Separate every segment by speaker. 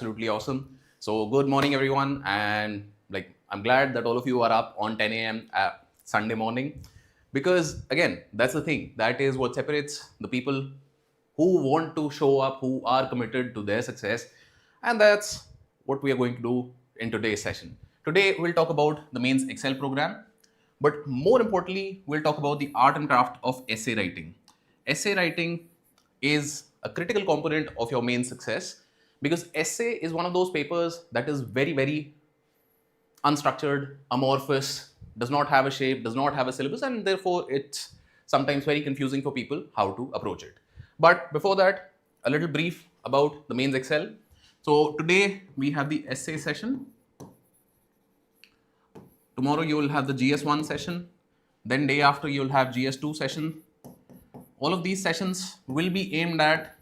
Speaker 1: Absolutely awesome. So good morning everyone, and I'm glad that all of you are up on 10 a.m. Sunday morning, because again that's the thing, that is what separates the people who want to show up, who are committed to their success, and that's what we are going to do in today's session. Today we'll talk about the mains Excel program, but more importantly we'll talk about the art and craft of essay writing. Essay writing is a critical component of your main success, because essay is one of those papers that is very unstructured, amorphous, does not have a shape, does not have a syllabus, and therefore it's sometimes very confusing for people how to approach it. But before that, a little brief about the mains Excel. So today we have the essay session. Tomorrow you will have the GS1 session. Then day after you will have GS2 session. All of these sessions will be aimed at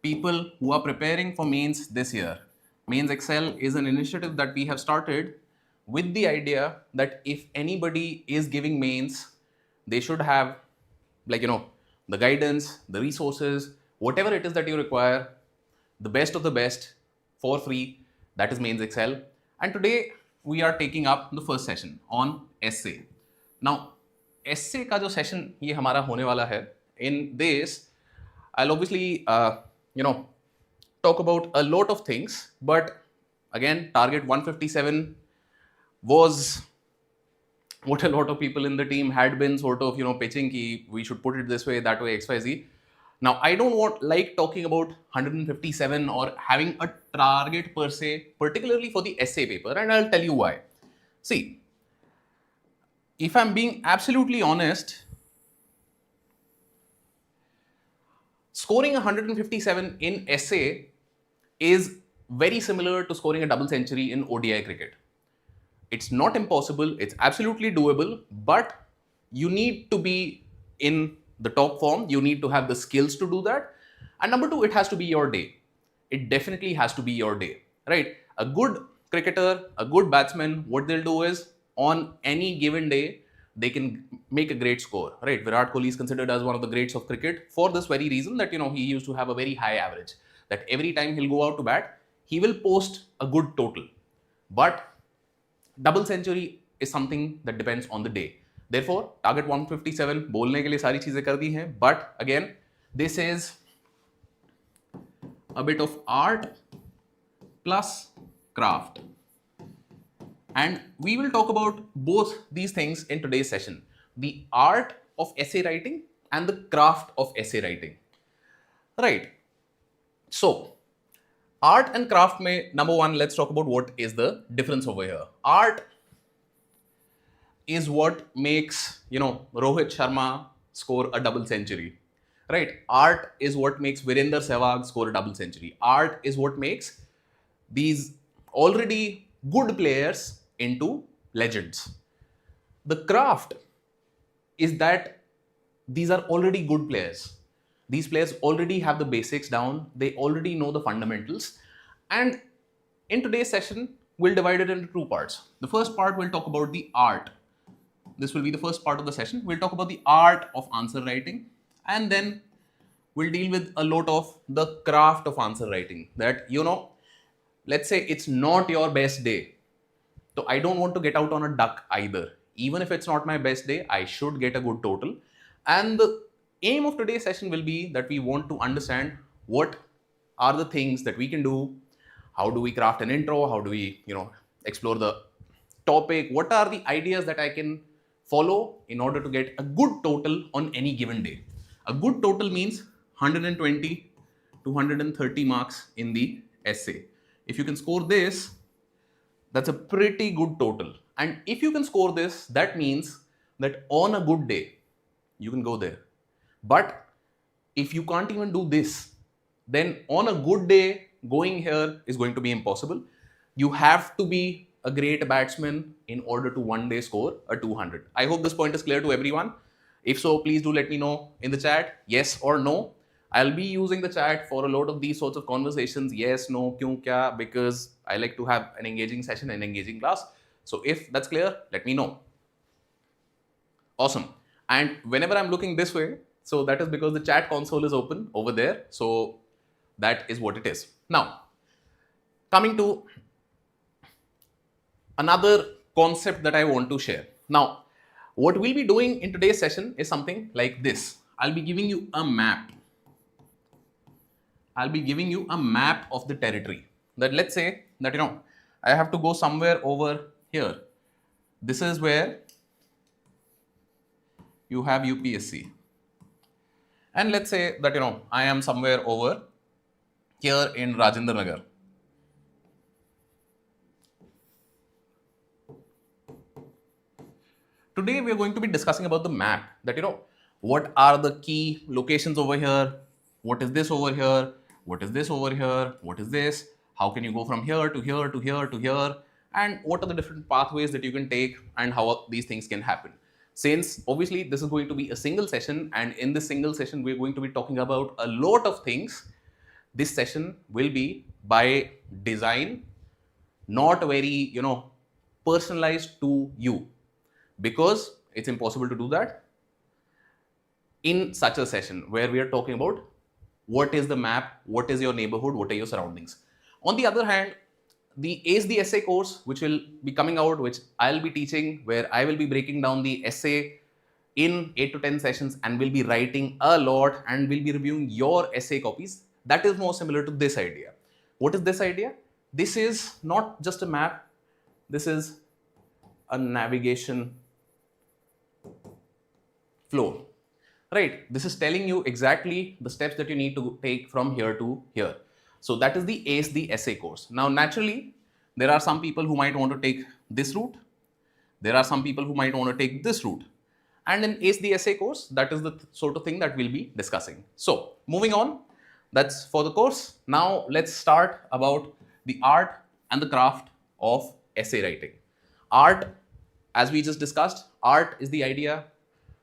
Speaker 1: people who are preparing for mains this year. Mains Excel is an initiative that we have started with the idea that if anybody is giving mains, they should have the guidance, the resources, whatever it is that you require, the best of the best for free. That is mains Excel. And today we are taking up the first session on essay. Now, essay का जो session ये हमारा होने वाला है, in this I'll obviously talk about a lot of things, but again target 157 was what a lot of people in the team had been sort of pitching ki we should put it this way, that way, XYZ. Now I don't like talking about 157 or having a target per se, particularly for the essay paper, and I'll tell you why. See, if I'm being absolutely honest, scoring 157 in essay is very similar to scoring a double century in ODI cricket. It's not impossible, it's absolutely doable, but you need to be in the top form, you need to have the skills to do that. And number two, it has to be your day. It definitely has to be your day, right? A good cricketer, a good batsman, what they'll do is on any given day, they can make a great score, right? Virat Kohli is considered as one of the greats of cricket for this very reason that, he used to have a very high average, that every time he'll go out to bat, he will post a good total. But double century is something that depends on the day. Therefore, target 157 बोलने के लिए सारी चीजें कर दी हैं, but again, this is a bit of art plus craft. And we will talk about both these things in today's session, the art of essay writing and the craft of essay writing. Right. So, art and craft mein, number one, let's talk about what is the difference over here. Art is what makes, Rohit Sharma score a double century, right? Art is what makes Virender Sehwag score a double century. Art is what makes these already good players into legends. The craft is that these are already good players. These players already have the basics down. They already know the fundamentals. And in today's session, we'll divide it into two parts. The first part, we'll talk about the art. This will be the first part of the session. We'll talk about the art of answer writing. And then we'll deal with a lot of the craft of answer writing. That, let's say it's not your best day. So I don't want to get out on a duck either. Even if it's not my best day, I should get a good total. And the aim of today's session will be that we want to understand what are the things that we can do. How do we craft an intro? How do we, explore the topic? What are the ideas that I can follow in order to get a good total on any given day? A good total means 120 to 130 marks in the essay. If you can score this, that's a pretty good total. And if you can score this, that means that on a good day, you can go there. But if you can't even do this, then on a good day, going here is going to be impossible. You have to be a great batsman in order to one day score a 200. I hope this point is clear to everyone. If so, please do let me know in the chat, yes or no. I'll be using the chat for a lot of these sorts of conversations. Yes, no, kyun, kya, because I like to have an engaging session, an engaging class. So if that's clear, let me know. Awesome. And whenever I'm looking this way, so that is because the chat console is open over there. So that is what it is. Now, coming to another concept that I want to share. Now, what we'll be doing in today's session is something like this. I'll be giving you a map. I'll be giving you a map of the territory. That let's say that I have to go somewhere over here. This is where you have UPSC. And let's say that I am somewhere over here in Rajendra Nagar. Today we are going to be discussing about the map, that what are the key locations over here, what is this over here, what is this over here, what is this, how can you go from here to here to here to here, and what are the different pathways that you can take and how these things can happen. Since obviously this is going to be a single session, and in this single session we're going to be talking about a lot of things, this session will be by design, not very personalized to you, because it's impossible to do that in such a session where we are talking about what is the map, what is your neighborhood, what are your surroundings. On the other hand, the Ace the Essay course, which will be coming out, which I'll be teaching, where I will be breaking down the essay in 8 to 10 sessions and will be writing a lot and will be reviewing your essay copies. That is more similar to this idea. What is this idea? This is not just a map, this is a navigation flow, right? This is telling you exactly the steps that you need to take from here to here. So that is the Ace the Essay course. Now naturally, there are some people who might want to take this route. There are some people who might want to take this route. And in Ace the Essay course, that is the sort of thing that we'll be discussing. So moving on, that's for the course. Now let's start about the art and the craft of essay writing. Art, as we just discussed, art is the idea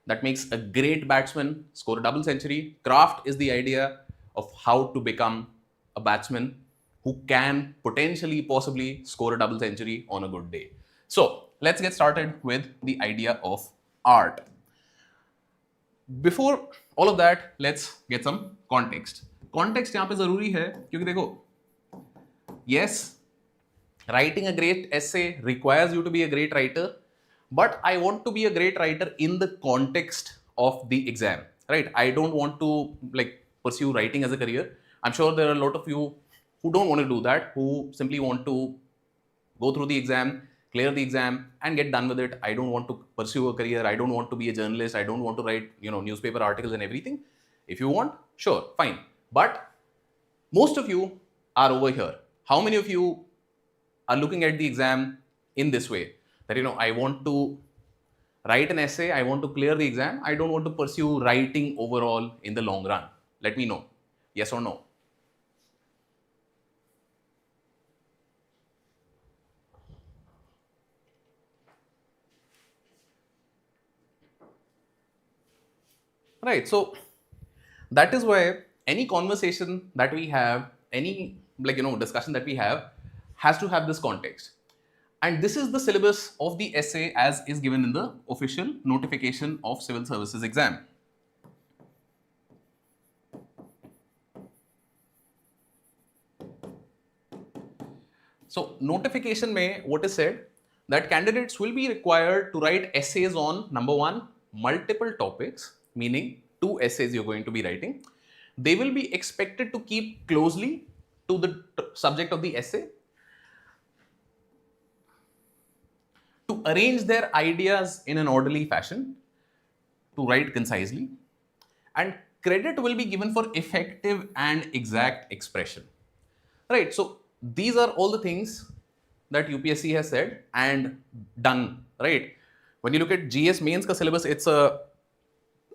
Speaker 1: that makes a great batsman score a double century. Craft is the idea of how to become a batsman who can potentially, possibly score a double century on a good day. So let's get started with the idea of art. Before all of that, let's get some context. Context यहाँ पे जरूरी है क्योंकि देखो, yes, writing a great essay requires you to be a great writer, but I want to be a great writer in the context of the exam, right? I don't want to pursue writing as a career. I'm sure there are a lot of you who don't want to do that, who simply want to go through the exam, clear the exam and get done with it. I don't want to pursue a career. I don't want to be a journalist. I don't want to write, newspaper articles and everything. If you want, sure, fine. But most of you are over here. How many of you are looking at the exam in this way? That, I want to write an essay. I want to clear the exam. I don't want to pursue writing overall in the long run. Let me know. Yes or no? Right, so that is why any conversation that we have, any discussion that we have, has to have this context. And this is the syllabus of the essay as is given in the official notification of Civil Services Exam. So notification mein what is said, that candidates will be required to write essays on, number one, multiple topics, meaning 2 essays you're going to be writing. They will be expected to keep closely to the subject of the essay, to arrange their ideas in an orderly fashion, to write concisely, and credit will be given for effective and exact expression. Right, so these are all the things that UPSC has said and done, right? When you look at GS Mains ka syllabus, it's a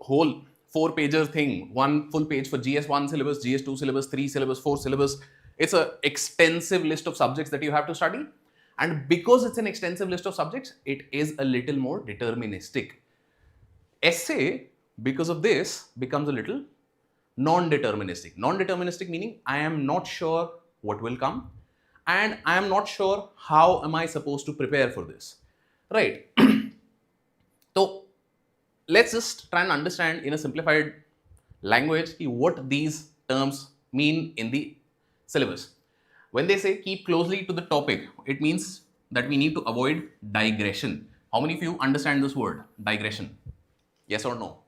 Speaker 1: whole 4-pager thing, 1 full page for GS1 syllabus, GS2 syllabus, 3 syllabus, 4 syllabus. It's an extensive list of subjects that you have to study. And because it's an extensive list of subjects, it is a little more deterministic. Essay, because of this, becomes a little non-deterministic. Non-deterministic meaning I am not sure what will come and I am not sure how am I supposed to prepare for this, right? So let's just try and understand in a simplified language what these terms mean in the syllabus. When they say keep closely to the topic, it means that we need to avoid digression. How many of you understand this word, digression? Yes or no?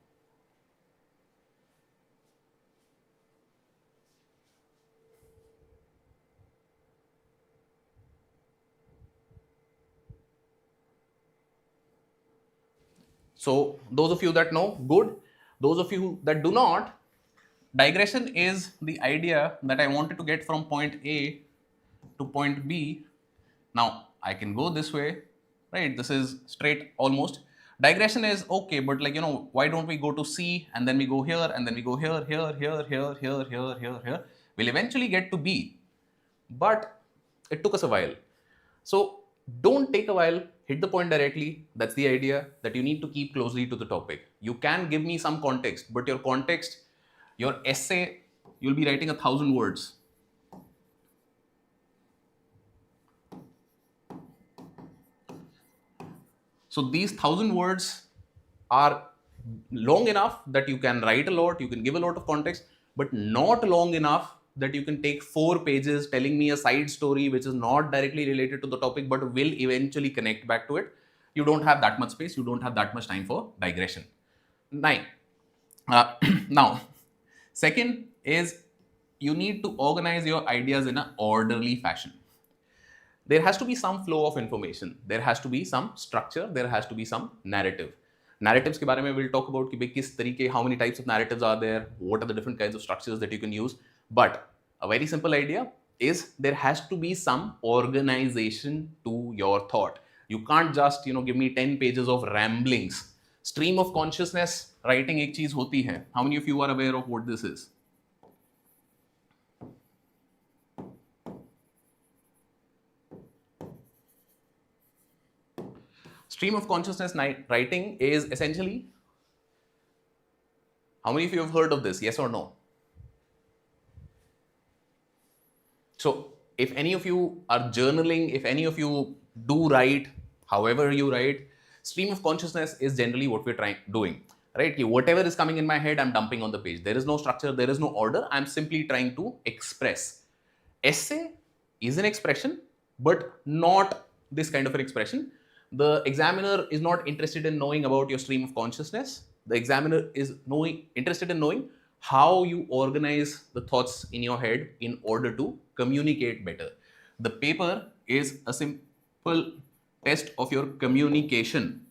Speaker 1: So those of you that know, good. Those of you that do not, digression is the idea that I wanted to get from point A to point B. Now I can go this way, right? This is straight almost. Digression is okay, but like, why don't we go to C and then we go here and then we go here, here, here, here, here, here, here, here. We'll eventually get to B, but it took us a while. So don't take a while, hit the point directly. That's the idea, that you need to keep closely to the topic. You can give me some context, but your context, your essay, you'll be writing 1,000 words. So these 1,000 words are long enough that you can write a lot, you can give a lot of context, but not long enough that you can take 4 pages telling me a side story which is not directly related to the topic but will eventually connect back to it. You don't have that much space, you don't have that much time for digression. Now, second is you need to organize your ideas in an orderly fashion. There has to be some flow of information, there has to be some structure, there has to be some narrative. Narratives ke bare mein we'll talk about ki kis tarike, how many types of narratives are there, what are the different kinds of structures that you can use. But a very simple idea is there has to be some organization to your thought. You can't just give me 10 pages of ramblings. Stream of consciousness writing ek cheez hoti hai. How many of you are aware of what this is? Stream of consciousness writing is essentially, how many of you have heard of this? Yes or no? So if any of you are journaling, if any of you do write, however you write, stream of consciousness is generally what we're doing, right? Whatever is coming in my head, I'm dumping on the page. There is no structure, there is no order. I'm simply trying to express. Essay is an expression, but not this kind of an expression. The examiner is not interested in knowing about your stream of consciousness. The examiner is interested in knowing how you organize the thoughts in your head in order to communicate better. The paper is a simple test of your communication.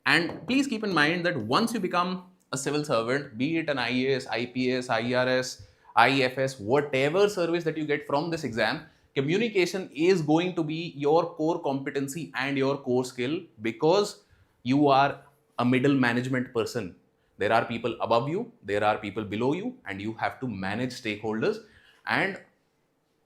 Speaker 1: And please keep in mind that once you become a civil servant, be it an IAS, IPS, IRS, IFS, whatever service that you get from this exam, communication is going to be your core competency and your core skill, because you are a middle management person. There are people above you, there are people below you, and you have to manage stakeholders, and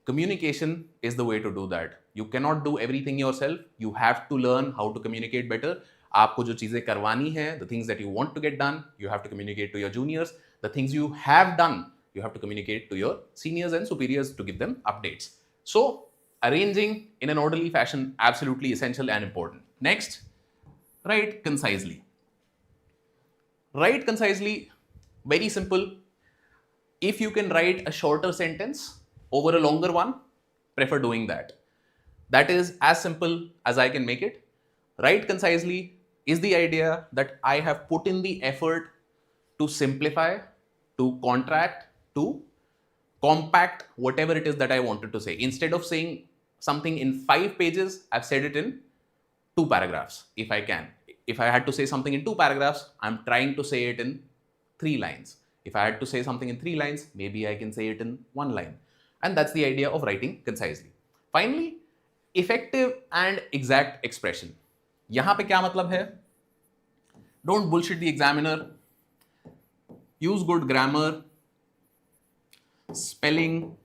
Speaker 1: communication is the way to do that. You cannot do everything yourself. You have to learn how to communicate better. आपको जो चीजें करवानी है, the things that you want to get done, you have to communicate to your juniors. The things you have done, you have to communicate to your seniors and superiors to give them updates. So arranging in an orderly fashion, absolutely essential and important. Next, write concisely. Write concisely, very simple. If you can write a shorter sentence over a longer one, prefer doing that. That is as simple as I can make it. Write concisely is the idea that I have put in the effort to simplify, to contract, to compact whatever it is that I wanted to say. Instead of saying something in 5 pages, I've said it in 2 paragraphs if I can. If I had to say something in 2 paragraphs, I'm trying to say it in 3 lines. If I had to say something in 3 lines, maybe I can say it in 1 line. And that's the idea of writing concisely. Finally, effective and exact expression. यहाँ पे क्या मतलब है? Don't bullshit the examiner. Use good grammar, spelling.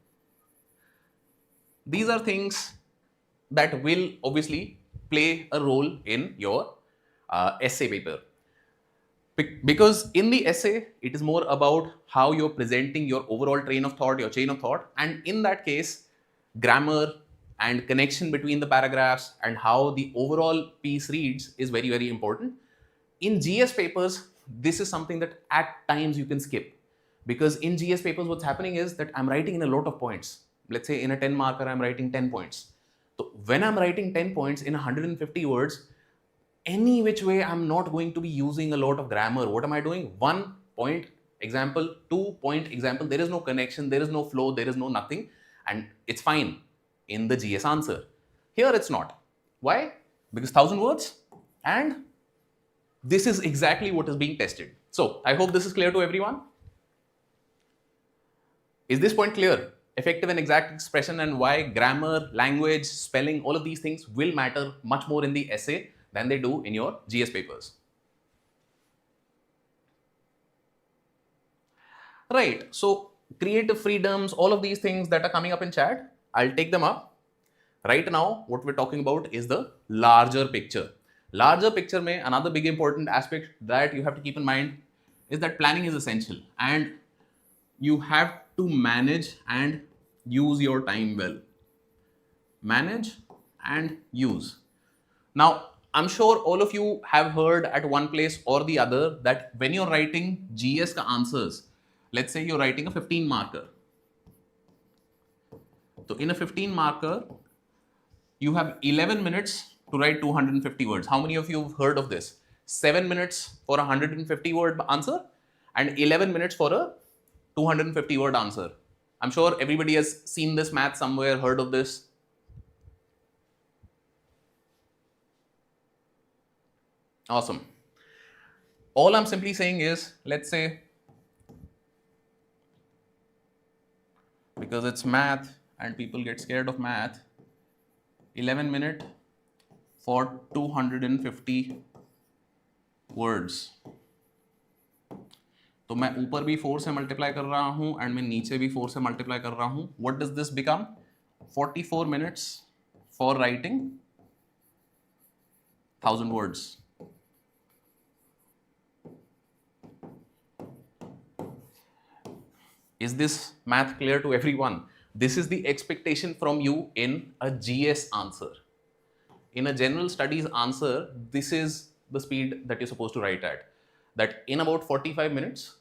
Speaker 1: These are things that will obviously play a role in your essay paper. Because in the essay, it is more about how you're presenting your overall train of thought, your chain of thought. And in that case, grammar and connection between the paragraphs and how the overall piece reads is very, very important. In GS papers, this is something that at times you can skip. Because in GS papers, what's happening is that I'm writing in a lot of points. let's say in a 10 marker, I'm writing 10 points. So when I'm writing 10 points in 150 words, any which way, I'm not going to be using a lot of grammar. What am I doing? 1 point example, 2 point example. There is no connection, there is no flow, there is no nothing. And it's fine in the GS answer. Here it's not. Why? Because 1000 words, and this is exactly what is being tested. So I hope this is clear to everyone. Is this point clear? Effective and exact expression, and why grammar, language, spelling, all of these things will matter much more in the essay than they do in your GS papers. Right, so creative freedoms, all of these things that are coming up in chat, I'll take them up. Right now, what we're talking about is the larger picture. Larger picture mein, another big important aspect that you have to keep in mind is that planning is essential, and you have to manage and use your time well. Manage and use. Now, I'm sure all of you have heard at one place or the other that when you're writing GS ka answers, let's say you're writing a 15 marker. So in a 15 marker, you have 11 minutes to write 250 words. How many of you have heard of this? 7 minutes for a 150 word answer and 11 minutes for a 250 word answer. I'm sure everybody has seen this math somewhere, heard of this. Awesome. All I'm simply saying is, let's say, because it's math and people get scared of math, 11 minutes for 250 words. तो मैं ऊपर भी 4 से multiply कर रहा हूँ and मैं नीचे भी 4 से मल्टीप्लाई कर रहा हूँ. What does this become? 44 minutes for writing 1000 words. Is this math clear to everyone? This is the expectation from you in a GS answer. In a general studies answer, this is the speed that you're supposed to write at. That in about 45 minutes,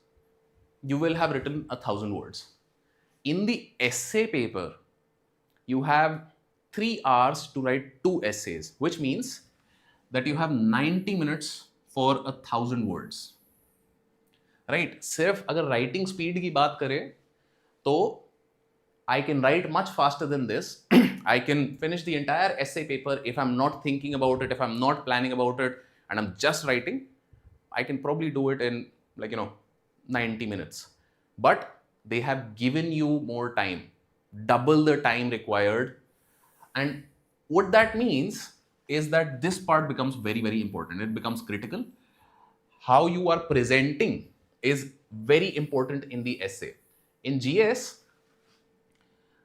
Speaker 1: you will have written 1000 words. In the essay paper, you have 3 hours to write 2 essays, which means that you have 90 minutes for 1000 words. Right? सिर्फ अगर writing speed की बात करें, तो I can write much faster than this. I can finish the entire essay paper if I'm not thinking about it, if I'm not planning about it, and I'm just writing. I can probably do it in 90 minutes. But they have given you more time, double the time required. And what that means is that this part becomes very, very important. It becomes critical. How you are presenting is very important in the essay. In GS,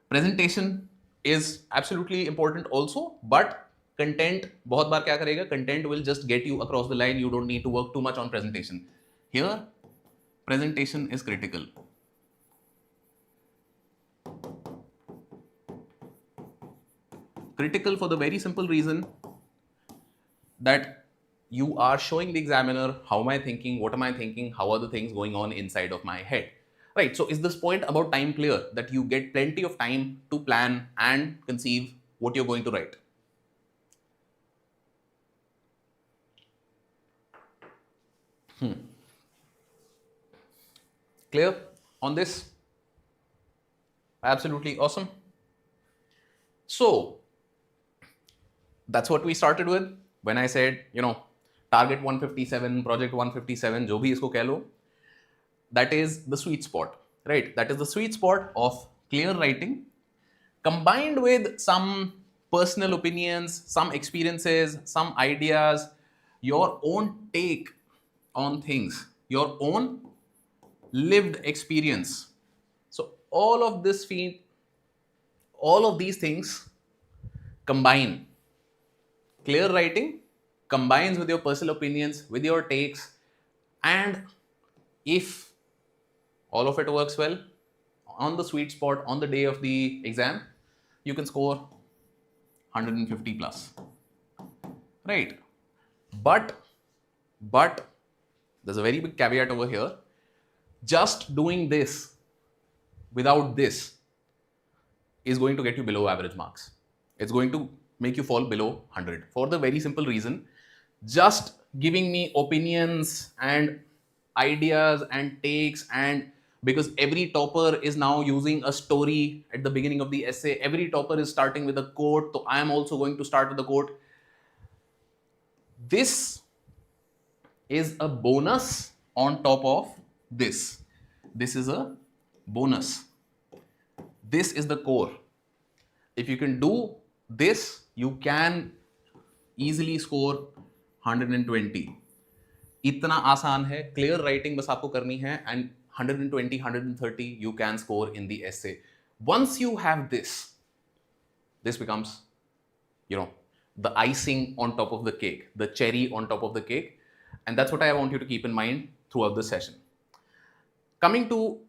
Speaker 1: presentation is absolutely important also, but content, बहुत बार क्या करेगा? Content will just get you across the line. You don't need to work too much on presentation. Here, presentation is critical. Critical for the very simple reason that you are showing the examiner how am I thinking, what am I thinking, how are the things going on inside of my head. Right, so is this point about time clear, that you get plenty of time to plan and conceive what you're going to write? Clear on this? Absolutely awesome. So that's what we started with when I said, target 157, project 157, जो भी इसको कह लो, that is the sweet spot, right? That is the sweet spot of clear writing combined with some personal opinions, some experiences, some ideas, your own take on things, your own lived experience. So all of these things combine. Clear writing combines with your personal opinions, with your takes, and if all of it works well, on the sweet spot, on the day of the exam, you can score 150 plus, right? But there's a very big caveat over here. Just doing this without this is going to get you below average marks. It's going to make you fall below 100 for the very simple reason, just giving me opinions and ideas and takes, and because every topper is now using a story at the beginning of the essay, every topper is starting with a quote, so I am also going to start with a quote. This is a bonus on top of this. This is a bonus. This is the core. If you can do this, you can easily score 120. इतना आसान है, clear writing बस आपको करनी है, and 120, 130 you can score in the essay. Once you have this, this becomes, the icing on top of the cake, the cherry on top of the cake, and that's what I want you to keep in mind throughout the session. Coming to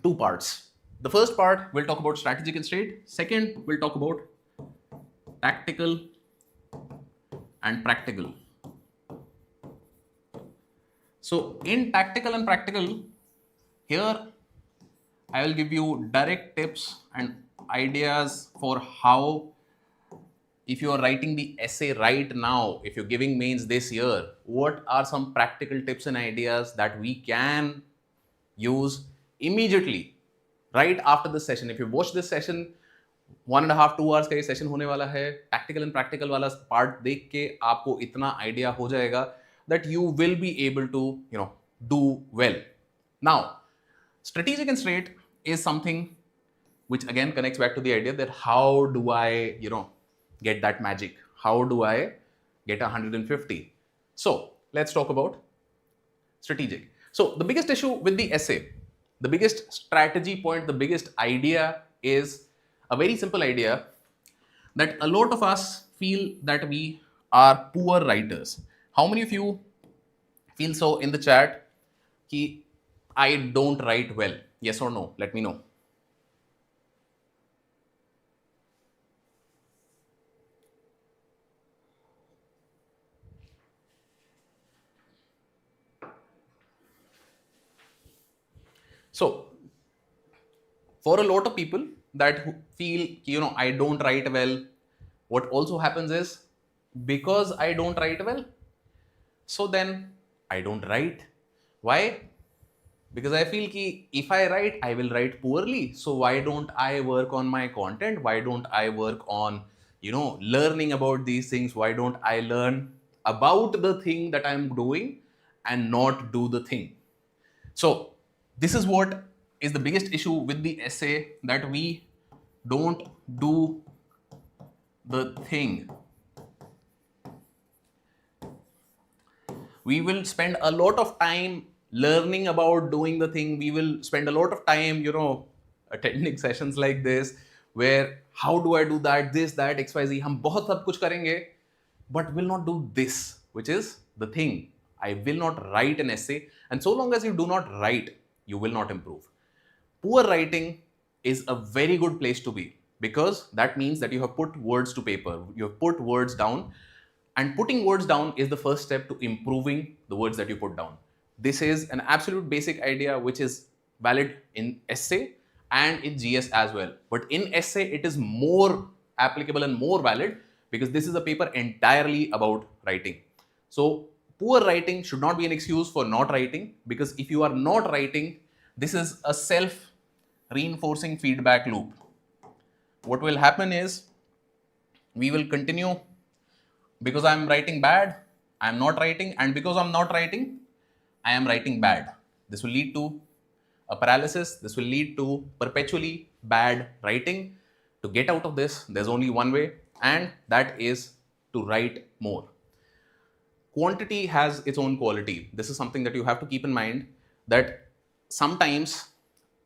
Speaker 1: two parts. The first part, we'll talk about strategic and straight. Second, we'll talk about tactical and practical. So in tactical and practical, here I will give you direct tips and ideas for how, if you are writing the essay right now, if you're giving mains this year, what are some practical tips and ideas that we can use immediately right after this session. If you watch this session, 1.5 2 hours का ये session होने वाला है, tactical and practical वाला part देख के आपको इतना idea हो जाएगा that you will be able to do well. Now, strategic and straight is something which again connects back to the idea that how do I get that magic? How do I get 150? So let's talk about strategic. So the biggest issue with the essay, the biggest strategy point, the biggest idea is a very simple idea that a lot of us feel that we are poor writers. How many of you feel so in the chat कि I don't write well? Yes or no? Let me know. So, for a lot of people that feel, I don't write well, what also happens is, because I don't write well, so then I don't write. Why? Because I feel कि if I write, I will write poorly. So why don't I work on my content? Why don't I work on, learning about these things? Why don't I learn about the thing that I'm doing and not do the thing? So this is what is the biggest issue with the essay, that we don't do the thing. We will spend a lot of time learning about doing the thing. We will spend a lot of time, attending sessions like this, where how do I do that, this, that, XYZ. हम बहुत सब कुछ करेंगे, but will not do this, which is the thing. I will not write an essay, and so long as you do not write, you will not improve. Poor writing is a very good place to be, because that means that you have put words to paper, you have put words down, and putting words down is the first step to improving the words that you put down. This is an absolute basic idea which is valid in essay and in GS as well. But in essay, it is more applicable and more valid because this is a paper entirely about writing. So poor writing should not be an excuse for not writing, because if you are not writing, this is a self-reinforcing feedback loop. What will happen is, we will continue, because I am writing bad, I am not writing, and because I am not writing, I am writing bad. This will lead to a paralysis. This will lead to perpetually bad writing. To get out of this, there's only one way, and that is to write more. Quantity has its own quality. This is something that you have to keep in mind, that sometimes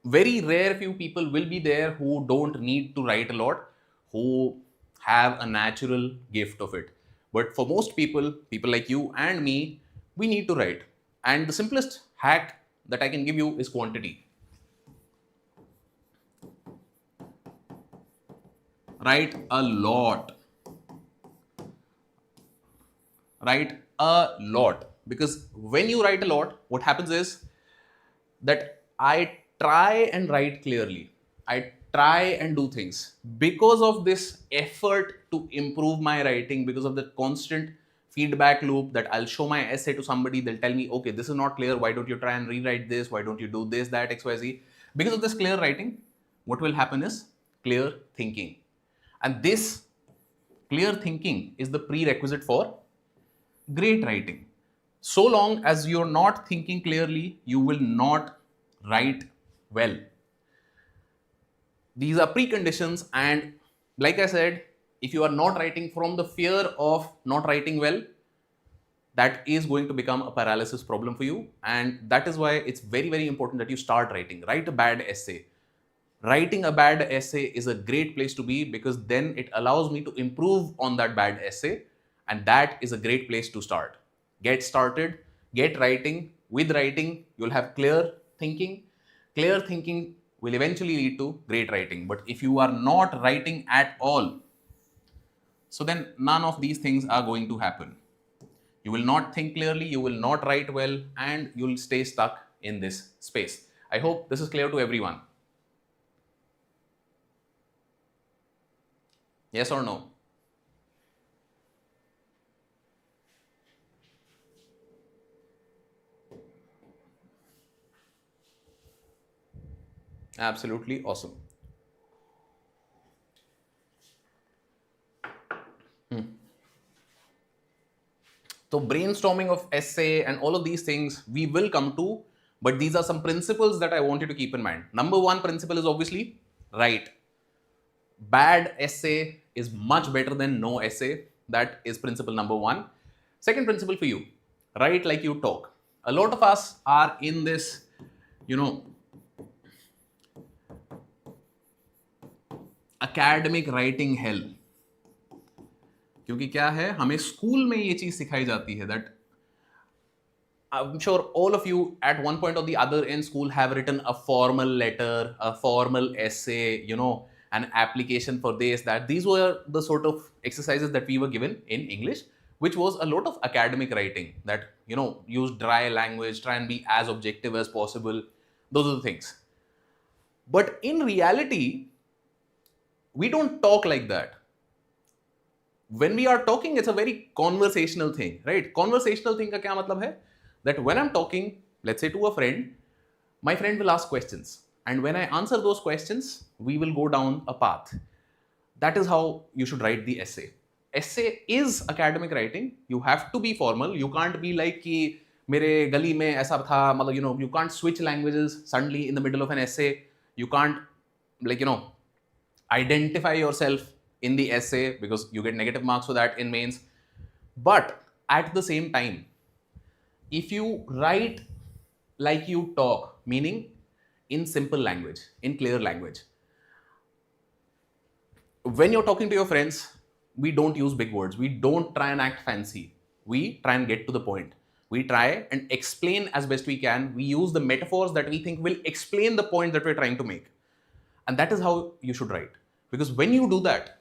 Speaker 1: very rare few people will be there who don't need to write a lot, who have a natural gift of it. But for most people, people like you and me, we need to write. And the simplest hack that I can give you is quantity. Write a lot. Write a lot. Because when you write a lot, what happens is that I try and write clearly. I try and do things. Because of this effort to improve my writing, because of the constant feedback loop that I'll show my essay to somebody, they'll tell me, okay, this is not clear, why don't you try and rewrite this, why don't you do this, that, XYZ. Because of this clear writing, what will happen is clear thinking. And this clear thinking is the prerequisite for great writing. So long as you're not thinking clearly, you will not write well. These are preconditions, and like I said, if you are not writing from the fear of not writing well, that is going to become a paralysis problem for you. And that is why it's very, very important that you start writing. Write a bad essay. Writing a bad essay is a great place to be, because then it allows me to improve on that bad essay, and that is a great place to start. Get started, get writing. With writing, you'll have clear thinking. Clear thinking will eventually lead to great writing. But if you are not writing at all, so then none of these things are going to happen. You will not think clearly, you will not write well, and you'll stay stuck in this space. I hope this is clear to everyone. Yes or no? Absolutely awesome. So brainstorming of essay and all of these things we will come to, but these are some principles that I want you to keep in mind. Number one principle is obviously write. Bad essay is much better than no essay. That is principle number one. Second principle for you, write like you talk. A lot of us are in this, academic writing hell. क्योंकि क्या है, हमें school में ये चीज सिखाई जाती है that I'm sure all of you at one point or the other in school have written a formal letter, a formal essay, an application for this, that. These were the sort of exercises that we were given in English, which was a lot of academic writing that, use dry language, try and be as objective as possible. Those are the things. But in reality, we don't talk like that. When we are talking, it's a very conversational thing, right? Conversational thing का क्या मतलब है? That when I'm talking, let's say to a friend, my friend will ask questions. And when I answer those questions, we will go down a path. That is how you should write the essay. Essay is academic writing. You have to be formal. You can't be like कि मेरे गली में ऐसा था, मतलब, you can't switch languages suddenly in the middle of an essay. You can't, identify yourself in the essay, because you get negative marks for that in mains. But at the same time, if you write like you talk, meaning in simple language, in clear language, when you're talking to your friends, we don't use big words. We don't try and act fancy. We try and get to the point. We try and explain as best we can. We use the metaphors that we think will explain the point that we're trying to make. And that is how you should write. Because when you do that,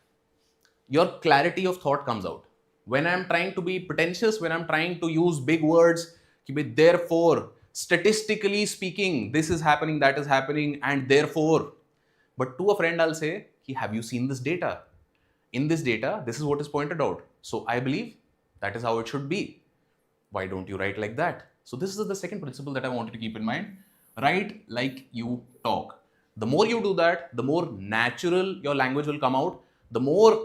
Speaker 1: your clarity of thought comes out. When I'm trying to be pretentious, when I'm trying to use big words, therefore, statistically speaking, this is happening, that is happening, and therefore. But to a friend, I'll say, have you seen this data? In this data, this is what is pointed out. So I believe that is how it should be. Why don't you write like that? So this is the second principle that I wanted to keep in mind. Write like you talk. The more you do that, the more natural your language will come out, the more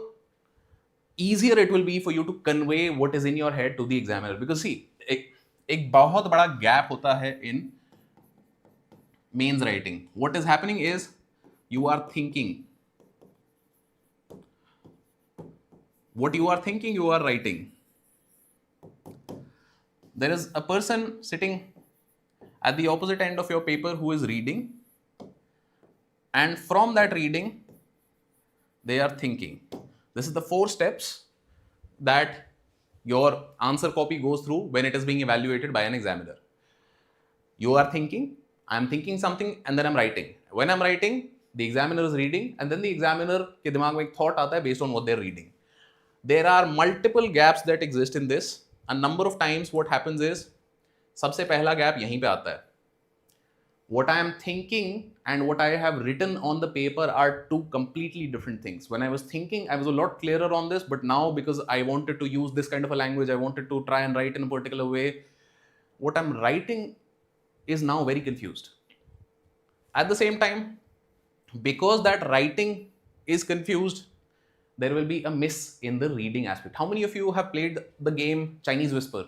Speaker 1: easier it will be for you to convey what is in your head to the examiner. Because see, एक बहुत बड़ा gap होता है in mains writing. What is happening is you are thinking. What you are thinking, you are writing. There is a person sitting at the opposite end of your paper who is reading, and from that reading, they are thinking. This is the 4 steps that your answer copy goes through when it is being evaluated by an examiner. You are thinking, I'm thinking something, and then I'm writing. When I'm writing, the examiner is reading, and then the examiner के दिमाग में एक thought आता है based on what they're reading. There are multiple gaps that exist in this. A number of times what happens is, सबसे पहला gap यहीं पे आता है. what I am thinking and what I have written on the paper are two completely different things. When I was thinking, I was a lot clearer on this, but now because I wanted to use this kind of a language, I wanted to try and write in a particular way, what I'm writing is now very confused. At the same time, because that writing is confused, there will be a miss in the reading aspect. How many of you have played the game Chinese Whisper?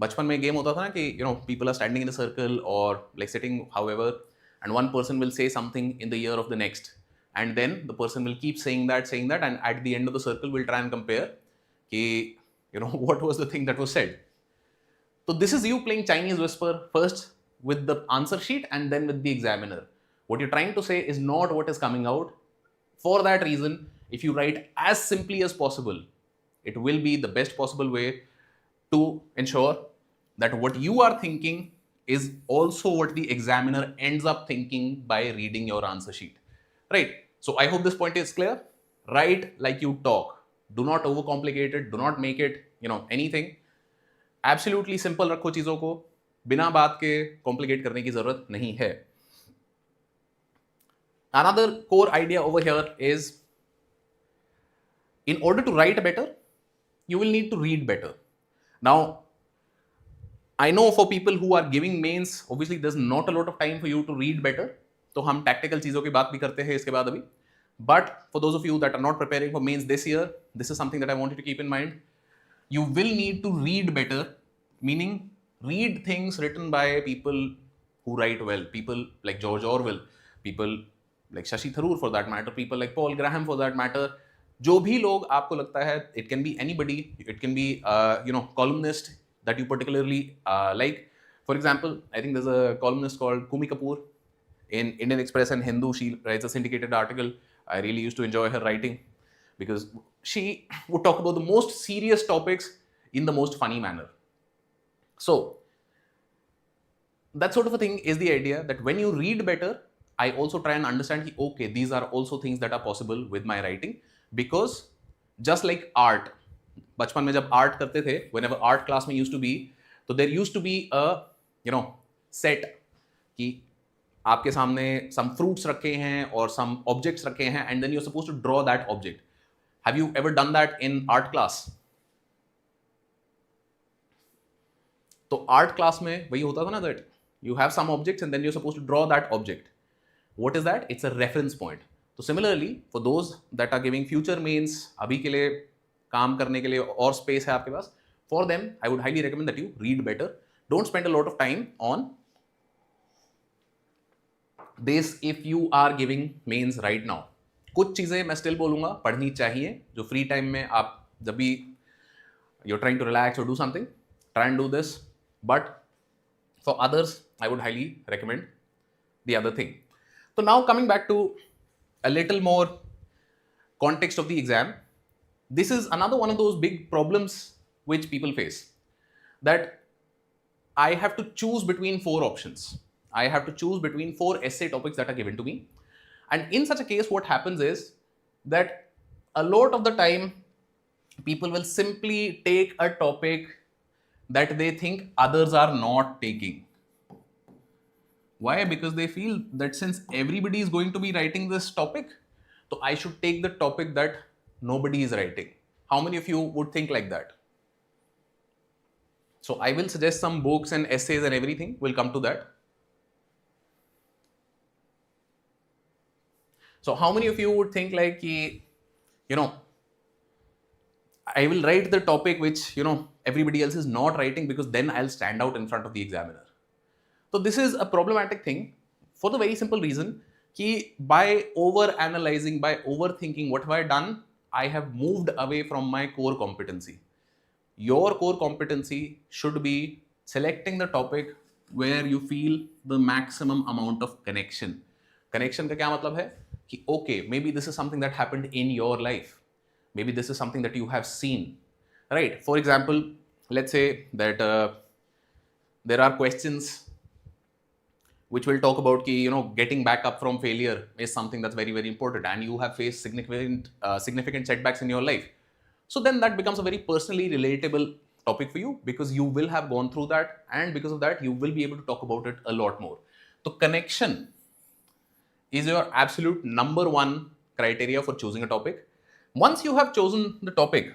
Speaker 1: बचपन में game होता था ना कि people are standing in a circle or like sitting however, and one person will say something in the ear of the next, and then the person will keep saying that, and at the end of the circle we'll try and compare कि what was the thing that was said. So this is you playing Chinese Whisper, first with the answer sheet and then with the examiner. What you're trying to say is not what is coming out. For that reason, if you write as simply as possible, it will be the best possible way to ensure that what you are thinking is also what the examiner ends up thinking by reading your answer sheet, right? So I hope this point is clear. Write like you talk. Do not overcomplicate it. Do not make it anything. Absolutely simple रखो चीजों को, बिना बात के complicate करने की जरूरत नहीं है. Another core idea over here is, in order to write better, you will need to read better. Now, I know for people who are giving mains, obviously there's not a lot of time for you to read better. तो हम tactical चीजों की बात भी करते हैं इसके बाद अभी. But for those of you that are not preparing for mains this year, this is something that I want you to keep in mind. You will need to read better, meaning read things written by people who write well. People like George Orwell, people like Shashi Tharoor for that matter, people like Paul Graham for that matter. जो भी लोग आपको लगता है, it can be anybody, it can be columnist that you particularly like. For example, I think there's a columnist called Kumi Kapoor in Indian Express and Hindu. She writes a syndicated article. I really used to enjoy her writing because she would talk about the most serious topics in the most funny manner. So that sort of a thing is the idea, that when you read better, I also try and understand, okay, these are also things that are possible with my writing. Because just like art, बचपन में जब art करते थे, whenever art class में used to be, तो there used to be a set कि आपके सामने some fruits रखे हैं और some objects रखे हैं, and then you're supposed to draw that object. Have you ever done that in art class? तो art class में वही होता था ना, that you have some objects and then you're supposed to draw that object. What is that? It's a reference point. So similarly, for those that are giving future mains, अभी के लिए काम करने के लिए और space है आपके पास, for them I would highly recommend that you read better. Don't spend a lot of time on this if you are giving mains right now. कुछ चीजें मैं still बोलूँगा पढ़नी चाहिए, जो free time में आप जब भी you're trying to relax or do something, try and do this. But for others, I would highly recommend the other thing. So now coming back to a little more context of the exam, this is another one of those big problems which people face, that I have to choose between 4 options. I have to choose between 4 essay topics that are given to me. And in such a case, what happens is that a lot of the time, people will simply take a topic that they think others are not taking. Why? Because they feel that since everybody is going to be writing this topic, so I should take the topic that nobody is writing. How many of you would think like that? So I will suggest some books and essays and everything. We'll come to that. So how many of you would think like, I will write the topic which, everybody else is not writing, because then I'll stand out in front of the examiner. So this is a problematic thing for the very simple reason that by over-analyzing, by overthinking, what have I done? I have moved away from my core competency. Your core competency should be selecting the topic where you feel the maximum amount of connection. Connection का क्या मतलब है? कि okay, maybe this is something that happened in your life. Maybe this is something that you have seen, right? For example, let's say that there are questions which will talk about getting back up from failure is something that's very, very important, and you have faced significant setbacks in your life. So then that becomes a very personally relatable topic for you, because you will have gone through that, and because of that you will be able to talk about it a lot more. So connection is your absolute number one criteria for choosing a topic. Once you have chosen the topic,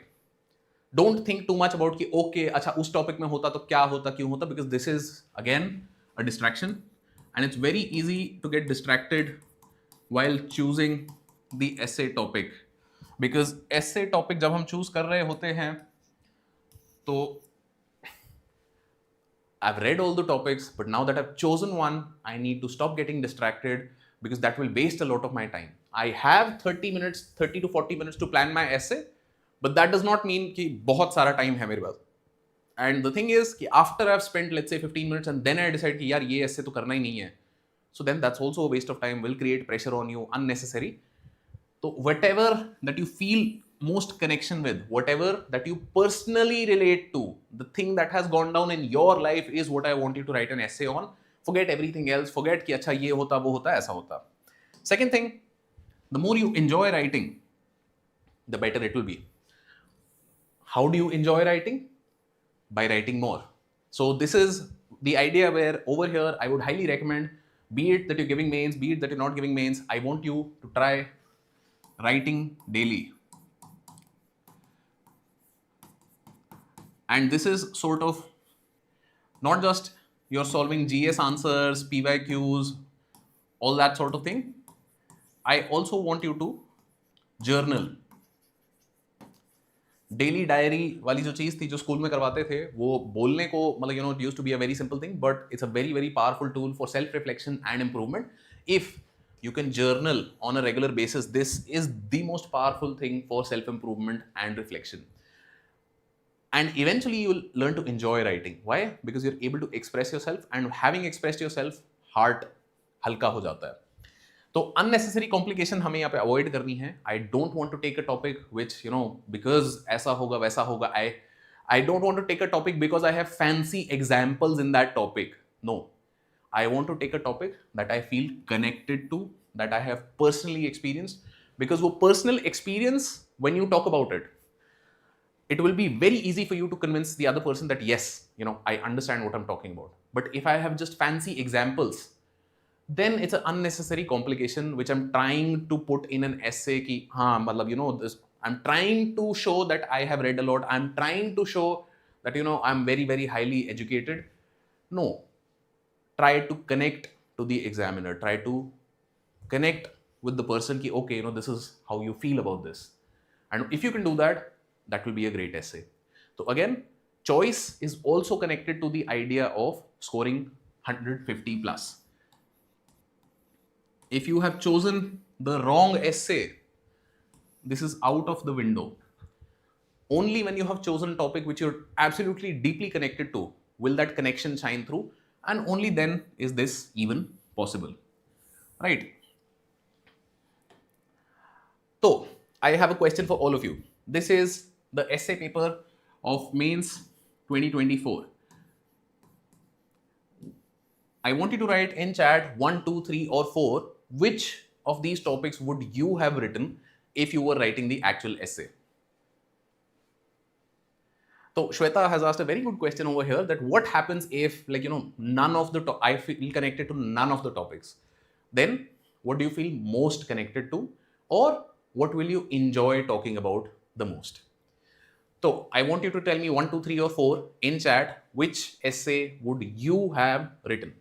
Speaker 1: don't think too much about कि okay अच्छा उस topic में होता तो क्या होता क्यों होता, because this is again a distraction and it's very easy to get distracted while choosing the essay topic, because essay topic जब हम choose कर रहे होते हैं तो I've read all the topics, but now that I've chosen one, I need to stop getting distracted because that will waste a lot of my time. I have 30 minutes, 30 to 40 minutes to plan my essay, but that does not mean कि बहुत सारा time है मेरे पास. And the thing is कि after I've spent let's say 15 minutes and then I decide कि यार ये essay तो करना ही नहीं है, so then that's also a waste of time, will create pressure on you, unnecessary. So whatever that you feel most connection with, whatever that you personally relate to, the thing that has gone down in your life is what I want you to write an essay on. Forget everything else, forget कि अच्छा ये होता वो होता ऐसा होता. Second thing, the more you enjoy writing, the better it will be. How do you enjoy writing? By writing more. So this is the idea where over here I would highly recommend, be it that you're giving mains, be it that you're not giving mains, I want you to try writing daily. And this is sort of not just you're solving GS answers, PYQs, all that sort of thing. I also want you to journal. Daily diary वाली जो चीज थी जो school में करवाते थे वो बोलने को मतलब you know it used to be a very simple thing, but it's a very very powerful tool for self reflection and improvement. If you can journal on a regular basis, this is the most powerful thing for self improvement and reflection. And eventually you will learn to enjoy writing. Why? Because you're able to express yourself, and having expressed yourself, heart हल्का हो जाता है. तो unnecessary complication हमें यहाँ पे avoid करनी है. I don't want to take a topic which you know because ऐसा होगा वैसा होगा. I don't want to take a topic because I have fancy examples in that topic. No. I want to take a topic that I feel connected to, that I have personally experienced, because वो personal experience, when you talk about it, it will be very easy for you to convince the other person that yes, you know, I understand what I'm talking about. But if I have just fancy examples, then it's an unnecessary complication which I'm trying to put in an essay कि हाँ मतलब you know this, I'm trying to show that I have read a lot, I'm trying to show that you know I'm very very highly educated. No. Try to connect to the examiner, try to connect with the person ki okay, you know, this is how you feel about this. And if you can do that, that will be a great essay. So again, choice is also connected to the idea of scoring 150 plus. If you have chosen the wrong essay, this is out of the window. Only when you have chosen a topic which you're absolutely deeply connected to will that connection shine through. And only then is this even possible, right? So I have a question for all of you. This is the essay paper of Mains 2024. I want you to write in chat 1, 2, 3 or 4 which of these topics would you have written if you were writing the actual essay. So Shweta has asked a very good question over here, that what happens if like you know none of the I feel connected to none of the topics. Then what do you feel most connected to, or what will you enjoy talking about the most? So I want you to tell me 1, 2, 3 or 4 in chat which essay would you have written.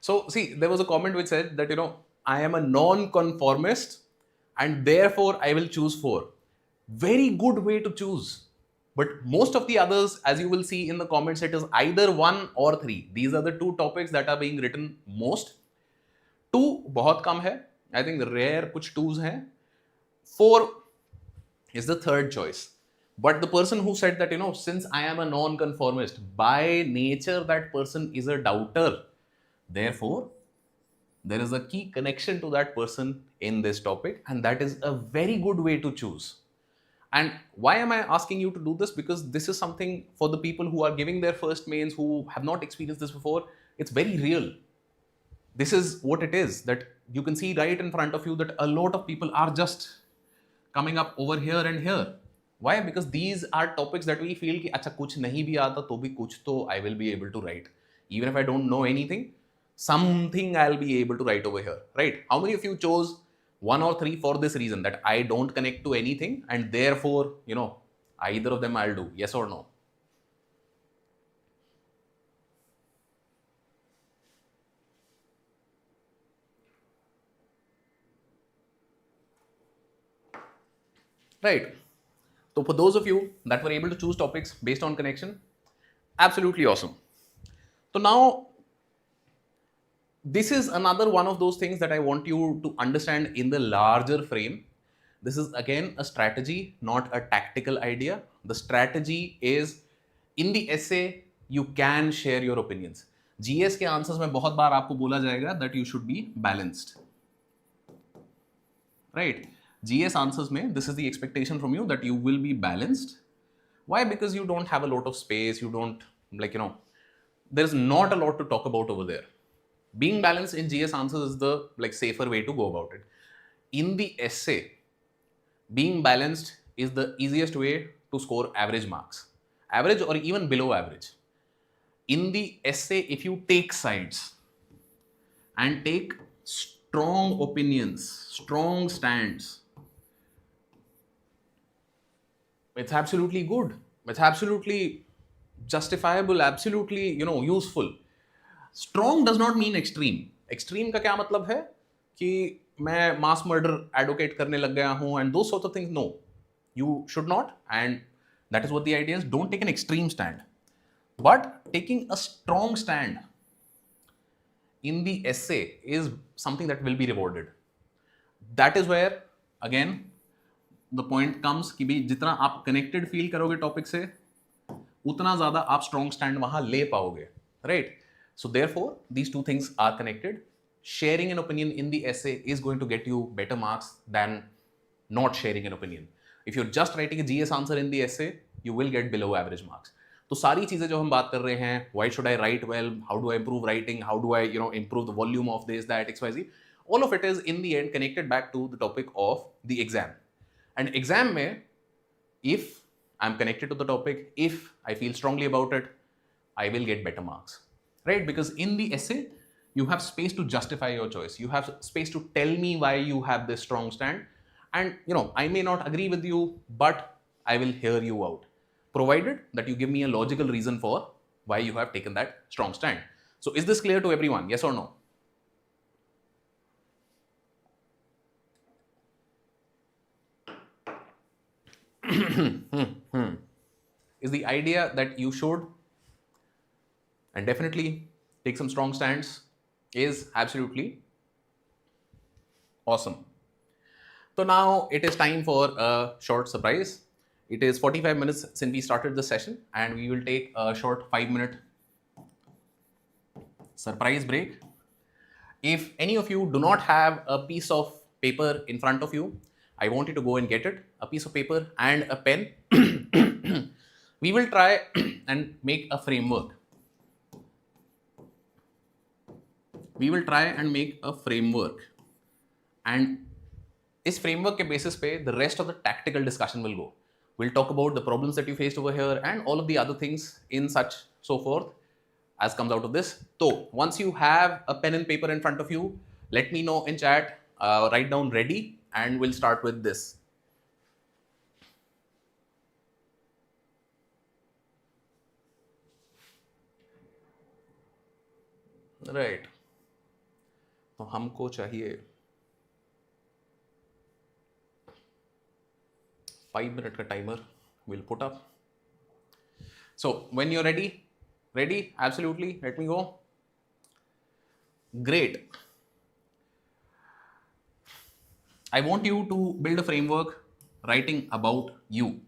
Speaker 1: So see, there was a comment which said that you know I am a non-conformist and therefore I will choose 4. Very good way to choose. But most of the others, as you will see in the comments, it is either 1 or 3. These are the 2 topics that are being written most. 2 बहुत कम है. I think rare कुछ 2s हैं. 4 is the third choice. But the person who said that, you know, since I am a non-conformist, by nature that person is a doubter. Therefore, there is a key connection to that person in this topic, and that is a very good way to choose. And why am I asking you to do this? Because this is something for the people who are giving their first mains, who have not experienced this before. It's very real. this is what it is, that you can see right in front of you that a lot of people are just coming up over here and here. Why? Because these are topics that we feel कि अच्छा कुछ नहीं भी आता तो भी कुछ तो I will be able to write. Even if I don't know anything, something I'll be able to write over here, right? How many of you chose 1 or 3 for this reason, that I don't connect to anything and therefore, either of them I'll do? Yes or no? Right. So for those of you that were able to choose topics based on connection, absolutely awesome. So now, this is another one of those things that I want you to understand in the larger frame. This is again a strategy, not a tactical idea. The strategy is, in the essay, you can share your opinions. GS के answers में बहुत बार आपको बोला जाएगा that you should be balanced, right? GS answers में, this is the expectation from you that you will be balanced. Why? Because you don't have a lot of space. You don't, there's not a lot to talk about over there. Being balanced in GS answers is the safer way to go about it. In the essay, being balanced is the easiest way to score average marks, average or even below average. In the essay, if you take sides and take strong opinions, strong stands, it's absolutely good. It's absolutely justifiable, absolutely, useful. Strong does not mean extreme. Extreme का क्या मतलब है कि मैं mass murder advocate करने लग गया हूँ and those sorts of things. No, you should not, and that is what the idea is. Don't take an extreme stand, but taking a strong stand in the essay is something that will be rewarded. That is where again the point comes कि भी जितना आप connected feel करोगे topic से, उतना ज़्यादा आप strong stand वहाँ ले पाओगे, right? So therefore, these two things are connected. Sharing an opinion in the essay is going to get you better marks than not sharing an opinion. If you're just writing a GS answer in the essay, you will get below average marks. तो सारी चीजें जो हम बात कर रहे हैं, why should I write well, how do I improve writing, how do I improve the volume of this, that, XYZ, all of it is in the end connected back to the topic of the exam. And exam में, if I'm connected to the topic, if I feel strongly about it, I will get better marks, right? Because in the essay, you have space to justify your choice. You have space to tell me why you have this strong stand. And, I may not agree with you, but I will hear you out, provided that you give me a logical reason for why you have taken that strong stand. So is this clear to everyone? Yes or no? Is the idea that you should and definitely take some strong stands is absolutely awesome. So now it is time for a short surprise. It is 45 minutes since we started the session, and we will take a short 5-minute surprise break. If any of you do not have a piece of paper in front of you, I want you to go and get it, a piece of paper and a pen. We will try and make a framework. We will try and make a framework, and इस framework के basis पे the rest of the tactical discussion will go. We'll talk about the problems that you faced over here and all of the other things in such so forth as comes out of this. So once you have a pen and paper in front of you, let me know in chat, write down ready, and we'll start with this. Right. तो हमको चाहिए 5-minute का timer. We'll put up. So when you're ready, absolutely, let me go. Great. I want you to build a framework writing about you,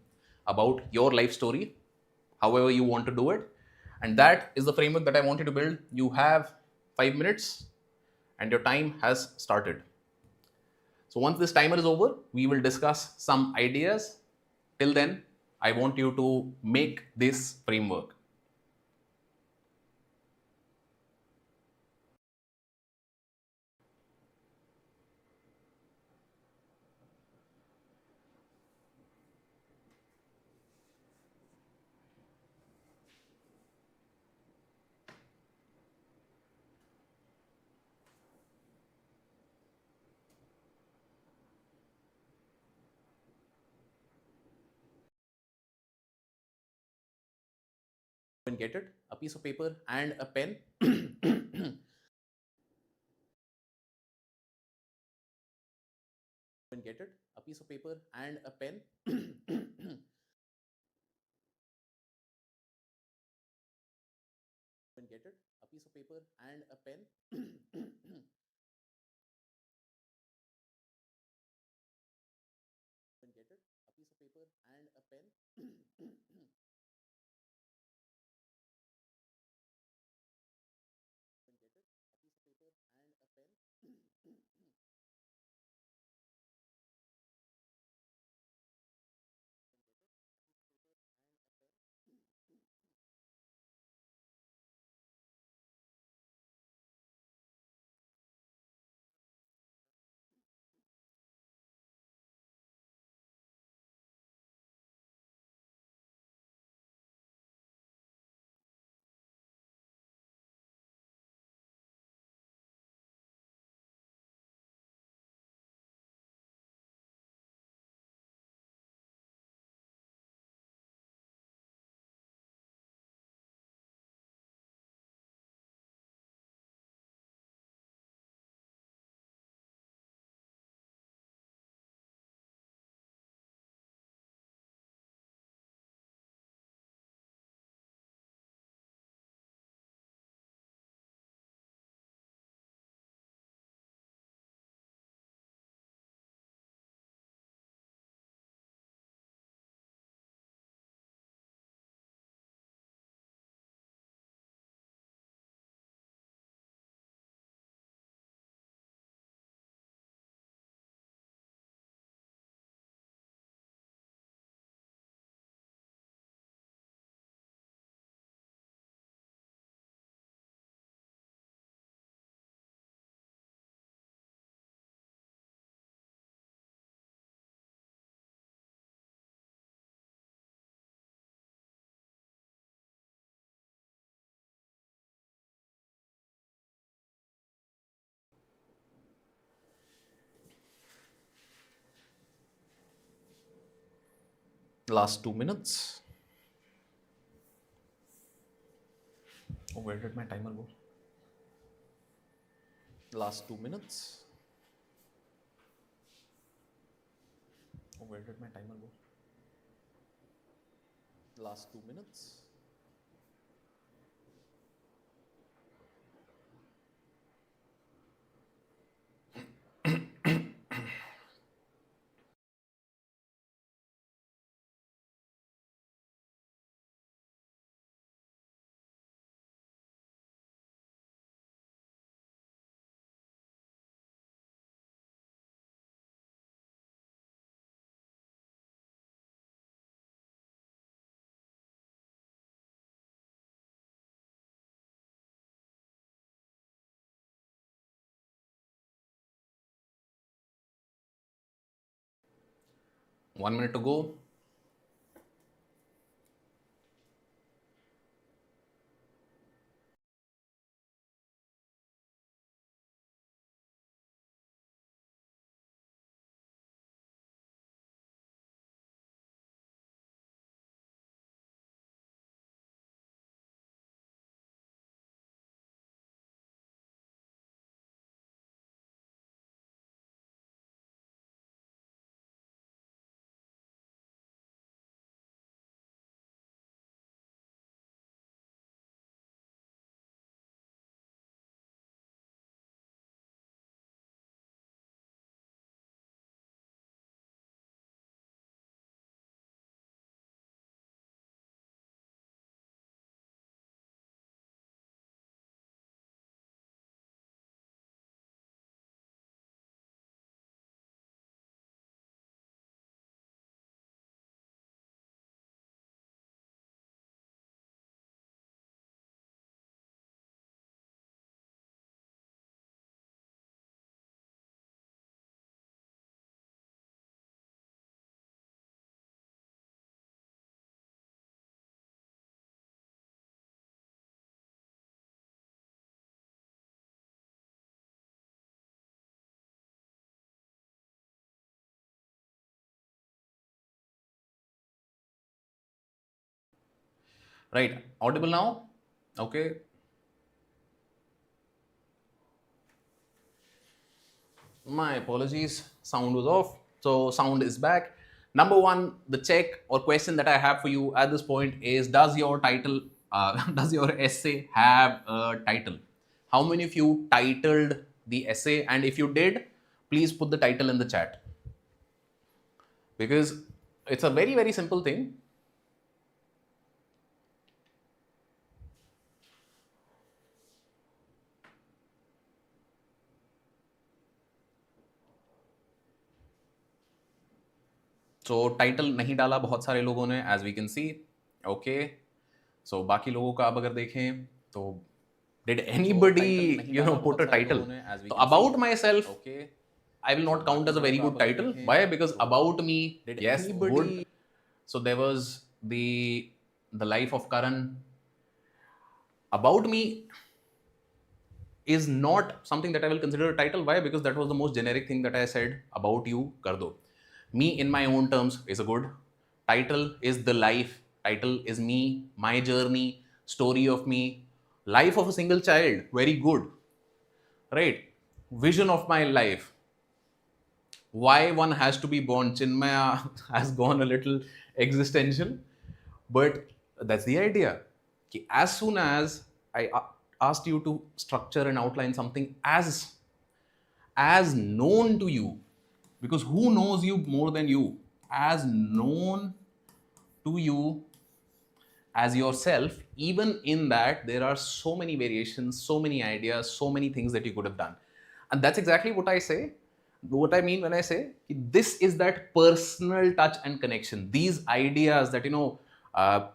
Speaker 1: about your life story, however you want to do it. And that is the framework that I want you to build. You have 5 minutes and your time has started. So once this timer is over, we will discuss some ideas. Till then, I want you to make this framework. get it? A piece of paper and a pen. Get it? A piece of paper and a pen. Get it? A piece of paper and a pen. Get it? A piece of paper and a pen. Get it? A piece of paper and a pen. Last 2 minutes. Oh, where did my timer go? Last 2 minutes. Oh, where did my timer go? Last 2 minutes. One minute to go. Right, audible now? Okay. My apologies, sound was off. So sound is back. Number one, the check or question that I have for you at this point is: does your title, does your essay have a title? How many of you titled the essay? And if you did, please put the title in the chat, because it's a very, very simple thing. So title नहीं डाला बहुत सारे लोगों ने, as we can see. Okay, so बाकी लोगों का अब अगर देखें तो did anybody put a title? तो about myself, okay, I will not count as a very good title. Why? Because about me, yes, good. So there was the life of Karan. About me is not something that I will consider a title. Why? Because that was the most generic thing that I said. About you, kar do. Me in my own terms is a good title. Is the life. Title is me, my journey, story of me, life of a single child. Very good, right? Vision of my life. Why one has to be born. Chinmaya has gone a little existential, but that's the idea. As soon as I asked you to structure and outline something as known to you, because who knows you more than you? As known to you as yourself. Even in that, there are so many variations, so many ideas, so many things that you could have done. And that's exactly what I say. What I mean when I say this is that personal touch and connection. These ideas that,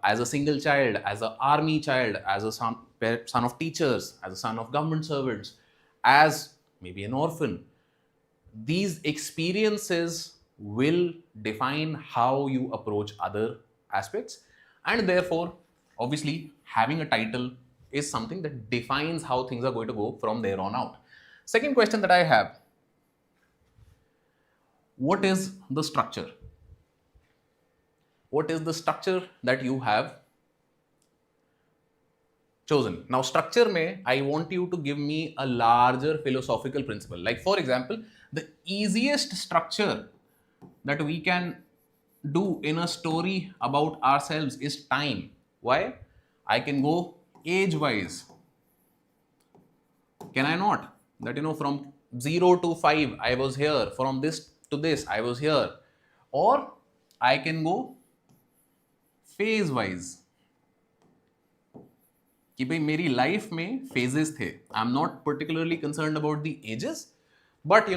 Speaker 1: as a single child, as an army child, as a son of teachers, as a son of government servants, as maybe an orphan, these experiences will define how you approach other aspects. And therefore, obviously, having a title is something that defines how things are going to go from there on out. Second question that I have: what is the structure? What is the structure that you have chosen? Now, structure mein, I want you to give me a larger philosophical principle. Like, for example, the easiest structure that we can do in a story about ourselves is time. Why? I can go age wise. Can I not? That, from 0 to 5, I was here. From this to this, I was here. Or I can go phase wise. कि भाई मेरी life में phases थे. I'm not particularly concerned about the ages, but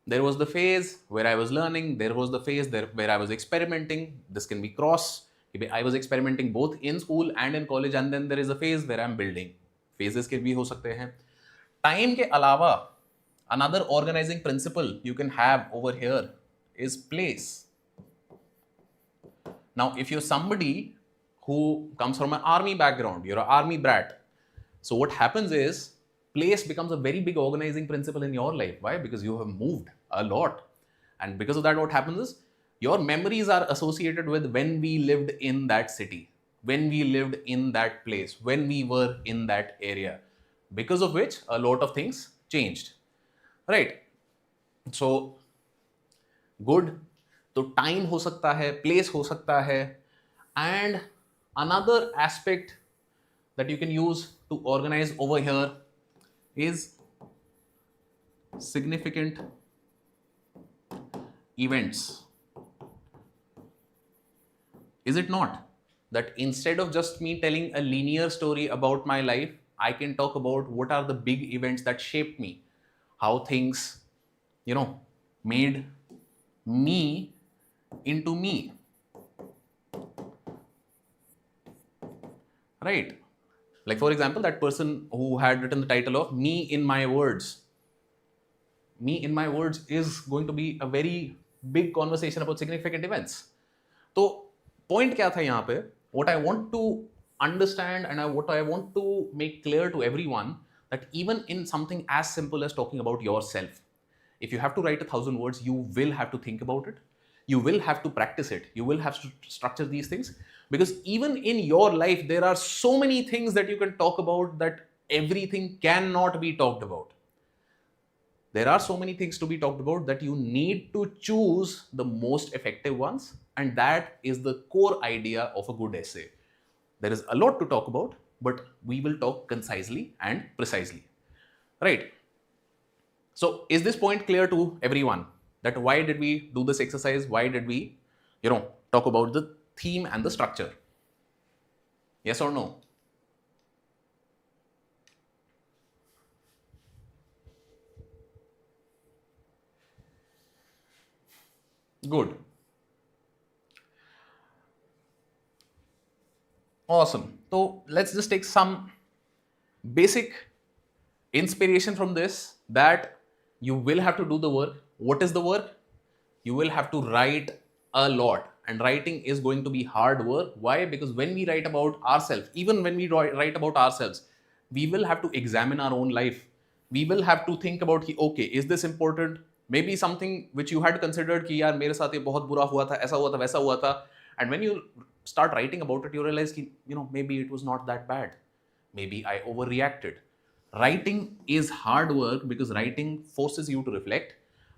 Speaker 1: there was the phase where I was learning. There was the phase where I was experimenting. This can be cross. I was experimenting both in school and in college, and then there is a phase where I'm building. Phases के भी हो सकते हैं. Time के अलावा another organizing principle you can have over here is place. Now, if you're somebody who comes from an army background, you're an army brat. So what happens is place becomes a very big organizing principle in your life. Why? Because you have moved a lot. And because of that, what happens is your memories are associated with when we lived in that city, when we lived in that place, when we were in that area, because of which a lot of things changed. Right? So, good. तो time हो सकता है, place हो सकता है, and another aspect that you can use to organize over here is significant events. Is it not that instead of just me telling a linear story about my life, I can talk about what are the big events that shaped me, how things, made me into me. Right? Like, for example, that person who had written the title of Me in My Words. Me in My Words is going to be a very big conversation about significant events. So, point kya tha yahan pe? What I want to understand and what I want to make clear to everyone, that even in something as simple as talking about yourself, if you have to write 1,000 words, you will have to think about it. You will have to practice it. You will have to structure these things, because even in your life, there are so many things that you can talk about that everything cannot be talked about. There are so many things to be talked about that you need to choose the most effective ones, and that is the core idea of a good essay. There is a lot to talk about, but we will talk concisely and precisely. Right? So, is this point clear to everyone? That why did we do this exercise? Why did we, talk about the theme and the structure? Yes or no? Good. Awesome. So let's just take some basic inspiration from this, that you will have to do the work. What is the work? You will have to write a lot, and writing is going to be hard work. Why? Because when we write about ourselves, even when we write about ourselves, we will have to examine our own life. We will have to think about, okay, is this important? Maybe something which you had considered कि यार मेरे साथ ये बहुत बुरा हुआ था, ऐसा हुआ था, वैसा हुआ था, and when you start writing about it, you realize कि maybe it was not that bad. Maybe I overreacted. Writing is hard work because writing forces you to reflect,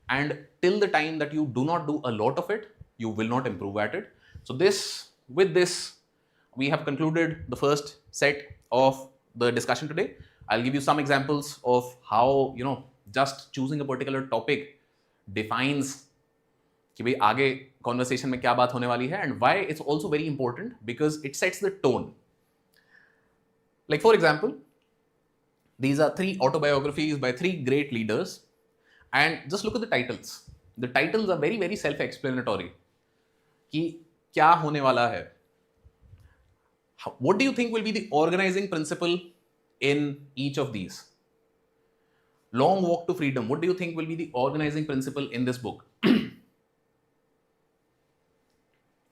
Speaker 1: and till the time that you do not do a lot of it, you will not improve at it. So with this, we have concluded the first set of the discussion today. I'll give you some examples of how just choosing a particular topic defines कि भाई आगे conversation में क्या बात होने वाली है, and why it's also very important because it sets the tone. Like for example, these are 3 autobiographies by 3 great leaders, and just look at the titles. The titles are very, very self-explanatory. कि क्या होने वाला है? What do you think will be the organizing principle in each of these? Long Walk to Freedom. What do you think will be the organizing principle in this book?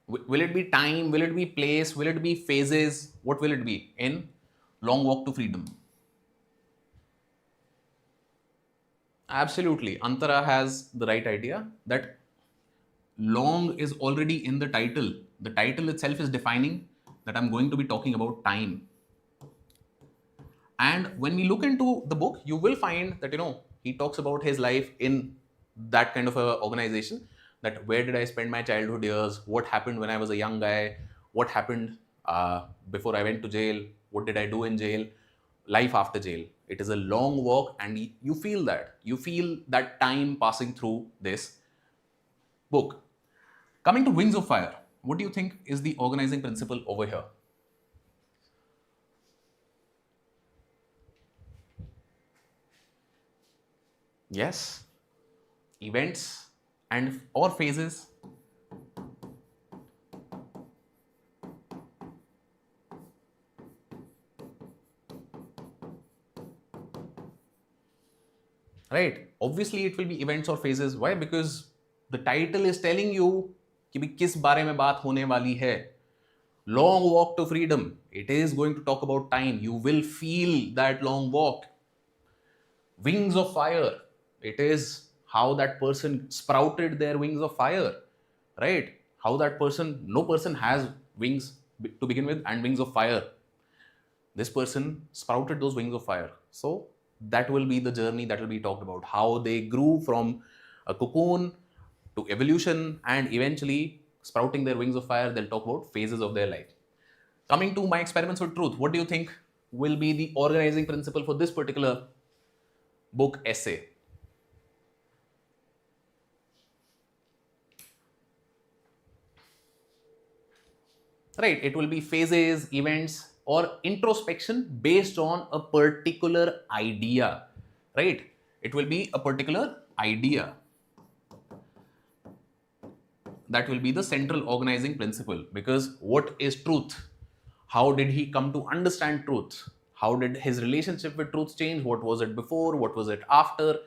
Speaker 1: Will it be time? Will it be place? Will it be phases? What will it be in Long Walk to Freedom? Absolutely. Antara has the right idea that long is already in the title. The title itself is defining that I'm going to be talking about time. And when we look into the book, you will find that, he talks about his life in that kind of a organization, that where did I spend my childhood years? What happened when I was a young guy? What happened before I went to jail? What did I do in jail? Life after jail. It is a long walk, and you feel that. You feel that time passing through this book. Coming to Wings of Fire, what do you think is the organizing principle over here? Yes, events and or phases. Right? Obviously, it will be events or phases. Why? Because the title is telling you कि भी किस बारे में बात होने वाली है. Long Walk to Freedom. It is going to talk about time. You will feel that long walk. Wings of Fire. It is how that person sprouted their wings of fire, right? How that person, no person has wings to begin with and wings of fire. This person sprouted those wings of fire. So that will be the journey that will be talked about. How they grew from a cocoon to evolution and eventually sprouting their wings of fire. They'll talk about phases of their life. Coming to my experiments with truth, what do you think will be the organizing principle for this particular book essay? Right, it will be phases, events, or introspection based on a particular idea, right? It will be a particular idea. That will be the central organizing principle, because what is truth? How did he come to understand truth? How did his relationship with truth change? What was it before? What was it after?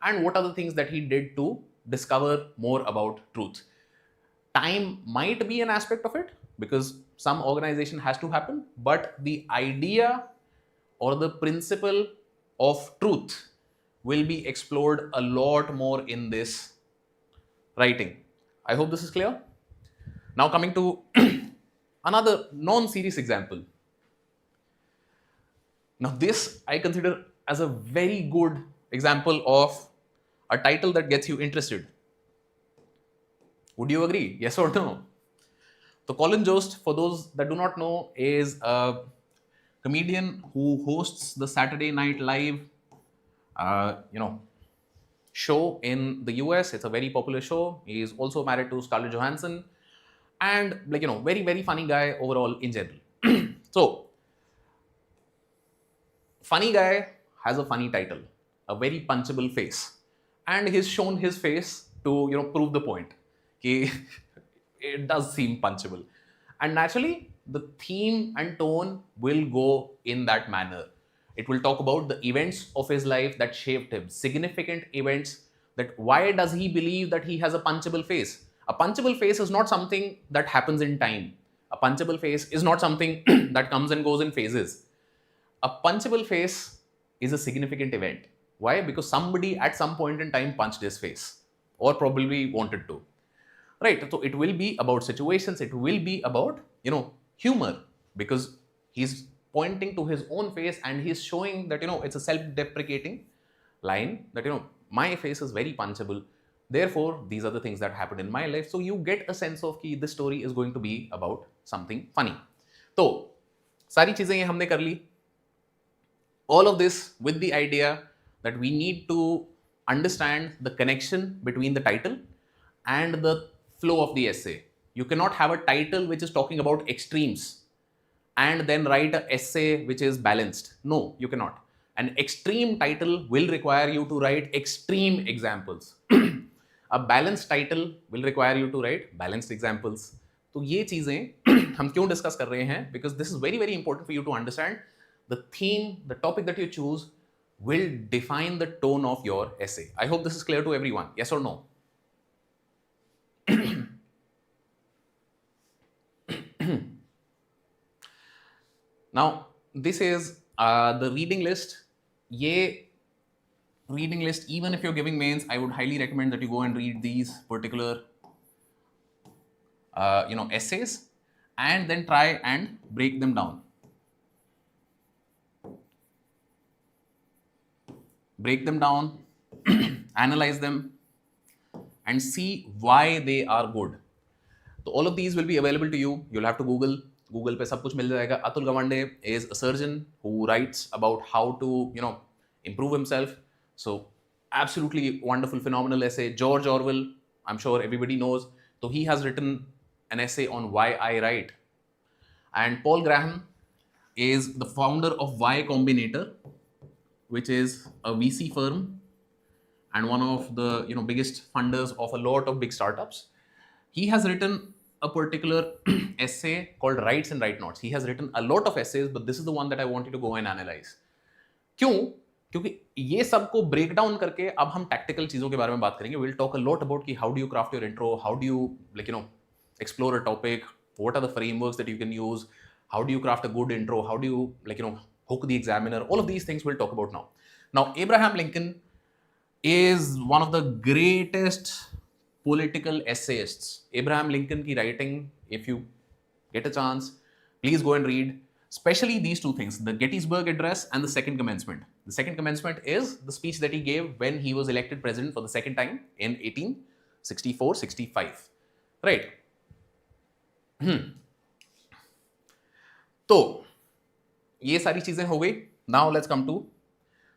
Speaker 1: And what are the things that he did to discover more about truth? Time might be an aspect of it, because some organization has to happen, but the idea or the principle of truth will be explored a lot more in this writing. I hope this is clear. Now coming to another non-serious example. Now this I consider as a very good example of a title that gets you interested. Would you agree? Yes or no? So Colin Jost, for those that do not know, is a comedian who hosts the Saturday Night Live, show in the US. It's a very popular show. He is also married to Scarlett Johansson, and very very funny guy overall in general. So, funny guy has a funny title, a very punchable face, and he's shown his face to prove the point. It does seem punchable, and naturally the theme and tone will go in that manner. It will talk about the events of his life that shaped him, significant events. That why does he believe that he has a punchable face? A punchable face is not something that happens in time. A punchable face is not something that comes and goes in phases. A punchable face is a significant event. Why? Because somebody at some point in time punched his face, or probably wanted to. Right? So it will be about situations, it will be about, humor, because he's pointing to his own face and he's showing that, it's a self-deprecating line that, my face is very punchable. Therefore, these are the things that happened in my life. So you get a sense of कि this story is going to be about something funny. तो सारी चीजें ये हमने कर ली. All of this with the idea that we need to understand the connection between the title and the flow of the essay. You cannot have a title which is talking about extremes and then write an essay which is balanced. No, you cannot. An extreme title will require you to write extreme examples. A balanced title will require you to write balanced examples. तो ये चीजें हम क्यों discuss कर रहे हैं? Because this is very very important for you to understand. The theme, the topic that you choose will define the tone of your essay. I hope this is clear to everyone. Yes or no? Now, this is the reading list. Ye reading list, even if you're giving mains, I would highly recommend that you go and read these particular essays and then try and break them down. Break them down, analyze them, and see why they are good. So all of these will be available to you. You'll have to Google पे सब कुछ मिल जाएगा. Atul Gawande is a surgeon who writes about how to improve himself. So absolutely wonderful, phenomenal essay. George Orwell, I'm sure everybody knows. So he has written an essay on why I write. And Paul Graham is the founder of Y Combinator, which is a VC firm and one of the biggest funders of a lot of big startups. He has written a particular essay called Rights and Right Nots. He has written a lot of essays, but this is the one that I want you to go and analyze. क्यों? क्योंकि ये सबको break down करके अब हम tactical चीजों के बारे में बात करेंगे. We'll talk a lot about कि how do you craft your intro, how do you explore a topic, what are the frameworks that you can use, how do you craft a good intro, how do you hook the examiner. All of these things we'll talk about now. Now, Abraham Lincoln is one of the greatest political essayists. Abraham Lincoln ki writing, if you get a chance, please go and read. Especially these two things, the Gettysburg Address and the Second Commencement. The Second Commencement is the speech that he gave when he was elected president for the second time in 1864-65. Right? तो ये सारी चीजें हो गई. Now let's come to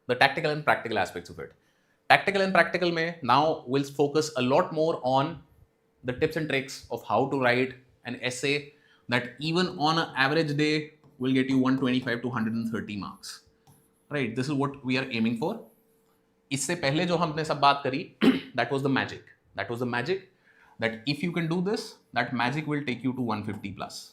Speaker 1: the tactical and practical aspects of it. Tactical and practical में now we'll focus a lot more on the tips and tricks of how to write an essay that even on an average day will get you 125 to 130 marks. Right? This is what we are aiming for. इससे पहले जो हमने सब बात करी, that was the magic. That was the magic that if you can do this, that magic will take you to 150 plus.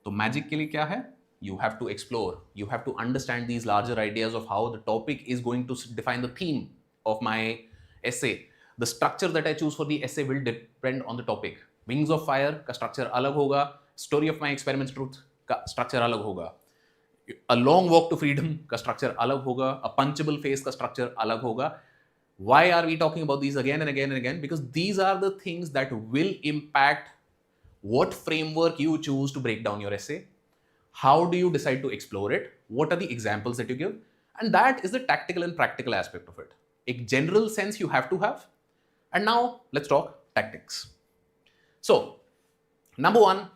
Speaker 1: तो magic के लिए क्या है? You have to explore. You have to understand these larger ideas of how the topic is going to define the theme of my essay. The structure that I choose for the essay will depend on the topic. Wings of Fire का structure अलग होगा. Story of My Experiments Truth का structure अलग होगा. A Long Walk to Freedom का structure अलग होगा. A Punchable Face का structure अलग होगा. Why are we talking about these again and again and again? Because these are the things that will impact what framework you choose to break down your essay. How do you decide to explore it? What are the examples that you give? And that is the tactical and practical aspect of it. A general sense you have to have. And now let's talk tactics. So, number one,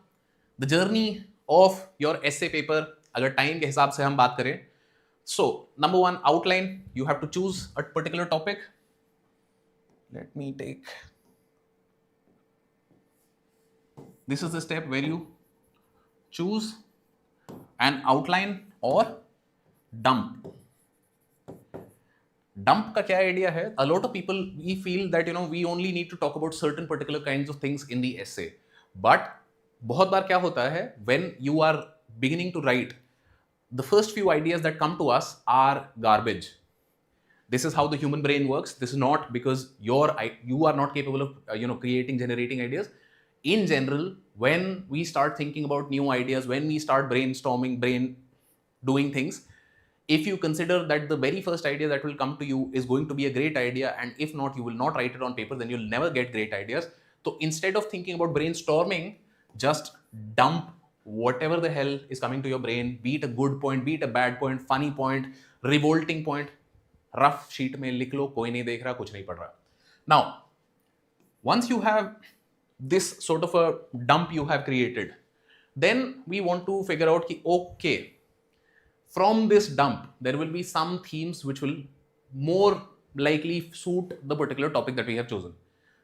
Speaker 1: the journey of your essay paper. अगर time के हिसाब से हम बात करें, so number one, outline. You have to choose a particular topic. Let me take. This is the step where you choose an outline or dump. Dump का क्या idea है? A lot of people, we feel that we only need to talk about certain particular kinds of things in the essay. But बहुत बार क्या होता है, when you are beginning to write, the first few ideas that come to us are garbage. This is how the human brain works. This is not because you are not capable of generating ideas. In general, when we start thinking about new ideas, when we start brainstorming, doing things, if you consider that the very first idea that will come to you is going to be a great idea, and if not, you will not write it on paper, then you'll never get great ideas. So instead of thinking about brainstorming, just dump whatever the hell is coming to your brain, be it a good point, be it a bad point, funny point, revolting point, rough sheet mein likh lo, koi nahi dekh raha, kuch nahi pad raha. Now, once you have this sort of a dump you have created, then we want to figure out ki, okay, from this dump, there will be some themes which will more likely suit the particular topic that we have chosen.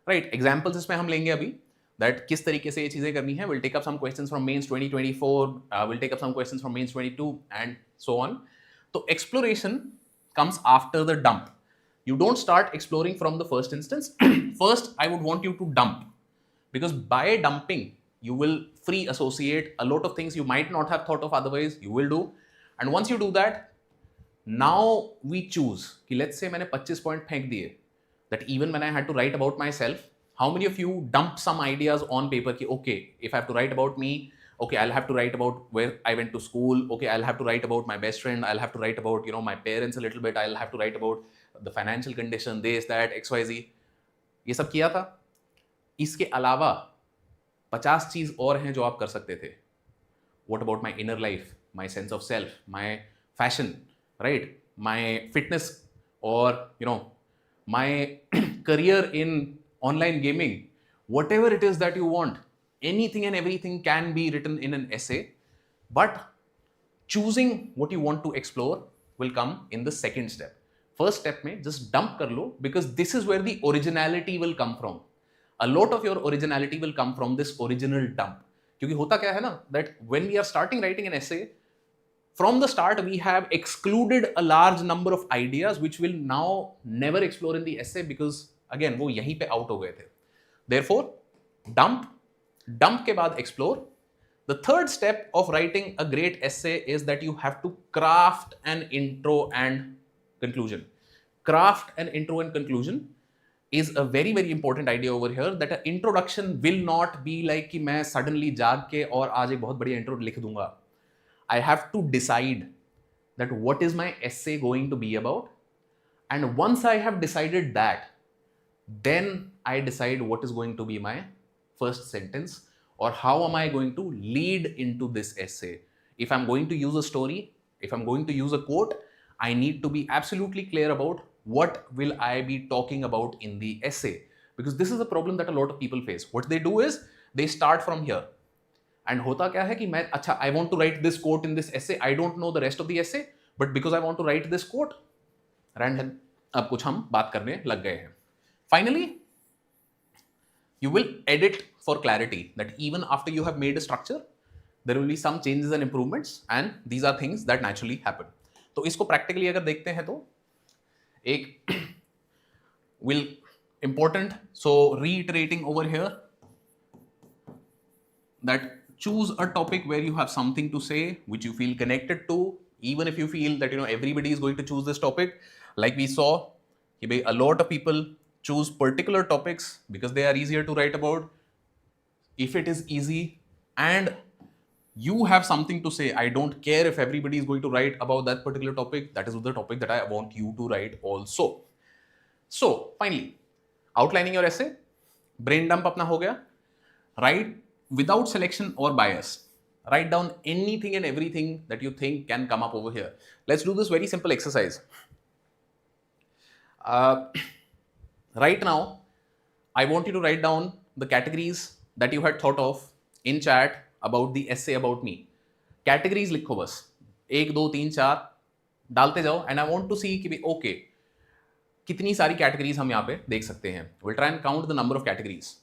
Speaker 1: Right? Examples इसमें हम लेंगे अभी, that किस तरीके से ये चीजें करनी है. We'll take up some questions from Mains 2024, we'll take up some questions from Mains 22 and so on. So exploration comes after the dump. You don't start exploring from the first instance. First, I would want you to dump, because by dumping, you will free associate a lot of things you might not have thought of otherwise, you will do. And once you do that, now we choose कि let's say मैंने 25 point फेंक दिए, that even when I had to write about myself, how many of you dump some ideas on paper कि okay, if I have to write about me, okay, I'll have to write about where I went to school, okay, I'll have to write about my best friend, I'll have to write about my parents a little bit, I'll have to write about the financial condition, this, that, XYZ. ये सब किया था. इसके अलावा 50 चीज और हैं जो आप कर सकते थे. What about my inner life, my sense of self, my fashion, right? My fitness, or my career in online gaming, whatever it is that you want, anything and everything can be written in an essay. But choosing what you want to explore will come in the second step. First step में just dump कर लो, because this is where the originality will come from. A lot of your originality will come from this original dump. क्योंकि होता क्या है ना, that when we are starting writing an essay, from the start we have excluded a large number of ideas which will now never explore in the essay, because again वो यहीं पे out हो गए थे. Therefore, dump के बाद explore. The third step of writing a great essay is that you have to craft an intro and conclusion. Craft an intro and conclusion is a very very important idea over here, that an introduction will not be like कि मैं suddenly जाग के और आज एक बहुत बढ़िया intro लिख दूंगा. I have to decide that what is my essay going to be about, and once I have decided that, then I decide what is going to be my first sentence, or how am I going to lead into this essay. If I'm going to use a story, if I'm going to use a quote, I need to be absolutely clear about what will I be talking about in the essay, because this is a problem that a lot of people face. What they do is they start from here, and होता क्या है कि मैं अच्छा I want to write this quote in this essay, I don't know the rest of the essay, but because I want to write this quote, random अब कुछ हम बात करने लग गए हैं. Finally, you will edit for clarity, that even after you have made a structure, there will be some changes and improvements, and these are things that naturally happen. तो इसको practically अगर देखते हैं तो एक will important, so reiterating over here, that choose a topic where you have something to say which you feel connected to, even if you feel that everybody is going to choose this topic. Like we saw, a lot of people choose particular topics because they are easier to write about. If it is easy and you have something to say, I don't care if everybody is going to write about that particular topic, that is the topic that I want you to write also. So finally, outlining your essay, brain dump अपना हो गया. Write without selection or bias. Write down anything and everything that you think can come up over here. Let's do this very simple exercise. Right now, I want you to write down the categories that you had thought of in chat about the essay about me. Categories लिखो बस, 1 2 3 4 डालते जाओ, and I want to see कि okay, कितनी सारी categories हम यहाँ पे देख सकते हैं. We'll try and count the number of categories.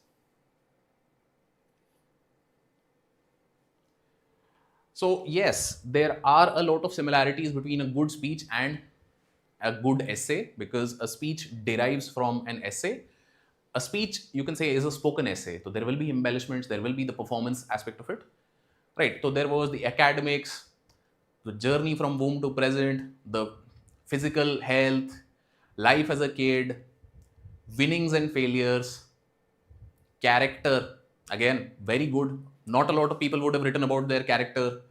Speaker 1: So yes, there are a lot of similarities between a good speech and a good essay, because a speech derives from an essay. A speech, you can say, is a spoken essay. So there will be embellishments, there will be the performance aspect of it, right? So there was the academics, the journey from womb to present, the physical health, life as a kid, winnings and failures, character, again, very good. Not a lot of people would have written about their character,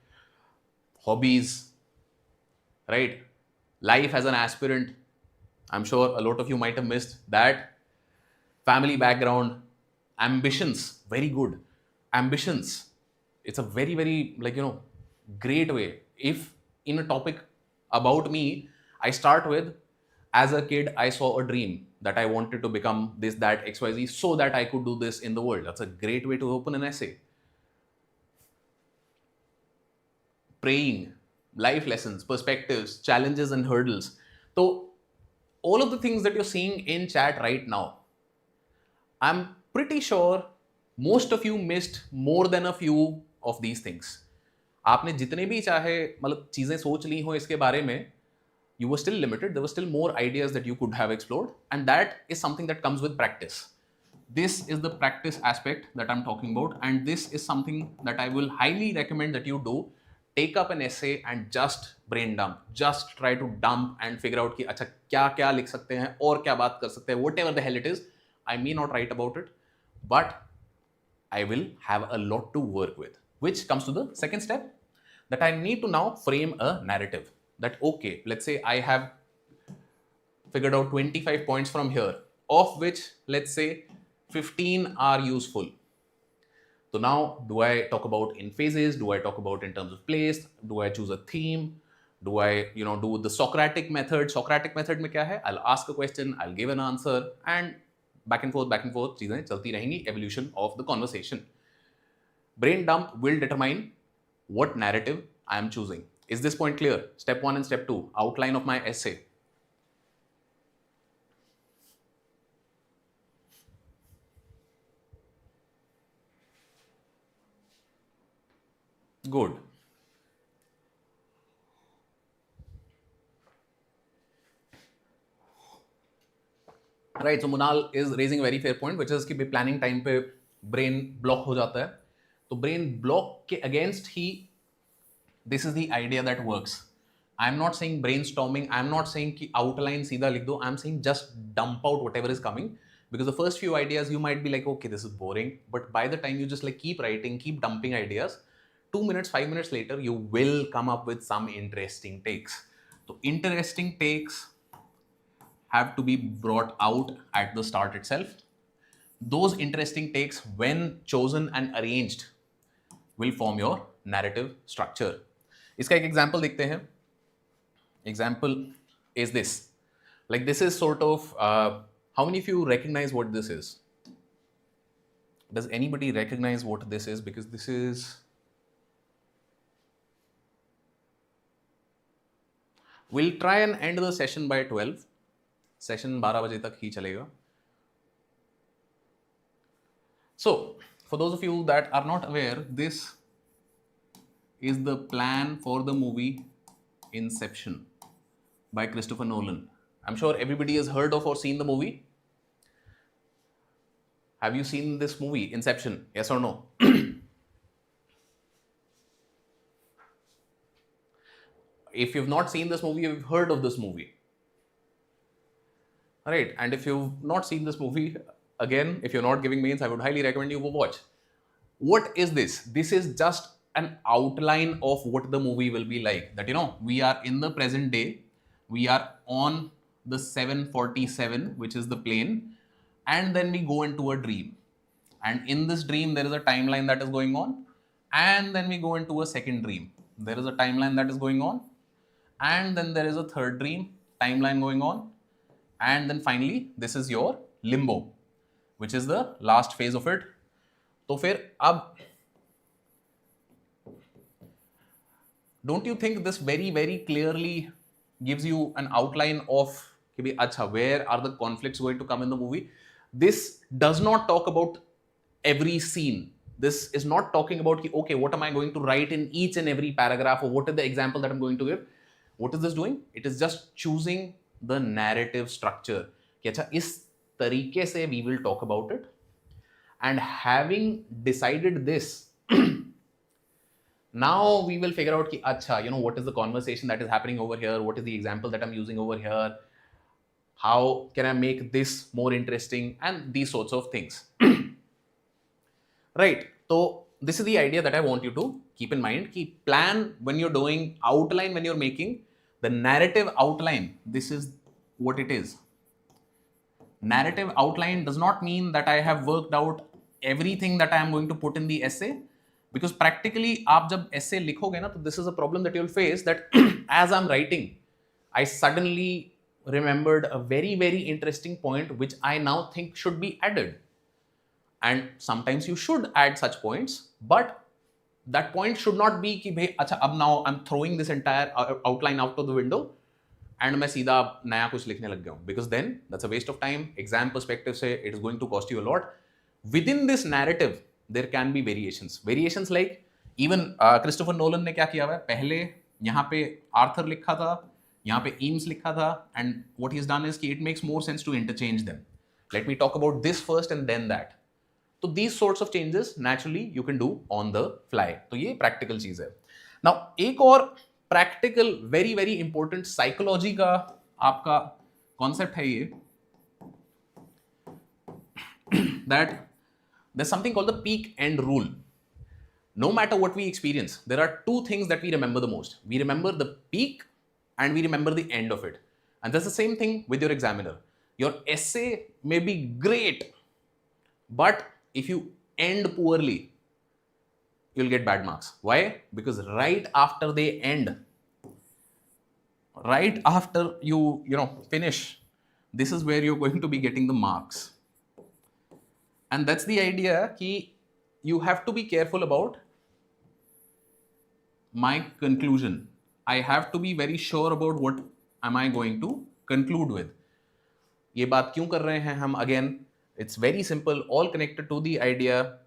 Speaker 1: hobbies, right? Life as an aspirant, I'm sure a lot of you might have missed that. Family background, ambitions, very good. Ambitions, it's a very, very, like, great way. If in a topic about me, I start with, as a kid, I saw a dream that I wanted to become this, that, XYZ, so that I could do this in the world. That's a great way to open an essay. Praying, life lessons, perspectives, challenges and hurdles. So all of the things that you're seeing in chat right now, I'm pretty sure most of you missed more than a few of these things. आपने जितने भी चाहे मतलब चीजें सोच ली हो इसके बारे में, you were still limited. There were still more ideas that you could have explored, and that is something that comes with practice. This is the practice aspect that I'm talking about, and this is something that I will highly recommend that you do. Take up an essay and just brain dump. Just try to dump and figure out कि अच्छा क्या क्या लिख सकते हैं और क्या बात कर सकते हैं. Whatever the hell it is, I may not write about it, but I will have a lot to work with. Which comes to the second step, that I need to now frame a narrative. That okay, let's say I have figured out 25 points from here, of which let's say 15 are useful. So now, do I talk about in phases? Do I talk about in terms of place? Do I choose a theme? Do I, do the Socratic method? Socratic method में क्या है? I'll ask a question, I'll give an answer, and back and forth चीजें चलती रहेंगी. Evolution of the conversation. Brain dump will determine what narrative I am choosing. Is this point clear? Step 1 and step 2, outline of my essay. Good. Right, so Munal is raising a very fair point, which is कि planning time पे brain block हो जाता है. तो brain block के against he, this is the idea that works. I'm not saying brainstorming. I'm not saying कि outline सीधा लिख दो. I'm saying just dump out whatever is coming, because the first few ideas you might be like, okay, this is boring. But by the time you just like keep writing, keep dumping ideas, 2 minutes, 5 minutes later, you will come up with some interesting takes. So interesting takes have to be brought out at the start itself. Those interesting takes, when chosen and arranged, will form your narrative structure. इसका एक example देखते हैं. Example is this. Like this is sort of, how many of you recognize what this is? Does anybody recognize what this is? Because this is, we'll try and end the session by 12. Session 12 बजे तक ही चलेगा. So, for those of you that are not aware, this is the plan for the movie Inception by Christopher Nolan. I'm sure everybody has heard of or seen the movie. Have you seen this movie, Inception? Yes or no? If you've not seen this movie, you've heard of this movie. Right, and if you've not seen this movie, again, if you're not giving mains, I would highly recommend you go watch. What is this? This is just an outline of what the movie will be like. That, we are in the present day, we are on the 747, which is the plane, and then we go into a dream. And in this dream, there is a timeline that is going on, and then we go into a second dream. There is a timeline that is going on, and then there is a third dream, timeline going on, and then finally, this is your limbo, which is the last phase of it. तो फिर अब don't you think this very, very clearly gives you an outline of where are the conflicts going to come in the movie? This does not talk about every scene. This is not talking about, okay, what am I going to write in each and every paragraph, or what is the example that I'm going to give? What is this doing? It is just choosing the narrative structure. Is tarike se we will talk about it. And having decided this, now we will figure out what is the conversation that is happening over here? What is the example that I'm using over here? How can I make this more interesting? And these sorts of things. Right. So this is the idea that I want you to keep in mind. Plan when you're doing outline, when you're making the narrative outline. This is what it is. Narrative outline does not mean that I have worked out everything that I am going to put in the essay. Because practically, आप जब essay लिखोगे ना, तो this is a problem that you'll face, that as I'm writing, I suddenly remembered a very, very interesting point which I now think should be added. And sometimes you should add such points, but that point should not be कि भाई अच्छा अब now I'm throwing this entire outline out of the window and मैं सीधा नया कुछ लिखने लग गया हूँ, because then that's a waste of time. Exam perspective से it is going to cost you a lot. Within this narrative, there can be variations. Variations like even Christopher Nolan ने क्या किया हुआ है, पहले यहाँ पे आर्थर लिखा था, यहाँ पे एम्स लिखा था, and what he's done is कि it makes more sense to interchange them. Let me talk about this first and then that. So these sorts of changes naturally you can do on the fly. तो ये practical चीज है. Now एक और practical very very important psychology का आपका concept है ये, that there's something called the peak end rule. No matter what we experience, there are two things that we remember the most. We remember the peak and we remember the end of it. And that's the same thing with your examiner. Your essay may be great, but if you end poorly, you'll get bad marks. Why? Because right after they end, right after you finish, this is where you're going to be getting the marks. And that's the idea कि you have to be careful about my conclusion. I have to be very sure about what am I going to conclude with. ये बात क्यों कर रहे हैं हम? Again, it's very simple, all connected to the idea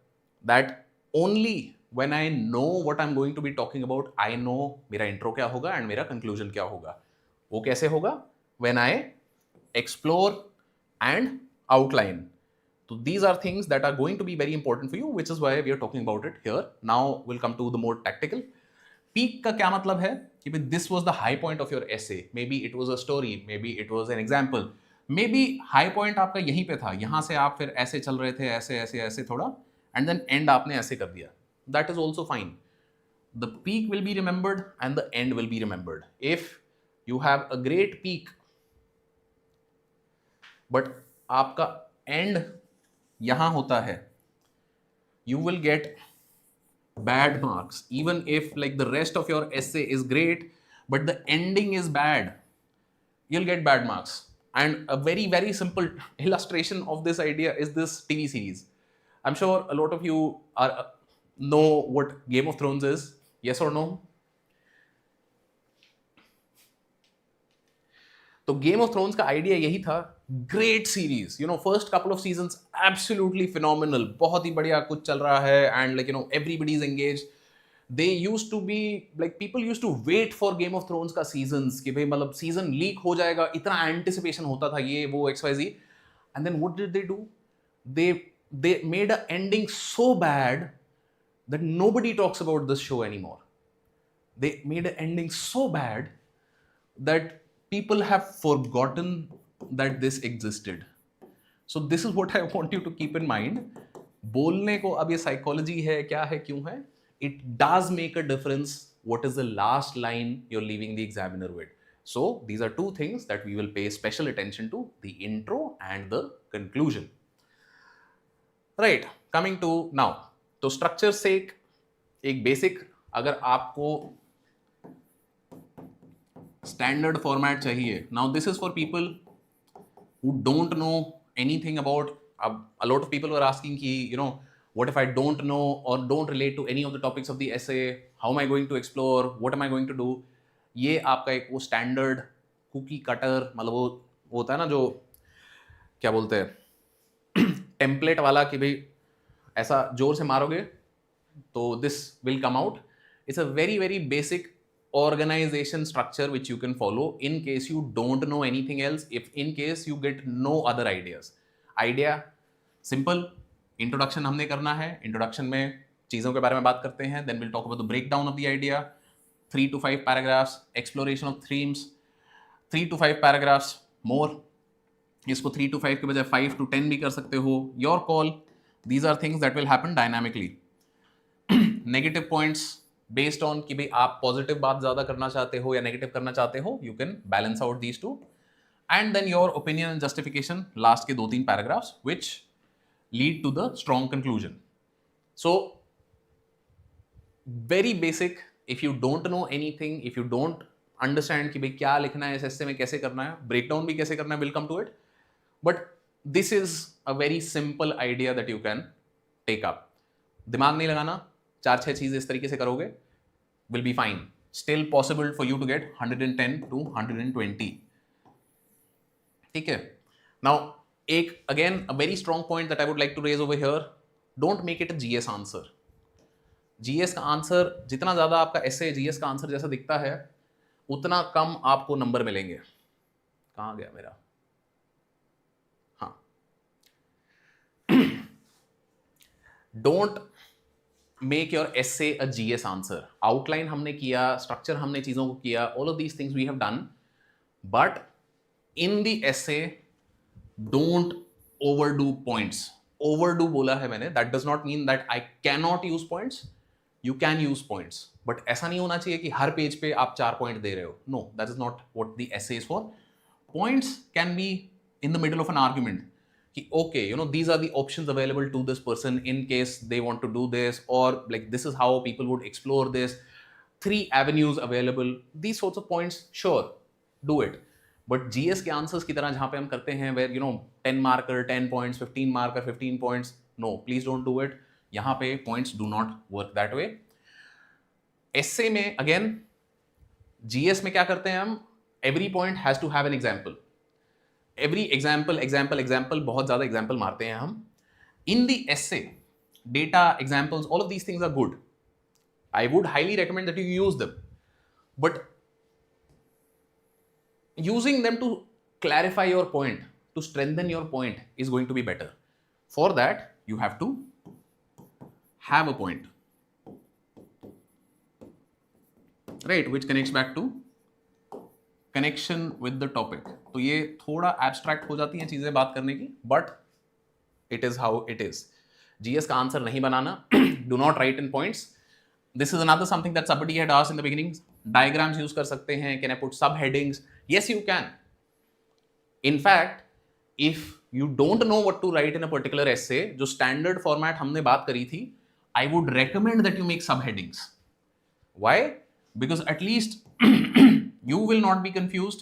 Speaker 1: that only when I know what I'm going to be talking about, I know मेरा intro क्या होगा and मेरा conclusion क्या होगा. वो कैसे होगा? When I explore and outline. So these are things that are going to be very important for you, which is why we are talking about it here. Now we'll come to the more tactical. Peak का क्या मतलब है? कि this was the high point of your essay. Maybe it was a story, maybe it was an example. Maybe high point आपका यहीं पे था. यहाँ से आप फिर ऐसे चल रहे थे, ऐसे ऐसे ऐसे थोड़ा, and then end आपने ऐसे कर दिया. That is also fine. The peak will be remembered and the end will be remembered. If you have a great peak, but आपका end यहाँ होता है, you will get bad marks. Even if like the rest of your essay is great, but the ending is bad, you'll get bad marks. And a very, very simple illustration of this idea is this TV series. I'm sure a lot of you know what Game of Thrones is. Yes or no? तो Game of Thrones का idea यही था. Great series, first couple of seasons absolutely phenomenal, बहुत ही बढ़िया कुछ चल रहा है, and everybody is engaged. They used to be like, people used to wait for Game of Thrones का seasons कि भाई मतलब season leak हो जाएगा, इतना anticipation होता था ये वो XYZ. And then what did they do? They made an ending so bad that nobody talks about this show anymore. They made an ending so bad that people have forgotten that this existed. So this is what I want you to keep in mind. बोलने को अब ये psychology है, क्या है, क्यों है? It does make a difference what is the last line you're leaving the examiner with. So these are two things that we will pay special attention to, the intro and the conclusion. Right, coming to now, तो structure से एक basic, अगर आपको standard format चाहिए, now this is for people who don't know anything about, a lot of people were asking ki, what if I don't know or don't relate to any of the topics of the essay, how am I going to explore, what am I going to do. ये आपका एक वो standard cookie cutter, मतलब वो होता है ना, जो क्या बोलते हैं, टेम्पलेट वाला, कि भाई ऐसा जोर से मारोगे तो this will come out. It's a very very basic organization structure which you can follow in case you don't know anything else, if in case you get no other ideas. Idea simple, introduction हमने करना है, introduction में चीज़ों के बारे में बात करते हैं, then we'll talk about the breakdown of the idea, 3 to 5 paragraphs, exploration of themes, 3 to 5 paragraphs more. इसको 3 to 5 के बजाय 5 to 10 भी कर सकते हो, your call. These are things that will happen dynamically. Negative points based on कि भाई आप पॉजिटिव बात ज्यादा करना चाहते हो या नेगेटिव करना चाहते हो, you can balance out these two. And then your opinion and justification, last के 2-3 paragraphs which lead to the strong conclusion. So very basic. If you don't know anything, if you don't understand कि भाई क्या लिखना है इस एस्से में, कैसे करना है, ब्रेकडाउन भी कैसे करना है, will come to it. But this is a very simple idea that you can take up. दिमाग नहीं लगाना, 4-6 चीजें इस तरीके से करोगे, will be fine. Still possible for you to get 110 to 120. ठीक है. Now, एक again a very strong point that I would like to raise over here. Don't make it a GS answer. GS का answer जितना ज्यादा आपका ऐसे GS का answer जैसा दिखता है, उतना कम आपको नंबर मिलेंगे. कहाँ गया मेरा? हाँ. Don't make your essay a GS answer. Outline हमने किया, structure हमने चीज़ों को किया, all of these things we have done. But in the essay, don't overdo points. Overdo बोला है मैंने. That does not mean that I cannot use points. You can use points. But ऐसा नहीं होना चाहिए कि हर पेज पे आप 4 पॉइंट दे रहे हो. No, that is not what the essay is for. Points can be in the middle of an argument. Okay, these are the options available to this person in case they want to do this, or like this is how people would explore this, 3 avenues available, these sorts of points. Sure, do it. But GS के answers की तरह जहाँ पे हम करते हैं where 10 marker 10 points, 15 marker 15 points, no, please don't do it. यहाँ पे points do not work that way. Essay में again, GS में क्या करते हैं हम, every point has to have an example. Every example, बहुत ज़्यादा example मारते हैं हम. In the essay, data, examples, all of these things are good. I would highly recommend that you use them. But using them to clarify your point, to strengthen your point is going to be better. For that, you have to have a point. Right, which connects back to connection with the topic. तो ये थोड़ा abstract हो जाती हैं चीजें बात करने की, but it is how it is. GS का आंसर नहीं बनाना. Do not write in points. This is another something that somebody had asked in the beginning. Diagrams use कर सकते हैं. कैन आई पुट सब headings? Yes you can. In fact if you don't know what to write in a particular essay, जो standard format हमने बात करी थी, I would recommend that you make सब headings. Why? Because at least you will not be confused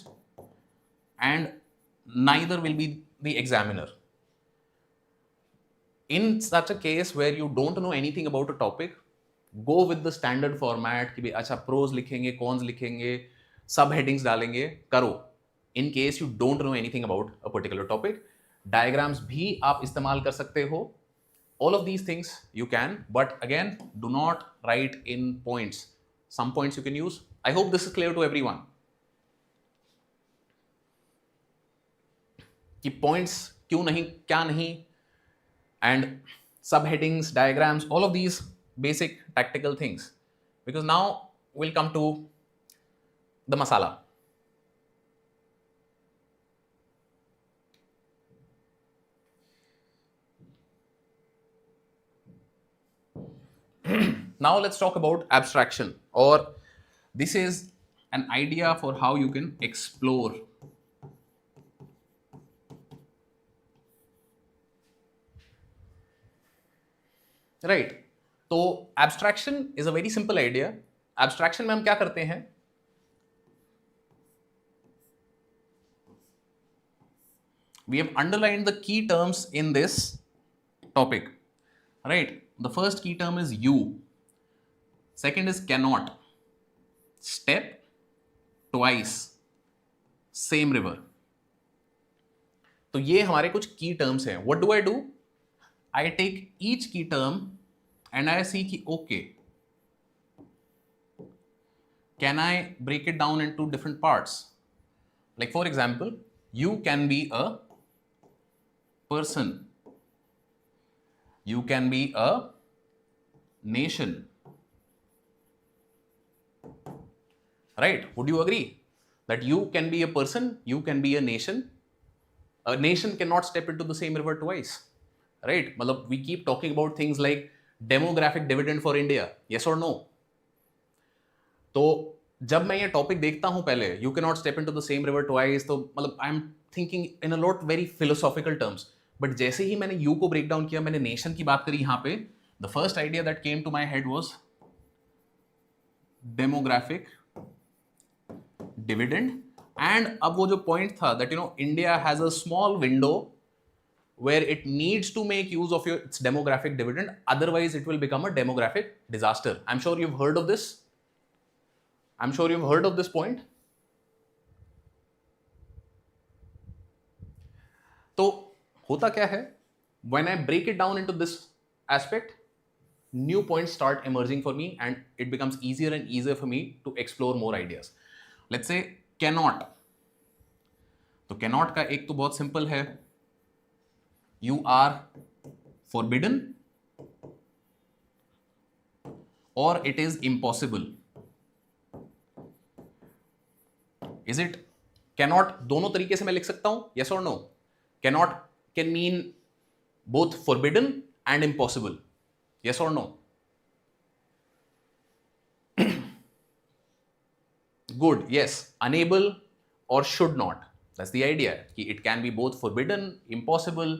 Speaker 1: and neither will be the examiner. In such a case where you don't know anything about a topic, go with the standard format कि भाई अच्छा pros लिखेंगे, cons लिखेंगे, सब headings डालेंगे, करो. In case you don't know anything about a particular topic, diagrams भी आप इस्तेमाल कर सकते हो. All of these things you can, but again, do not write in points. Some points you can use. I hope this is clear to everyone. कि points क्यों नहीं, क्या नहीं, and subheadings, diagrams, all of these basic tactical things. Because now we'll come to the masala. Now let's talk about abstraction, or this is an idea for how you can explore right. तो abstraction is a very simple idea. Abstraction में हम क्या करते हैं, we have underlined the key terms in this topic, right? The first key term is you, second is cannot, step, twice, same river. तो ये हमारे कुछ की टर्म्स हैं. What do I do? I take each key term and I see कि okay, can I break it down into different parts? Like for example, you can be a person, you can be a nation, right? Would you agree that you can be a person, you can be a nation? A nation cannot step into the same river twice, right? मतलब we keep talking about things like demographic dividend for India, yes or no? तो जब मैं ये topic देखता हूं पहले, you cannot step into the same river twice, तो मतलब I am thinking in a lot very philosophical terms. But जैसे ही मैंने यू को ब्रेक डाउन किया, मैंने नेशन की बात करी, यहां पे the first idea that came to my head was demographic dividend. And अब वो जो पॉइंट था that you know India has a small window where it needs to make use of its demographic dividend, otherwise it will become a demographic disaster. I'm sure you've heard of this. I'm sure you've heard of this point. तो होता क्या है, when I break it down into this aspect, new points start emerging for me and it becomes easier and easier for me to explore more ideas. Let's say cannot. तो cannot का एक तो बहुत simple है, you are forbidden or it is impossible. Is it cannot दोनों तरीके से मैं लिख सकता हूं, yes or no? Cannot can mean both forbidden and impossible, yes or no? Good, yes. Unable or should not, that's the idea. It can be both forbidden, impossible.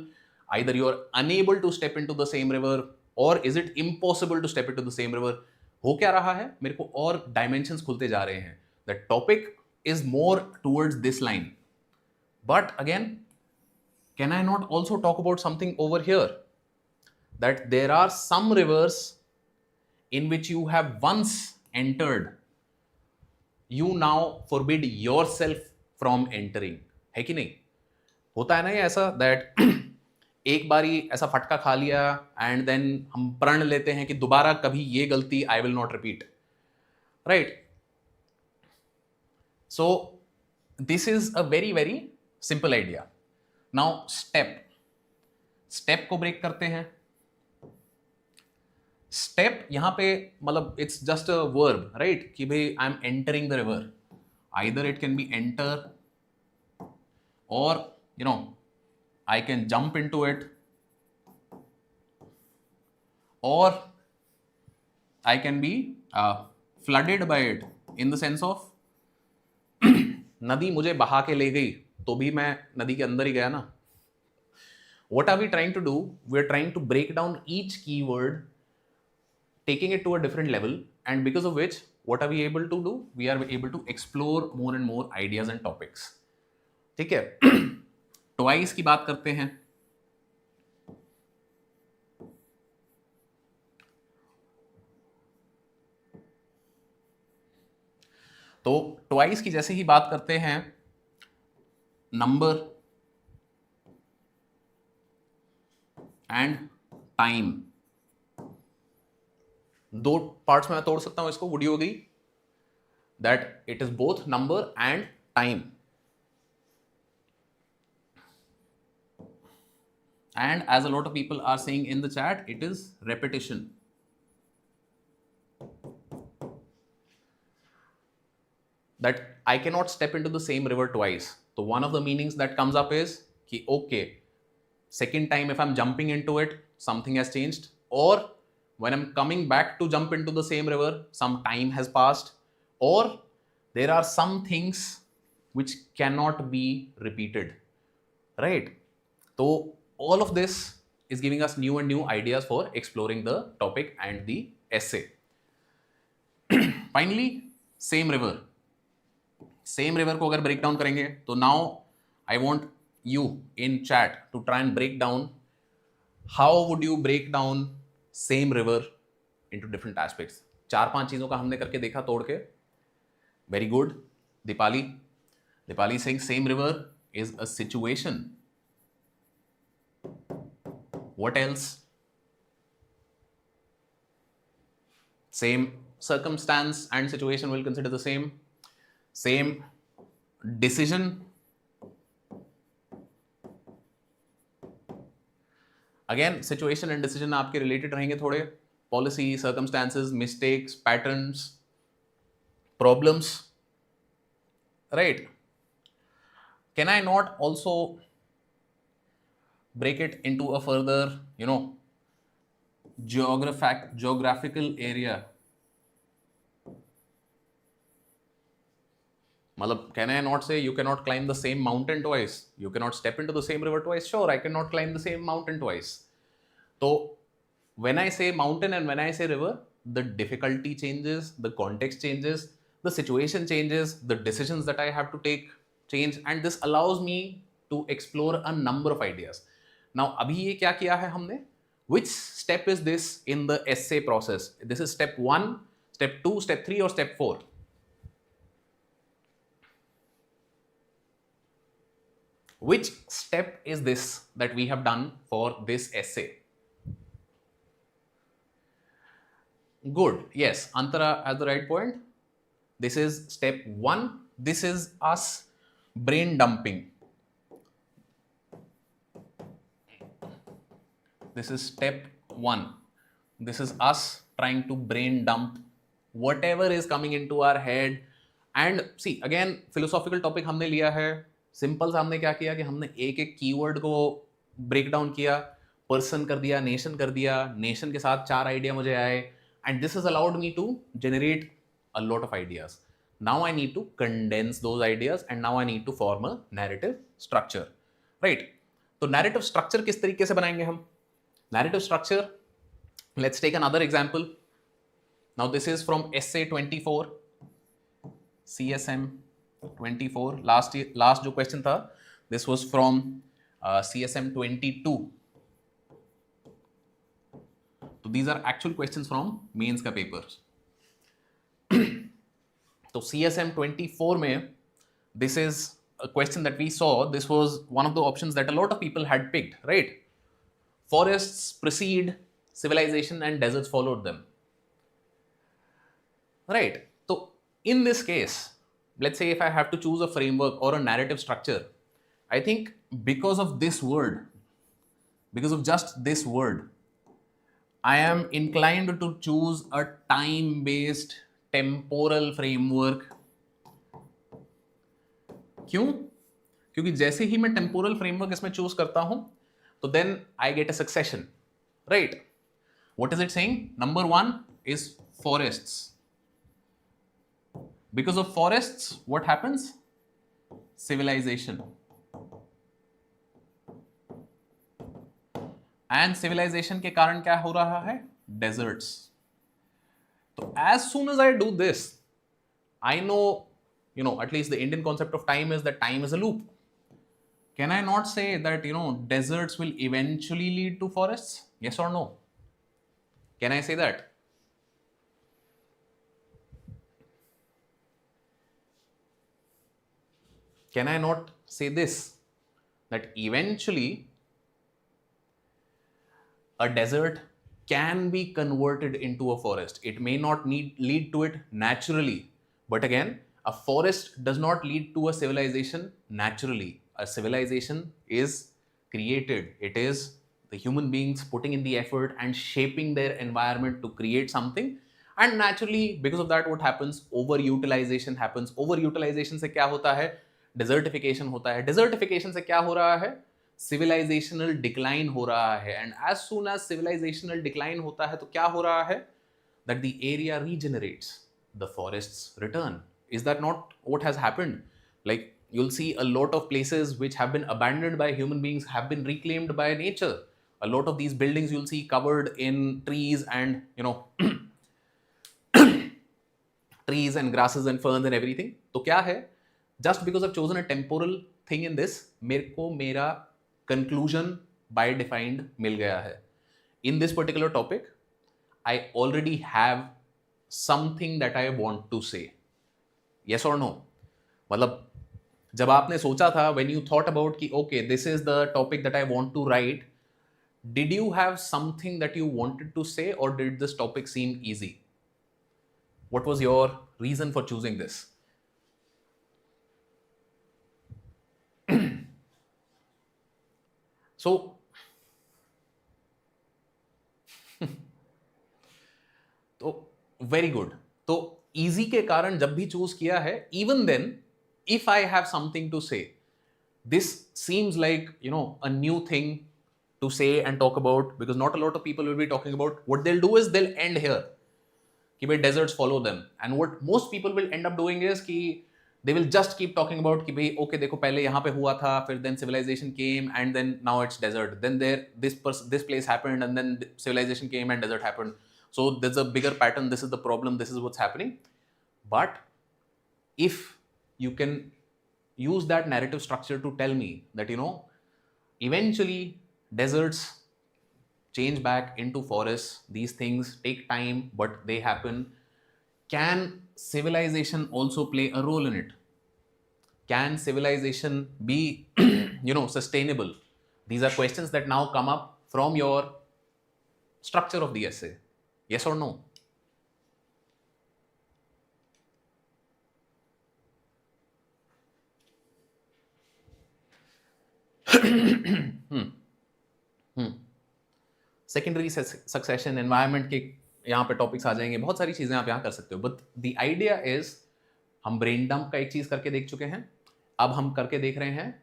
Speaker 1: Either you are unable to step into the same river or is it impossible to step into the same river. हो क्या रहा है, मेरे को और dimensions खुलते जा रहे हैं. The topic is more towards this line. But again, can I not also talk about something over here? That there are some rivers in which you have once entered, you now forbid yourself from entering. है कि नहीं? होता है ना ये ऐसा that एक बारी ऐसा फटका खा लिया एंड देन हम प्रण लेते हैं कि दोबारा कभी ये गलती I will not repeat, right? So this is a very very simple idea. Now step को ब्रेक करते हैं. स्टेप यहां पे मतलब it's just a verb, right? कि भाई I am entering the river. Either it can be enter और you know I can jump into it or I can be flooded by it in the sense of नदी मुझे बहा के ले गई तो भी मैं नदी के अंदर ही गया ना. What are we trying to do? We are trying to break down each keyword, taking it to a different level, and because of which what are we able to do? We are able to explore more and more ideas and topics. ठीक है? Twice की बात करते हैं. तो twice की जैसे ही बात करते हैं, नंबर एंड टाइम, दो पार्ट्स में मैं तोड़ सकता हूं इसको. Would you agree that it is both number and time? And as a lot of people are saying in the chat, it is repetition. That I cannot step into the same river twice. So one of the meanings that comes up is कि okay, second time if I'm jumping into it, something has changed. Or when I'm coming back to jump into the same river, some time has passed. Or there are some things which cannot be repeated, right? So all of this is giving us new and new ideas for exploring the topic and the essay. Finally, same river को अगर break down करेंगे तो now I want you in chat to try and break down how would you break down same river into different aspects. 4-5 चीजों का हमने करके देखा तोड़ के. Very good. Deepali saying same river is a situation. What else? Same circumstance and situation will consider the same. Same decision. Again, situation and decision आपके related रहेंगे थोड़े. Policy, circumstances, mistakes, patterns, problems. Right? Can I not also break it into a further, geographical area? Malab, can I not say you cannot climb the same mountain twice? You cannot step into the same river twice? Sure, I cannot climb the same mountain twice. So when I say mountain and when I say river, the difficulty changes, the context changes, the situation changes, the decisions that I have to take change, and this allows me to explore a number of ideas. Now, abhi ye kya kiya hai humne? Which step is this in the essay process? This is step 1, step 2, step 3 or step 4? Which step is this that we have done for this essay? Good. Yes, Antara has the right point. This is step 1. This is us brain dumping. This is step 1. This is us trying to brain dump whatever is coming into our head. And see, again, philosophical topic हमने लिया है. Simple सा हमने क्या किया कि हमने एक एक कीवर्ड को ब्रेक डाउन किया, पर्सन कर दिया, नेशन कर दिया, नेशन के साथ 4 आइडिया मुझे आए, and this is allowed me to generate a lot of ideas. Now I need to condense those ideas and now I need to form a narrative structure. Right? तो narrative structure किस तरीके से बनाएंगे हम? Narrative structure, let's take another example. Now this is from essay 24, CSM 24. Last जो question था, this was from CSM 22. तो these are actual questions from mains का पेपर. तो CSM 24 में this is a question that we saw. This was one of the options that a lot of people had picked, right? Forests precede civilization and deserts followed them. Right? So in this case, let's say if I have to choose a framework or a narrative structure, I think because of this word, because of just this word, I am inclined to choose a time-based temporal framework. क्यों? क्योंकि जैसे ही मैं temporal framework इसमें choose करता हूं तो then I get a succession. Right? What is it saying? Number 1 is forests. Because of forests, what happens? Civilization. And civilization के कारण क्या हो रहा है? Deserts. So as soon as I do this, I know, at least the Indian concept of time is that time is a loop. Can I not say that, deserts will eventually lead to forests? Yes or no? Can I say that? Can I not say this? That eventually a desert can be converted into a forest. It may not lead to it naturally. But again, a forest does not lead to a civilization naturally. A civilization is created. It is the human beings putting in the effort and shaping their environment to create something. And naturally, because of that, what happens? Overutilization happens. Overutilization से क्या होता है? Desertification होता है. Desertification से क्या हो रहा है? सिविलाइजेशनल डिक्लाइन हो रहा है. And as soon as civilizational decline होता है तो क्या हो रहा है? That the area regenerates, the forests return. Is that not what has happened? Like, you'll see a lot of places which have been abandoned by human beings have been reclaimed by nature. A lot of these buildings you'll see covered in trees and, trees and grasses and ferns and everything. तो क्या है? Just because I've chosen a temporal thing in this, मेरे को मेरा conclusion by defined मिल गया है. In this particular topic, I already have something that I want to say. Yes or no? मतलब जब आपने सोचा था, when you thought about कि okay, this is the topic that I want to write, did you have something that you wanted to say, or did this topic seem easy? What was your reason for choosing this? So, तो very good. तो easy के कारण जब भी choose किया है, even then, if I have something to say, this seems like, a new thing to say and talk about, because not a lot of people will be talking about. What they'll do is they'll end here. कि भाई deserts follow them, and what most people will end up doing is कि they will just keep talking about कि भाई okay देखो पहले यहाँ पे हुआ था, फिर then civilization came and then now it's desert, then this place happened and then civilization came and desert happened, so there's a bigger pattern, this is the problem, this is what's happening. But if you can use that narrative structure to tell me that eventually deserts change back into forests, these things take time but they happen. Can civilization also play a role in it? Can civilization be sustainable? These are questions that now come up from your structure of the essay. Yes or no? Secondary succession, environment के यहाँ पे topics आ जाएंगे, बहुत सारी चीज़ें आप यहाँ कर सकते हो. बट द आइडिया इज, हम ब्रेन डंप का एक चीज़ करके देख चुके हैं, अब हम करके देख रहे हैं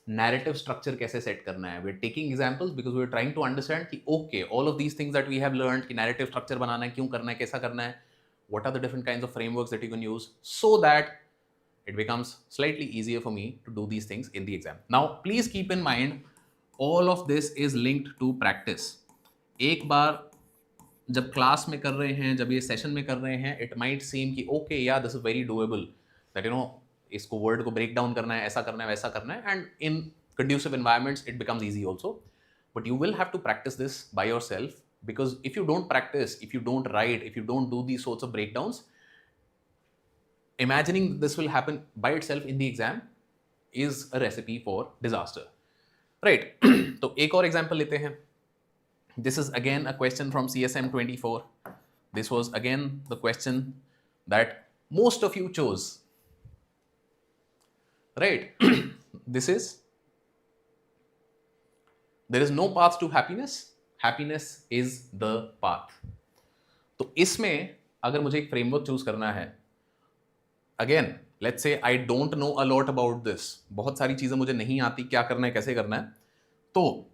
Speaker 1: नैरेटिव स्ट्रक्चर कैसे सेट करना है. We are taking examples because we are trying to understand कि okay, all of these things that we have learned कि नैरेटिव स्ट्रक्चर बनाना है, क्यों करना है, कैसा करना है, what are the different kinds of frameworks that you can use, so that it becomes slightly easier for me to do these things in the exam. Now, please keep in mind, all of this is linked to practice. एक बार जब class में कर रहे हैं, जब ये session में कर रहे हैं, इट माइट सीम कि ओके या this is very doable, that इसको वर्ड को ब्रेक डाउन करना है, ऐसा करना है, वैसा करना है, and in conducive environments it becomes easy also. But you will have to practice this by yourself, because if you don't practice, if you don't write, if you don't do these sorts of breakdowns, imagining this will happen by itself in the exam is a recipe for disaster, right? तो एक और example लेते हैं. This is again a question from CSM 24. This was again the question that most of you chose, right? This is, there is no path to happiness, happiness is the path. तो इसमें अगर मुझे एक framework choose करना है, again let's say I don't know a lot about this, बहुत सारी चीजें मुझे नहीं आती, क्या करना है, कैसे करना है, तो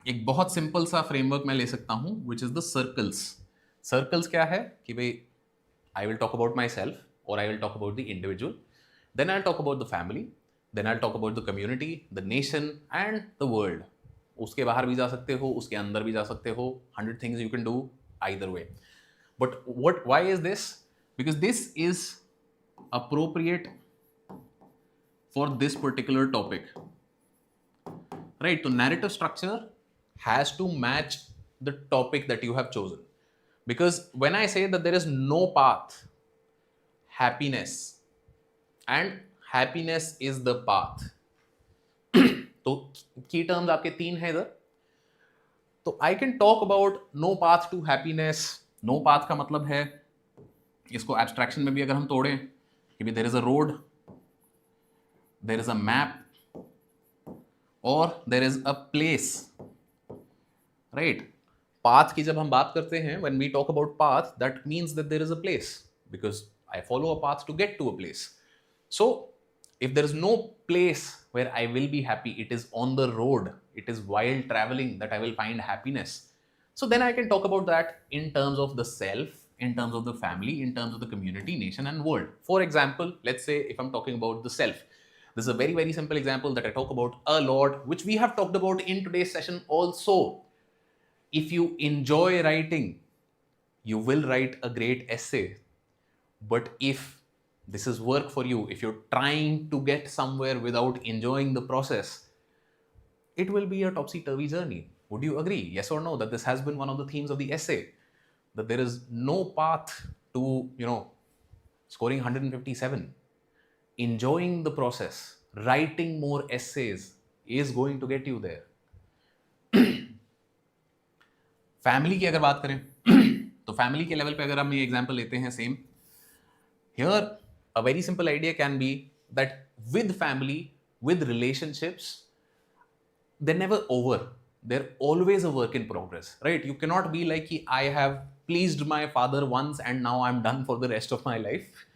Speaker 1: एक बहुत सिंपल सा फ्रेमवर्क मैं ले सकता हूं, which is the circles. Circles क्या है कि भाई I will talk about myself और I will talk about the individual, then I talk about the family, then I talk about the community, the nation and the world. उसके बाहर भी जा सकते हो, उसके अंदर भी जा सकते हो, 100 things you can do either way. But why is this? Because this is appropriate for this particular topic, right? So narrative structure has to match the topic that you have chosen, because when I say that there is no path, happiness, and happiness is the path, तो key terms आपके तीन हैं इधर. तो I can talk about no path to happiness. No path का मतलब है, इसको abstraction में भी अगर हम तोड़ें कि there is a road, there is a map, or there is a place, right? Path की जब हम बात करते हैं, when we talk about path, that means that there is a place, because I follow a path to get to a place. So if there is no place where I will be happy, it is on the road, it is while traveling that I will find happiness. So then I can talk about that in terms of the self, in terms of the family, in terms of the community, nation, and world. For example, let's say if I'm talking about the self, this is a very, very simple example that I talk about a lot, which we have talked about in today's session also. If you enjoy writing, you will write a great essay. But if this is work for you, if you're trying to get somewhere without enjoying the process, it will be a topsy-turvy journey. Would you agree? Yes or no? That this has been one of the themes of the essay. That there is no path to, scoring 157. Enjoying the process, writing more essays is going to get you there. Family की अगर बात करें तो family के level पे अगर हम ये एग्जांपल लेते हैं same, here a very simple idea can be that with family, with relationships, they're never over. They're always a work in progress, right? You cannot be like, I have pleased my father once and now I'm done for the rest of my life.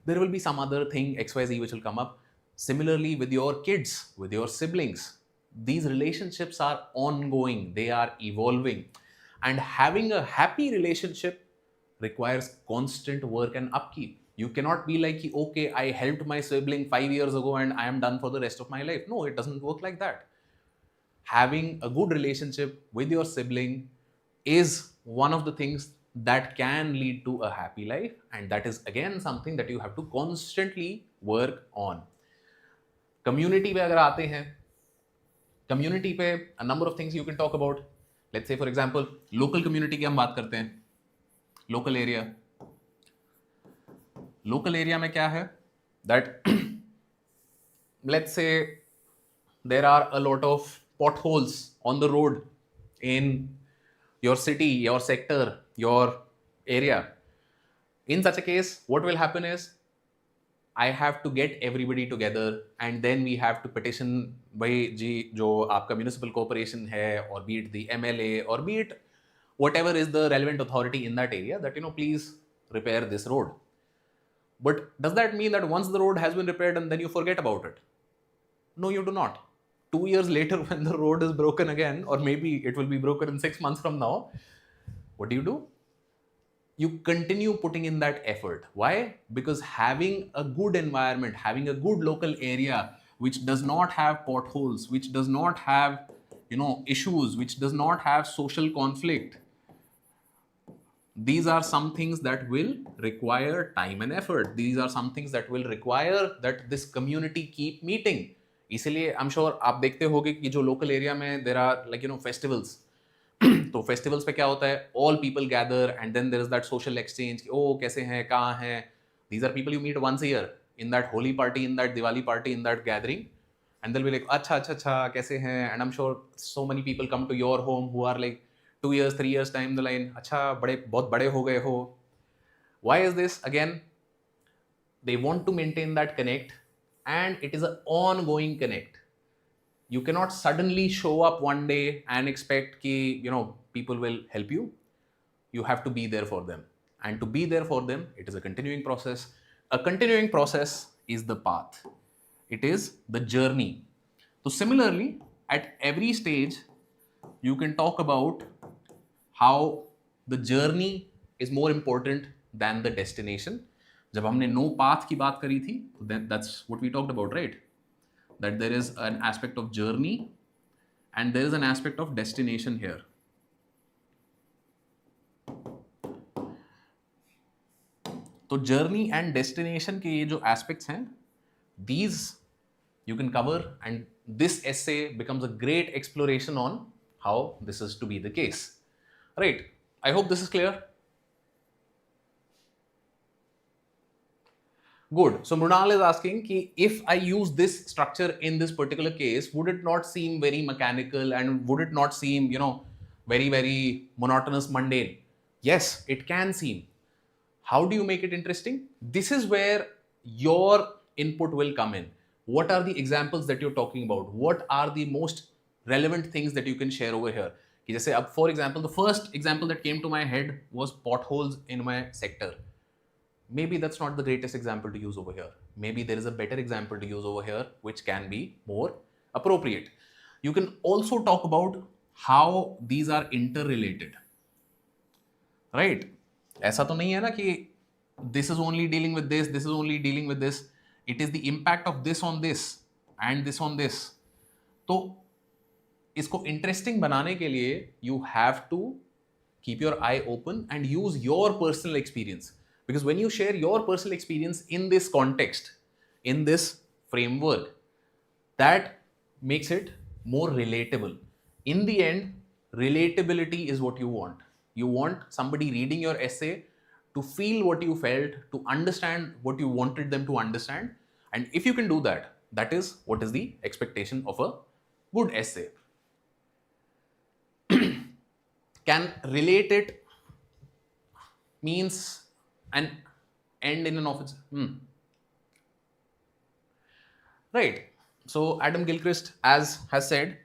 Speaker 1: There will be some other thing, XYZ, which will come up. Similarly, with your kids, with your siblings, these relationships are ongoing, they are evolving. And having a happy relationship requires constant work and upkeep. You cannot be like, okay, I helped my sibling 5 years ago and I am done for the rest of my life. No, it doesn't work like that. Having a good relationship with your sibling is one of the things that can lead to a happy life, and that is again something that you have to constantly work on. Community पे अगर आते हैं, community पे a number of things you can talk about. Let's say for example, local community की हम बात करते हैं. Local area. Local area में क्या है? That let's say there are a lot of potholes on the road in your city, your sector, your area. In such a case, what will happen is I have to get everybody together and then we have to petition भाई जी जो आपका municipal corporation है, or be it the MLA, or be it whatever is the relevant authority in that area, that please repair this road. But does that mean that once the road has been repaired and then you forget about it? No, you do not. 2 years later, when the road is broken again, or maybe it will be broken in 6 months from now, what do? You continue putting in that effort. Why? Because having a good environment, having a good local area which does not have potholes, which does not have issues, which does not have social conflict, these are some things that will require time and effort. These are some things that will require that this community keep meeting. इसीलिए आई am sure आप देखते होगे कि जो local area में there are like festivals, तो festivals पे क्या होता है, all people gather and then there is that social exchange, ओ कैसे हैं, कहाँ हैं. These are people you meet once year in that Holi party, in that Diwali party, in that gathering, and they'll be like अच्छा कैसे हैं, and I am sure so many people come to your home who are like 2 years 3 years time the line, अच्छा बहुत बड़े हो गए हो. Why is this? Again they want to maintain that connect, and it is an ongoing connect. You cannot suddenly show up one day and expect ki people will help you. You have to be there for them, and to be there for them, it is a continuing process. A continuing process is the path, it is the journey. So similarly, at every stage you can talk about how the journey is more important than the destination. जब हमने no path की बात करी थी, that's what we talked about, right? That there is an aspect of journey and there is an aspect of destination here. तो journey and destination के ये जो aspects हैं, these you can cover, and this essay becomes a great exploration on how this is to be the case, right? I hope this is clear. Good. So Mrunal is asking ki if I use this structure in this particular case, would it not seem very mechanical, and would it not seem, very, very monotonous, mundane? Yes, it can seem. How do you make it interesting? This is where your input will come in. What are the examples that you're talking about? What are the most relevant things that you can share over here? कि जैसे अब for example, the first example that came to my head was potholes in my sector. Maybe that's not the greatest example to use over here. Maybe there is a better example to use over here which can be more appropriate. You can also talk about how these are interrelated, right? ऐसा तो नहीं है ना कि this is only dealing with this, this is only dealing with this. It is the impact of this on this and this on this. तो इसको interesting बनाने के लिए you have to keep your eye open and use your personal experience, because when you share your personal experience in this context, in this framework, that makes it more relatable. In the end, relatability is what you want. You want somebody reading your essay to feel what you felt, to understand what you wanted them to understand. And if you can do that, that is what is the expectation of a good essay. Can relate it means an end in an office? Right. So Adam Gilchrist has said,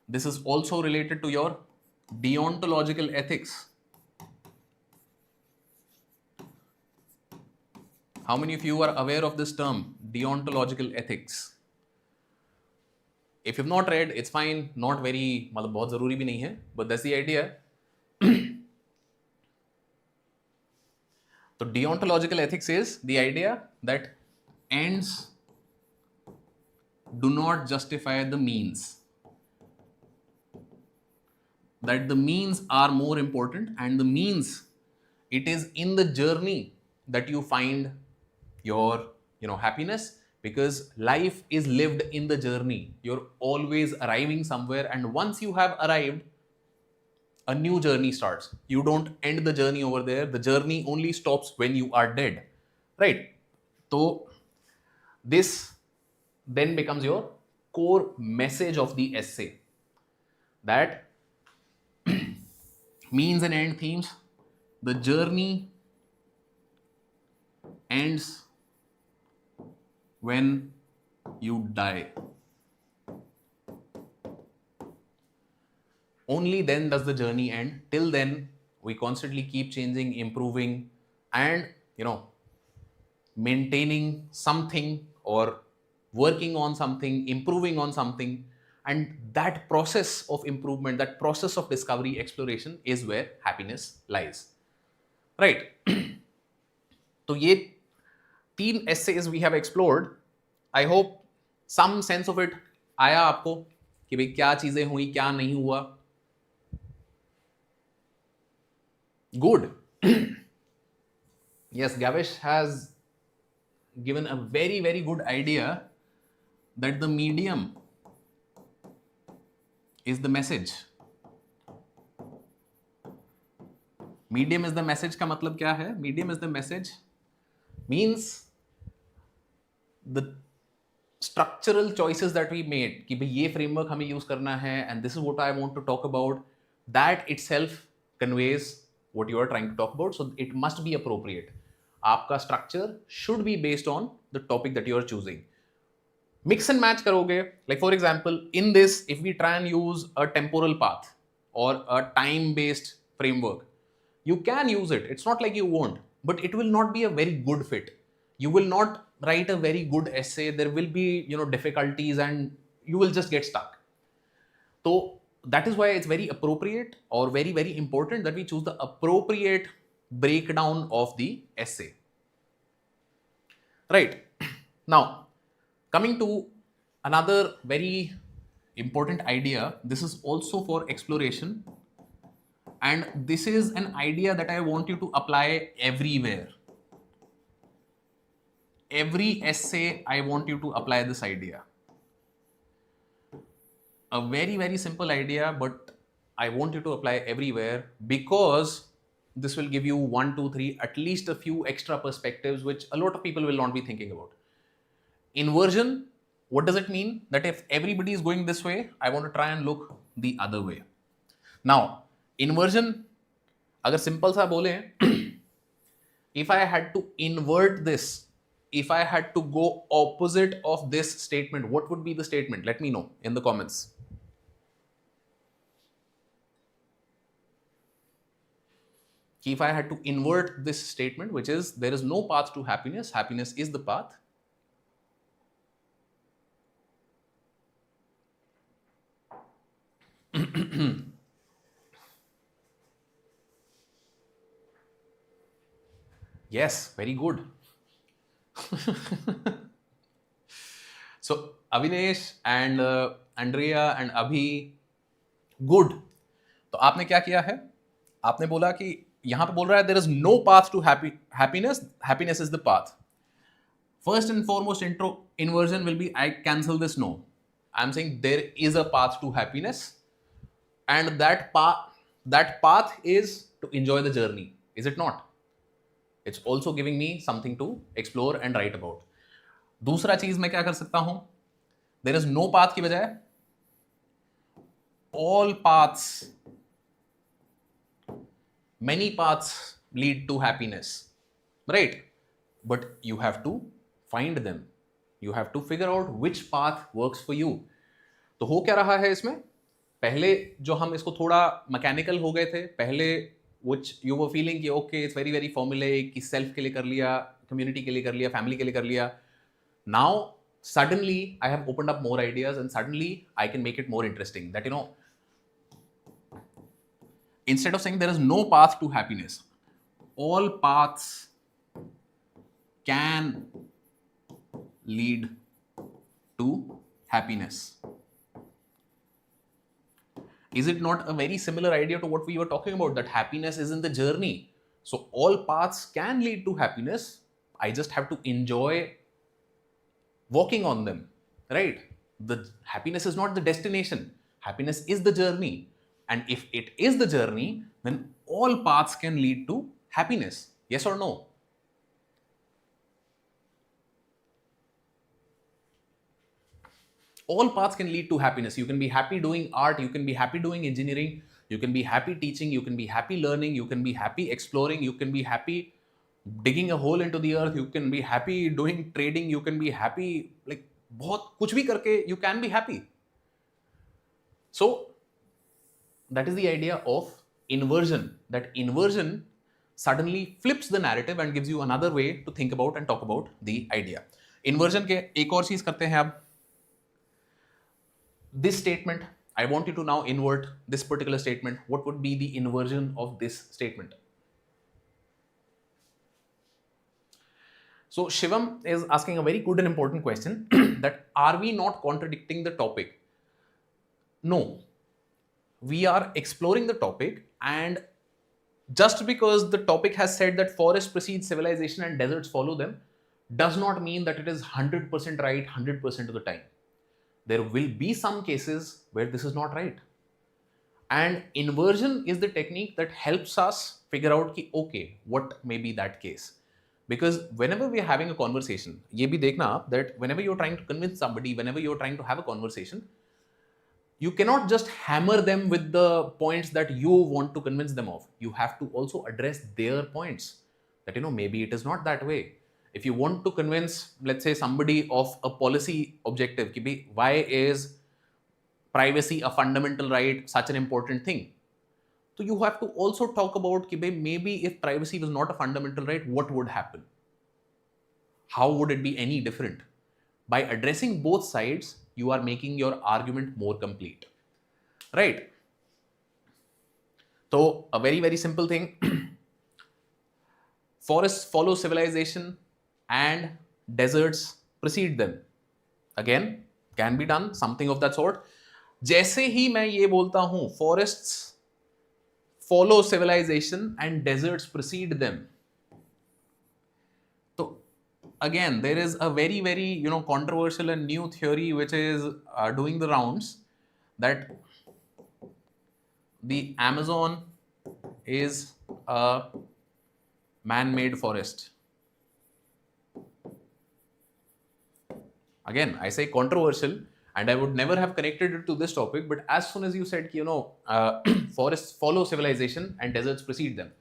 Speaker 1: this is also related to your deontological ethics. How many of you are aware of this term, deontological ethics? If you've not read, it's fine, not very, मतलब बहुत ज़रूरी भी नहीं है, but that's the idea. So deontological ethics is the idea that ends do not justify the means. That the means are more important, and the means, it is in the journey that you find your happiness, because life is lived in the journey. You're always arriving somewhere, and once you have arrived, a new journey starts. You don't end the journey over there. The journey only stops when you are dead, right? So this then becomes your core message of the essay, that means and end themes, the journey ends when you die. Only then does the journey end. Till then, we constantly keep changing, improving, and maintaining something, or working on something, improving on something. And that process of improvement, that process of discovery, exploration is where happiness lies. Right? So ये 3 essays we have explored. I hope some sense of it आया आपको कि भाई क्या चीजें हुई, क्या नहीं हुआ. Good. Yes, Gavish has given a very, very good idea that the medium is the message. Medium is the message का मतलब क्या है? Medium is the message means the structural choices that we made कि भाई ये framework हमें use करना है and this is what I want to talk about, that itself conveys what you are trying to talk about. So it must be appropriate. आपका structure should be based on the topic that you are choosing. Mix and match करोगे, like for example, in this, if we try and use a temporal path or a time-based framework, you can use it. It's not like you won't, but it will not be a very good fit. You will not write a very good essay. There will be, difficulties, and you will just get stuck. So that is why it's very appropriate, or very, very important, that we choose the appropriate breakdown of the essay. Right. Now, coming to another very important idea, this is also for exploration, and this is an idea that I want you to apply everywhere. Every essay, I want you to apply this idea. A very, very simple idea, but I want you to apply everywhere, because this will give you 1, 2, 3, at least a few extra perspectives, which a lot of people will not be thinking about. Inversion, what does it mean? That if everybody is going this way, I want to try and look the other way. Now, inversion, agar simple sa bole, if I had to invert this, if I had to go opposite of this statement, what would be the statement? Let me know in the comments. If I had to invert this statement, which is there is no path to happiness, happiness is the path. Yes, very good. So Avinesh and Andrea and Abhi, good. तो आपने क्या किया है? आपने बोला कि यहां पे बोल रहा है there is no path to happiness. Happiness is the path. First and foremost inversion will be I cancel this no. I'm saying there is a path to happiness, and that path is to enjoy the journey. Is it not? It's also giving me something to explore and write about. दूसरा चीज मैं क्या कर सकता हूं? There is no path की बजाय all paths, many paths lead to happiness, right? But you have to find them. You have to figure out which path works for you. तो हो क्या रहा है इसमें? पहले जो हम इसको थोड़ा मैकेनिकल हो गए थे, पहले which you were feeling कि okay it's very very formulaic, कि self के लिए कर लिया, community के लिए कर लिया, family के लिए कर लिया. Now suddenly I have opened up more ideas and suddenly I can make it more interesting. That instead of saying there is no path to happiness, all paths can lead to happiness. Is it not a very similar idea to what we were talking about, that happiness is in the journey? So all paths can lead to happiness. I just have to enjoy walking on them, right? The happiness is not the destination. Happiness is the journey. And if it is the journey, then all paths can lead to happiness. Yes or no? All paths can lead to happiness. You can be happy doing art, you can be happy doing engineering, you can be happy teaching, you can be happy learning, you can be happy exploring, you can be happy digging a hole into the earth, you can be happy doing trading, you can be happy, like बहुत कुछ भी करके you can be happy. So that is the idea of inversion. That inversion suddenly flips the narrative and gives you another way to think about and talk about the idea. Inversion के एक और चीज करते हैं अब. This statement, I want you to now invert this particular statement. What would be the inversion of this statement? So Shivam is asking a very good and important question that are we not contradicting the topic? No. We are exploring the topic, and just because the topic has said that forest precedes civilization and deserts follow them does not mean that it is 100% right 100% of the time. There will be some cases where this is not right. And inversion is the technique that helps us figure out ki, okay, what may be that case. Because whenever we are having a conversation, ye bhi dekhna aap that whenever you're trying to convince somebody, whenever you're trying to have a conversation, you cannot just hammer them with the points that you want to convince them of. You have to also address their points. That, maybe it is not that way. If you want to convince, let's say, somebody of a policy objective, why is privacy a fundamental right, such an important thing? So you have to also talk about maybe if privacy was not a fundamental right, what would happen? How would it be any different? By addressing both sides, you are making your argument more complete, right? So a very, very simple thing. Forests follow civilization and deserts precede them. Again, can be done, something of that sort. जैसे ही मैं ये बोलता हूं, forests follow civilization and deserts precede them. So again, there is a very, very controversial and new theory which is doing the rounds, that the Amazon is a man-made forest. Again, I say controversial, and I would never have connected it to this topic, but as soon as you said, forests follow civilization and deserts precede them.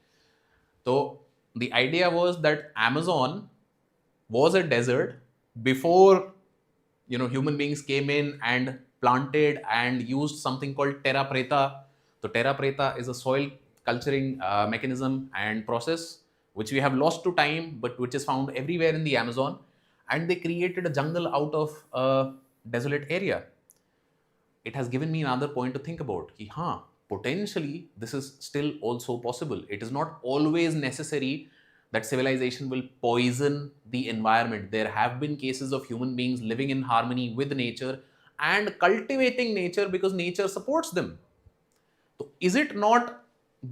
Speaker 1: So the idea was that Amazon was a desert before, human beings came in and planted and used something called terra preta. So terra preta is a soil culturing mechanism and process which we have lost to time, but which is found everywhere in the Amazon. And they created a jungle out of a desolate area. It has given me another point to think about. Potentially this is still also possible. It is not always necessary that civilization will poison the environment. There have been cases of human beings living in harmony with nature and cultivating nature because nature supports them. So is it not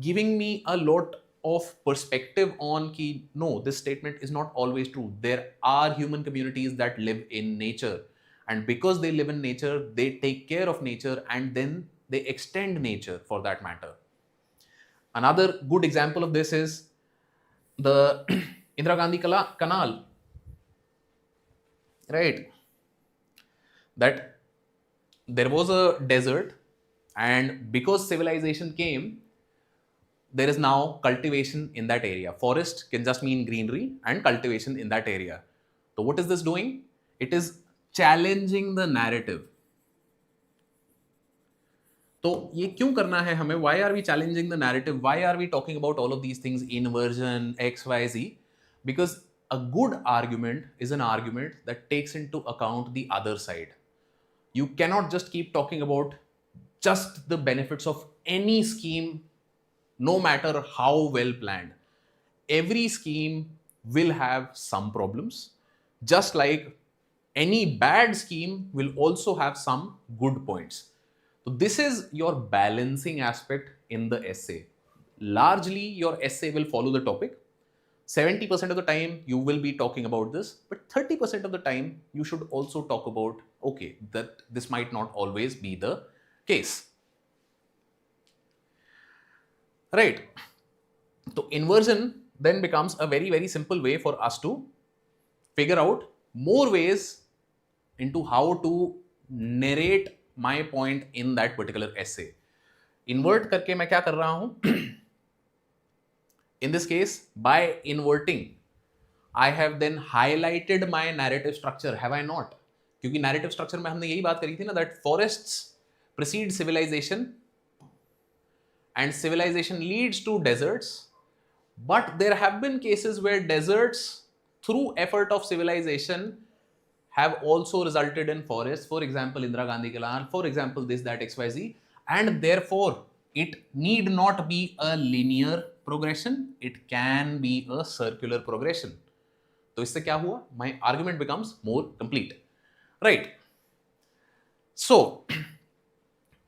Speaker 1: giving me a lot of perspective on ki no, this statement is not always true. There are human communities that live in nature, and because they live in nature, they take care of nature and then they extend nature for that matter. Another good example of this is the Indira Gandhi Canal, right? That there was a desert, and because civilization came, there is now cultivation in that area. Forest can just mean greenery and cultivation in that area. So what is this doing? It is challenging the narrative. तो ये क्यों करना है हमें? Why are we challenging the narrative? Why are we talking about all of these things, inversion, X, Y, Z? Because a good argument is an argument that takes into account the other side. You cannot just keep talking about just the benefits of any scheme, no matter how well planned. Every scheme will have some problems, just like any bad scheme will also have some good points. So this is your balancing aspect in the essay. Largely, your essay will follow the topic. 70% of the time you will be talking about this, but 30% of the time you should also talk about, okay, that this might not always be the case. Right. So inversion then becomes a very, very simple way for us to figure out more ways into how to narrate my point in that particular essay. Invert करके मैं क्या कर रहा हूं? In this case, by inverting, I have then highlighted my narrative structure, have I not? क्योंकि narrative structure में हमने यही बात करी थी ना, that forests precede civilization and civilization leads to deserts, but there have been cases where deserts through effort of civilization have also resulted in forests. For example, Indira Gandhi Canal, for example, this, that, XYZ, and therefore it need not be a linear progression, it can be a circular progression. तो इससे क्या हुआ? My argument becomes more complete, right? So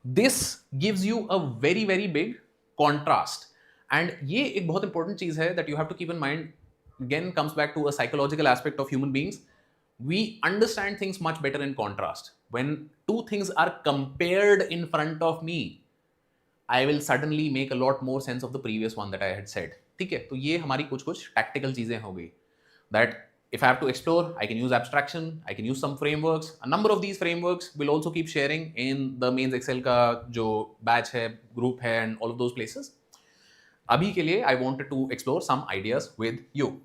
Speaker 1: this gives you a very, very big contrast, and ये एक बहुत important चीज है that you have to keep in mind. Again, comes back to a psychological aspect of human beings. We understand things much better in contrast. When two things are compared in front of me, I will suddenly make a lot more sense of the previous one that I had said. ठीक है, तो ये हमारी कुछ tactical चीजें हो गई. That if I have to explore, I can use abstraction, I can use some frameworks. A number of these frameworks will also keep sharing in the Mains Excel का जो batch है, group है, and all of those places. अभी के लिए I wanted to explore some ideas with you.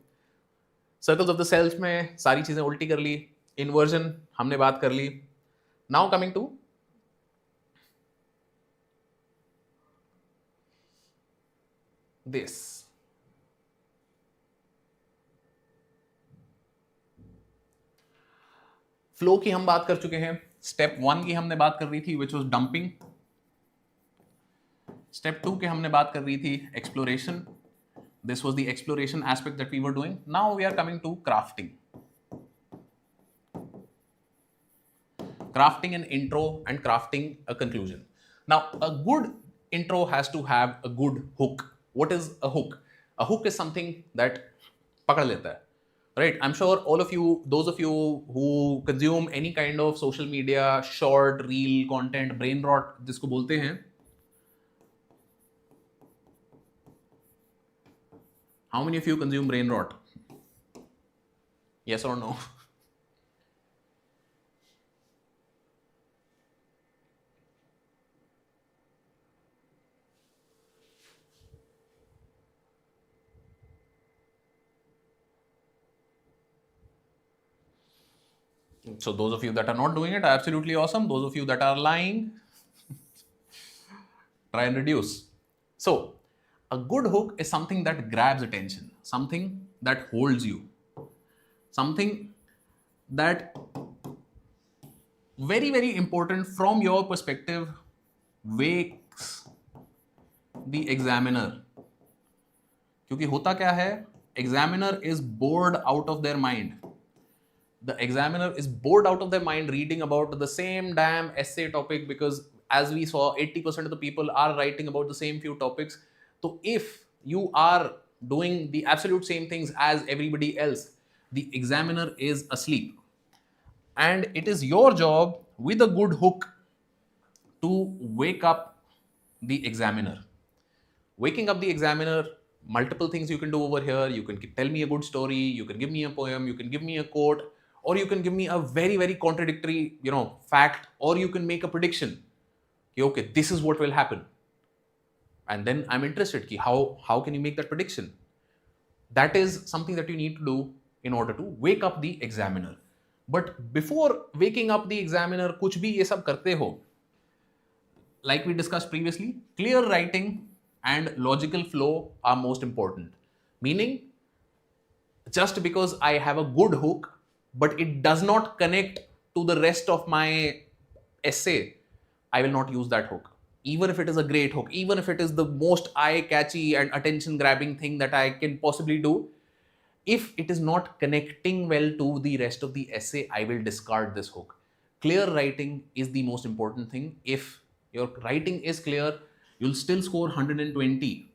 Speaker 1: Circles of the self में सारी चीजें उल्टी कर ली, inversion हमने बात कर ली. Now coming to this. Flow की हम बात कर चुके हैं. स्टेप 1 की हमने बात कर रही थी, which was dumping. स्टेप 2 के हमने बात कर रही थी exploration. This was the exploration aspect that we were doing. Now we are coming to crafting. Crafting an intro and crafting a conclusion. Now, a good intro has to have a good hook. What is a hook? A hook is something that पकड़ लेता है. Right? I'm sure all of you, those of you who consume any kind of social media, short, reel content, brain rot जिसको बोलते हैं. How many of you consume brain rot? Yes or no? So those of you that are not doing it are absolutely awesome. Those of you that are lying, try and reduce. So a good hook is something that grabs attention, something that holds you, something that very, very important from your perspective, wakes the examiner. क्योंकि होता क्या है, examiner is bored out of their mind. The examiner is bored out of their mind reading about the same damn essay topic, because as we saw, 80% of the people are writing about the same few topics. So if you are doing the absolute same things as everybody else, the examiner is asleep. And it is your job with a good hook to wake up the examiner. Waking up the examiner, multiple things you can do over here. You can tell me a good story, you can give me a poem, you can give me a quote, or you can give me a very, very contradictory, fact, or you can make a prediction. Okay, this is what will happen. And then I'm interested, how can you make that prediction? That is something that you need to do in order to wake up the examiner. But before waking up the examiner, कुछ भी ये सब करते हो, like we discussed previously, clear writing and logical flow are most important. Meaning, just because I have a good hook, but it does not connect to the rest of my essay, I will not use that hook. Even if it is a great hook, even if it is the most eye-catchy and attention-grabbing thing that I can possibly do, if it is not connecting well to the rest of the essay, I will discard this hook. Clear writing is the most important thing. If your writing is clear, you'll still score 120.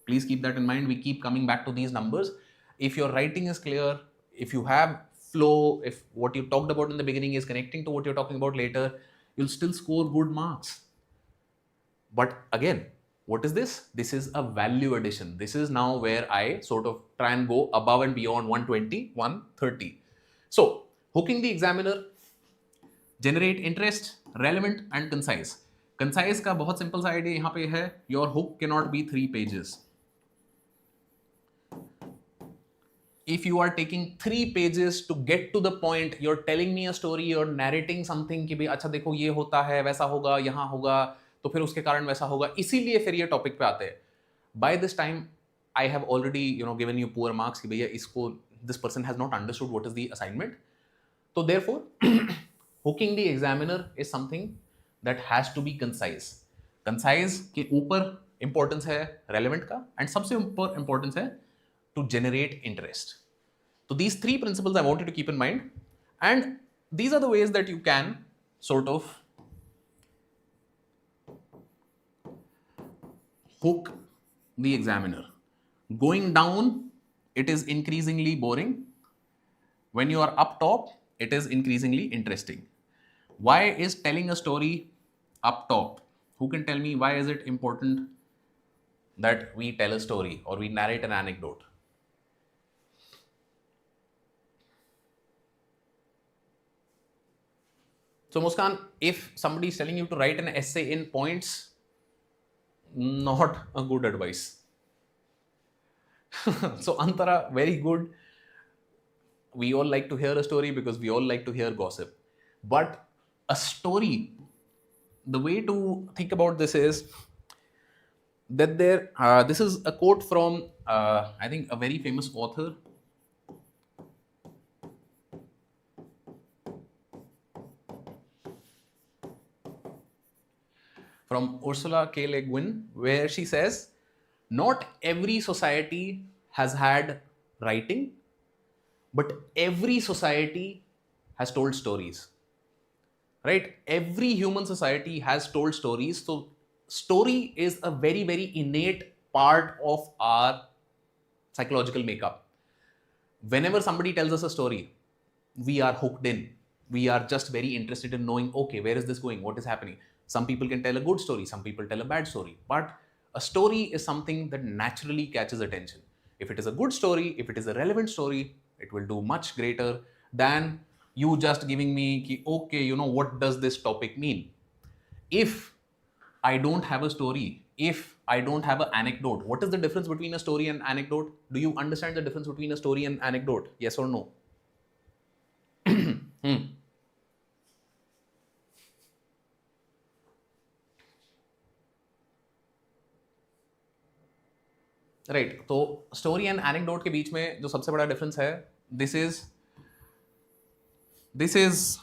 Speaker 1: Please keep that in mind. We keep coming back to these numbers. If your writing is clear, if you have flow, if what you talked about in the beginning is connecting to what you're talking about later, you'll still score good marks. But again, what is this? This is a value addition. This is now where I sort of try and go above and beyond 120, 130. So, hooking the examiner, generate interest, relevant and concise. Concise का बहुत simple सा idea यहाँ पे है. Your hook cannot be 3 pages. If you are taking 3 pages to get to the point, you're telling me a story, you're narrating something कि भाई अच्छा देखो ये होता है, वैसा होगा, यहाँ होगा, तो फिर उसके कारण वैसा होगा, इसीलिए फिर ये टॉपिक पे आते हैं. By this time, I have already given you poor marks कि भैया इसको this person has not understood what is the assignment. So therefore, hooking the examiner is something that has to be concise. Concise के ऊपर importance है relevant का, and सबसे ऊपर importance है to generate interest. So these 3 principles I want you to keep in mind, and these are the ways that you can sort of hook the examiner. Going down, it is increasingly boring. When you are up top, it is increasingly interesting. Why is telling a story up top? Who can tell me why is it important that we tell a story or we narrate an anecdote? So Muskan, if somebody is telling you to write an essay in points, not a good advice. So Antara, very good. We all like to hear a story because we all like to hear gossip. But a story, the way to think about this is that this is a quote from, I think, a very famous author. From Ursula K. Le Guin, where she says, not every society has had writing, but every society has told stories. Right? Every human society has told stories. So story is a very, very innate part of our psychological makeup. Whenever somebody tells us a story, we are hooked in. We are just very interested in knowing, okay, where is this going? What is happening? Some people can tell a good story, some people tell a bad story, but a story is something that naturally catches attention. If it is a good story, if it is a relevant story, it will do much greater than you just giving me, okay, what does this topic mean? If I don't have a story, if I don't have an anecdote, what is the difference between a story and anecdote? Do you understand the difference between a story and anecdote? Yes or no? Right तो story and anecdote के बीच में जो सबसे बड़ा difference है, this is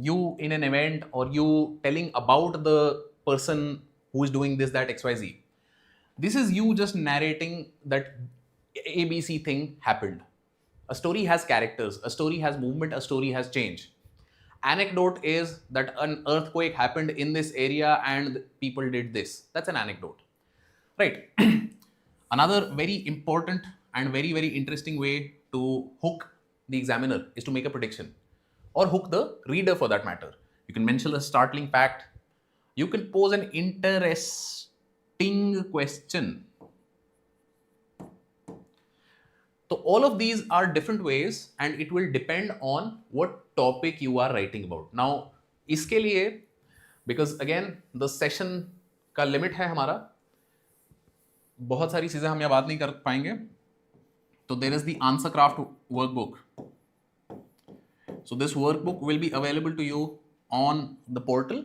Speaker 1: you in an event और you telling about the person who is doing this, that, XYZ. This is you just narrating that ABC thing happened. A story has characters, a story has movement, a story has change. Anecdote is that an earthquake happened in this area and people did this. That's an anecdote, right? Another very important and very interesting way to hook the examiner is to make a prediction, or hook the reader for that matter. You can mention a startling fact. You can pose an interesting question. So all of these are different ways and it will depend on what topic you are writing about. Now, इसके लिए, because again the session का limit है हमारा, बहुत सारी चीजें हम यहाँ बात नहीं कर पाएंगे. तो there is the answer craft workbook. So this workbook will be available to you on the portal.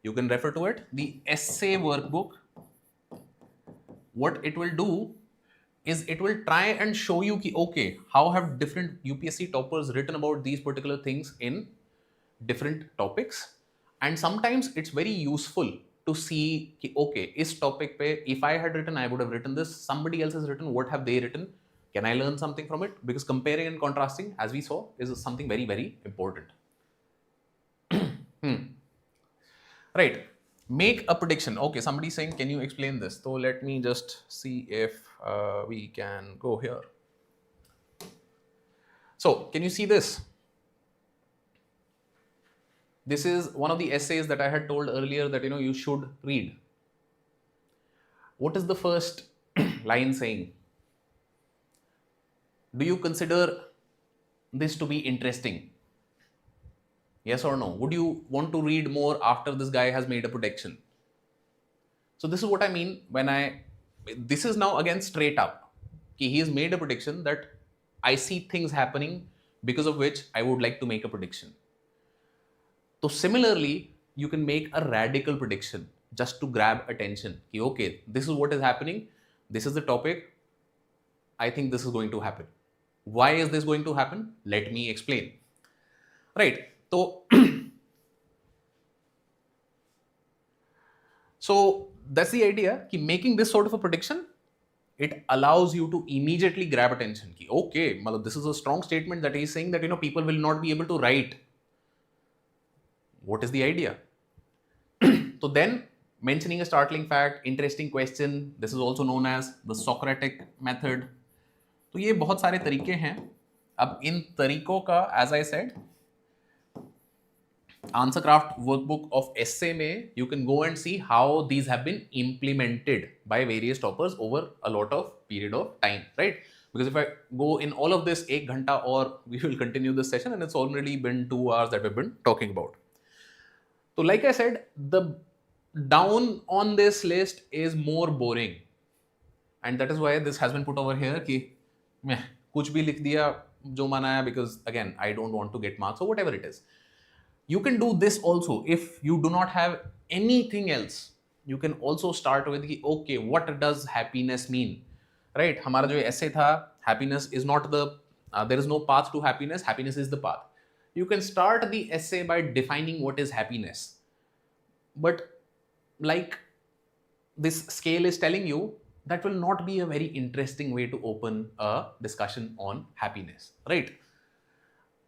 Speaker 1: You can refer to it. The essay workbook, what it will do is it will try and show you ki, okay, how have different UPSC toppers written about these particular things in different topics. And sometimes it's very useful to see ki, okay, is topic pe, if I had written, I would have written this. Somebody else has written, what have they written? Can I learn something from it? Because comparing and contrasting, as we saw, is something very important. Right. Make a prediction. Okay, somebody saying, can you explain this? So let me just see if we can go here. So can you see this? This is one of the essays that I had told earlier that you should read. What is the first line saying? Do you consider this to be interesting? Yes or no? Would you want to read more after this guy has made a prediction? So this is what I mean when this is now again straight up. He has made a prediction that I see things happening because of which I would like to make a prediction. So similarly, you can make a radical prediction just to grab attention. Okay, this is what is happening. This is the topic. I think this is going to happen. Why is this going to happen? Let me explain. Right. So that's the idea. Ki making this sort of a prediction, it allows you to immediately grab attention. Ki, okay, this is a strong statement that he's saying that people will not be able to write. What is the idea? So then mentioning a startling fact, interesting question. This is also known as the Socratic method. तो ये बहुत सारे तरीके हैं. अब इन तरीकों का, as I said, answer craft workbook of essay में you can go and see how these have been implemented by various toppers over a lot of period of time, right? Because if I go in all of this 1 घंटा, or we will continue this session and it's already been 2 hours that we've been talking about. So like I said, the down on this list is more boring, and that is why this has been put over here कि कुछ भी लिख दिया जो मन आया, because again I don't want to get marks or whatever it is. You can do this also if you do not have anything else. You can also start with okay, what does happiness mean, right? हमारा जो essay था, happiness is not the there is no path to happiness. Happiness is the path. You can start the essay by defining what is happiness, but like this scale is telling you, that will not be a very interesting way to open a discussion on happiness, right?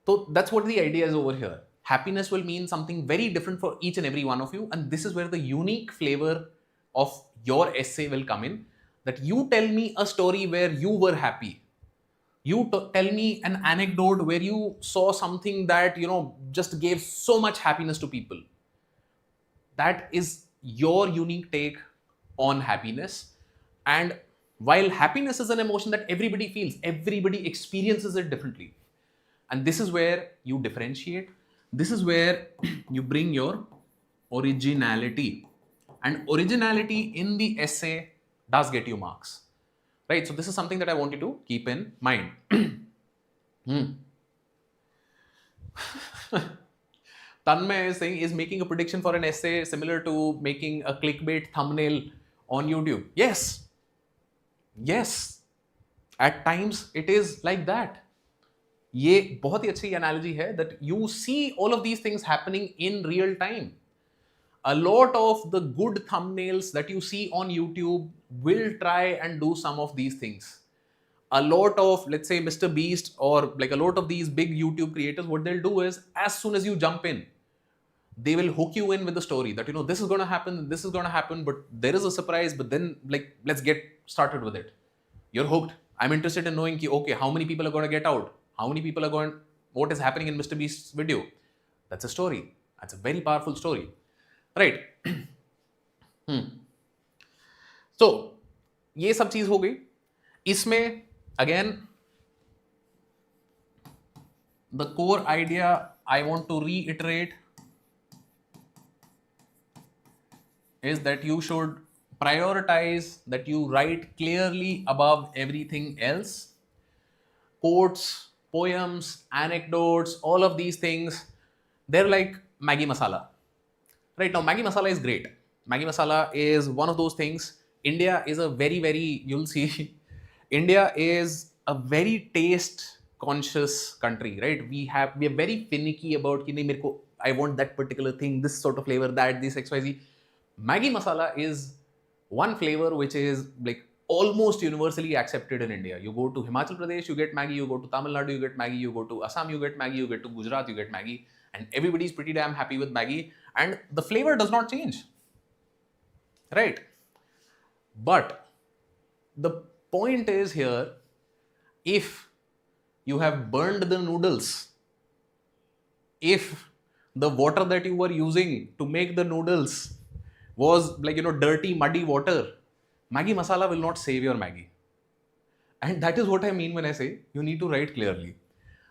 Speaker 1: So that's what the idea is over here. Happiness will mean something very different for each and every one of you, and this is where the unique flavor of your essay will come in, that you tell me a story where you were happy. You tell me an anecdote where you saw something that, just gave so much happiness to people. That is your unique take on happiness. And while happiness is an emotion that everybody feels, everybody experiences it differently. And this is where you differentiate. This is where you bring your originality. And originality in the essay does get you marks. Right? So this is something that I want you to keep in mind. Tanmay is saying, is making a prediction for an essay similar to making a clickbait thumbnail on YouTube? Yes. Yes. At times it is like that. ये बहुत ही अच्छी analogy है that you see all of these things happening in real time. A lot of the good thumbnails that you see on YouTube will try and do some of these things. a lot of, let's say, Mr. Beast or like a lot of these big YouTube creators, what they'll do is as soon as you jump in, they will hook you in with the story that, this is going to happen, this is going to happen, but there is a surprise, but then like, let's get started with it. You're hooked. I'm interested in knowing, okay, how many people are going to get out? How many people are going, what is happening in Mr. Beast's video? That's a story. That's a very powerful story. Right. So, ये सब चीज हो गई. इसमें again, the core idea I want to reiterate is that you should prioritize that you write clearly above everything else. Quotes, poems, anecdotes, all of these things, they're like Maggi masala. Right now, Maggi masala is great. Maggi masala is one of those things. India is a very, very, you'll see, India is a very taste conscious country, right? We are very finicky about, I want that particular thing, this sort of flavor, that, this XYZ. Maggi masala is one flavor which is like almost universally accepted in India. You go to Himachal Pradesh, you get Maggi, you go to Tamil Nadu, you get Maggi, you go to Assam, you get Maggi, you get to Gujarat, you get Maggi, and everybody's pretty damn happy with Maggi, and the flavor does not change, right? But the point is here, if you have burned the noodles, if the water that you were using to make the noodles was like, dirty, muddy water, Maggi masala will not save your Maggi. And that is what I mean when I say you need to write clearly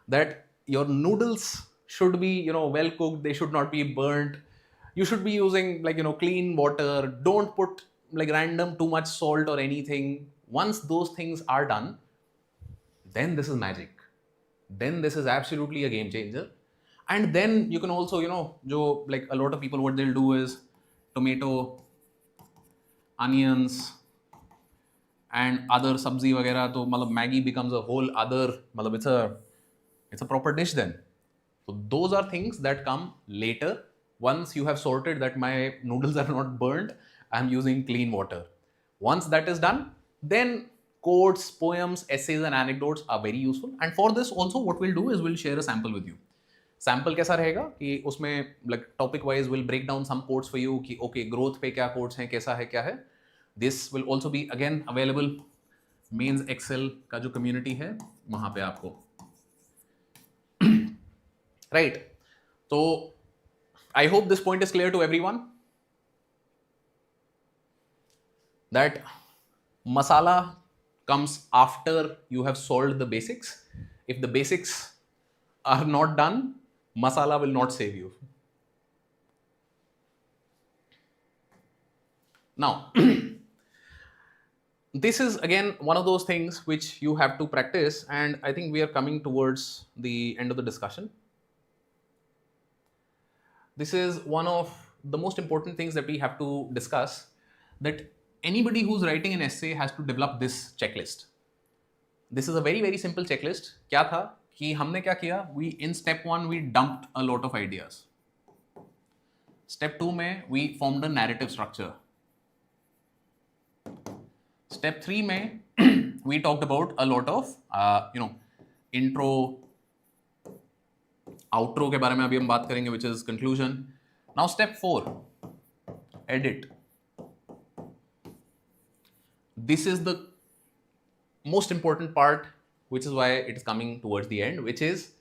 Speaker 1: that your noodles should be, well cooked. They should not be burnt. You should be using like, clean water. Don't put like random too much salt or anything. Once those things are done, then this is magic. Then this is absolutely a game changer. And then you can also, like a lot of people, what they'll do is tomato, onions, and other sabzi वगैरह, तो मतलब Maggi becomes a whole other, मतलब it's a proper dish then. So those are things that come later. Once you have sorted that my noodles are not burnt, I'm using clean water. Once that is done, then quotes, poems, essays and anecdotes are very useful. And for this also what we'll do is we'll share a sample with you. Sample कैसा रहेगा कि उसमें like topic wise we'll break down some quotes for you कि okay growth पे क्या quotes हैं, कैसा है, क्या है. This will also be again available Mains Excel का जो community है वहाँ पे आपको. Right. So I hope this point is clear to everyone. That masala comes after you have solved the basics. If the basics are not done, masala will not save you. Now, this is again one of those things which you have to practice, and I think we are coming towards the end of the discussion. This is one of the most important things that we have to discuss, that anybody who's writing an essay has to develop this checklist. This is a very, very simple checklist. क्या था कि हमने क्या किया? We in step 1 we dumped a lot of ideas. Step 2 में we formed a narrative structure. Step 3 में we talked about a lot of intro, outro के बारे में अभी हम बात करेंगे, which is conclusion. Now step 4, edit. This is the most important part, which is why it is coming towards the end, which is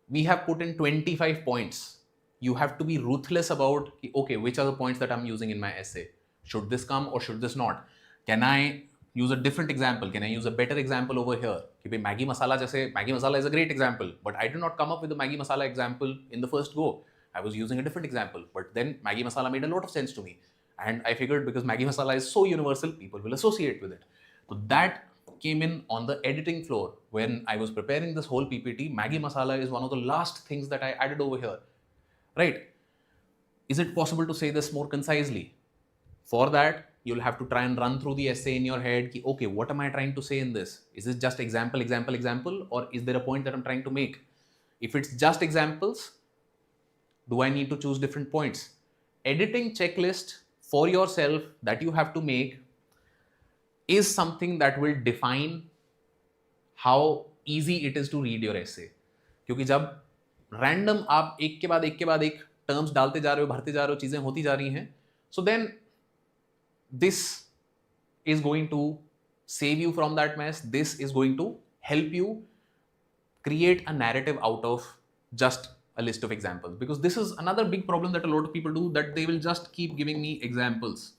Speaker 1: we have put in 25 points. You have to be ruthless about, okay, which are the points that I'm using in my essay? Should this come or should this not? Can I use a different example? Can I use a better example over here? Maggi masala, jaise, Maggi masala is a great example, but I did not come up with the Maggi masala example in the first go. I was using a different example, but then Maggi masala made a lot of sense to me. And I figured because Maggi masala is so universal, people will associate with it. So that came in on the editing floor. When I was preparing this whole PPT, Maggi masala is one of the last things that I added over here. Right? Is it possible to say this more concisely? For that, you'll have to try and run through the essay in your head. Ki, okay, what am I trying to say in this? Is this just example, or is there a point that I'm trying to make? If it's just examples, do I need to choose different points? Editing checklist for yourself that you have to make is something that will define how easy it is to read your essay. क्योंकि जब random आप एक के बाद एक terms डालते जा रहे हो, भरते जा रहे हो, चीजें होती जा रही हैं, so then this is going to save you from that mess. This is going to help you create a narrative out of just a list of examples, because this is another big problem that a lot of people do, that they will just keep giving me examples.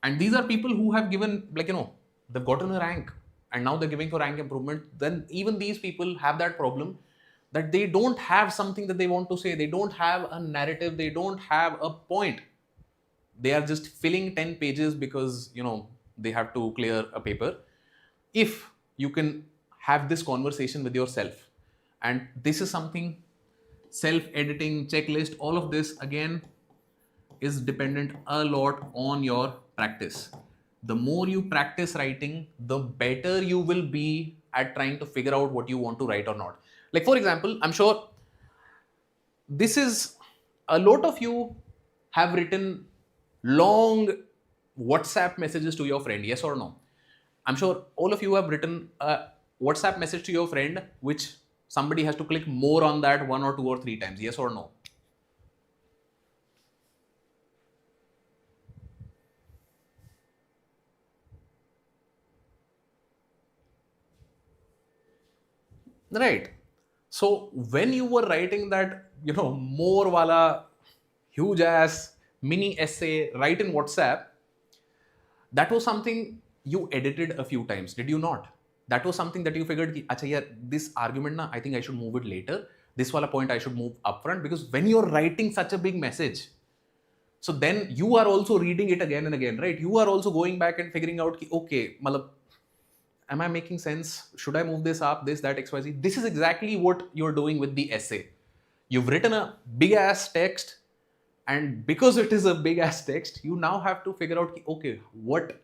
Speaker 1: And these are people who have given, like, they've gotten a rank and now they're giving for rank improvement. Then even these people have that problem that they don't have something that they want to say. They don't have a narrative. They don't have a point. They are just filling 10 pages because they have to clear a paper. If you can have this conversation with yourself, and this is something, self-editing, checklist, all of this again is dependent a lot on your practice. The more you practice writing, the better you will be at trying to figure out what you want to write or not. Like, for example, I'm sure this is, a lot of you have written long WhatsApp messages to your friend, yes or no? I'm sure all of you have written a WhatsApp message to your friend which somebody has to click more on that 1 or 2 or 3 times, yes or no? Right. So when you were writing that, more wala huge ass mini essay right in WhatsApp, that was something you edited a few times, did you not? That was something that you figured, acha yaar, this argument na, I think I should move it later. This wala point I should move upfront, because when you're writing such a big message, so then you are also reading it again and again, right? You are also going back and figuring out, okay, malab, am I making sense? Should I move this up, this, that, XYZ? This is exactly what you're doing with the essay. You've written a big ass text, and because it is a big ass text, you now have to figure out, okay, what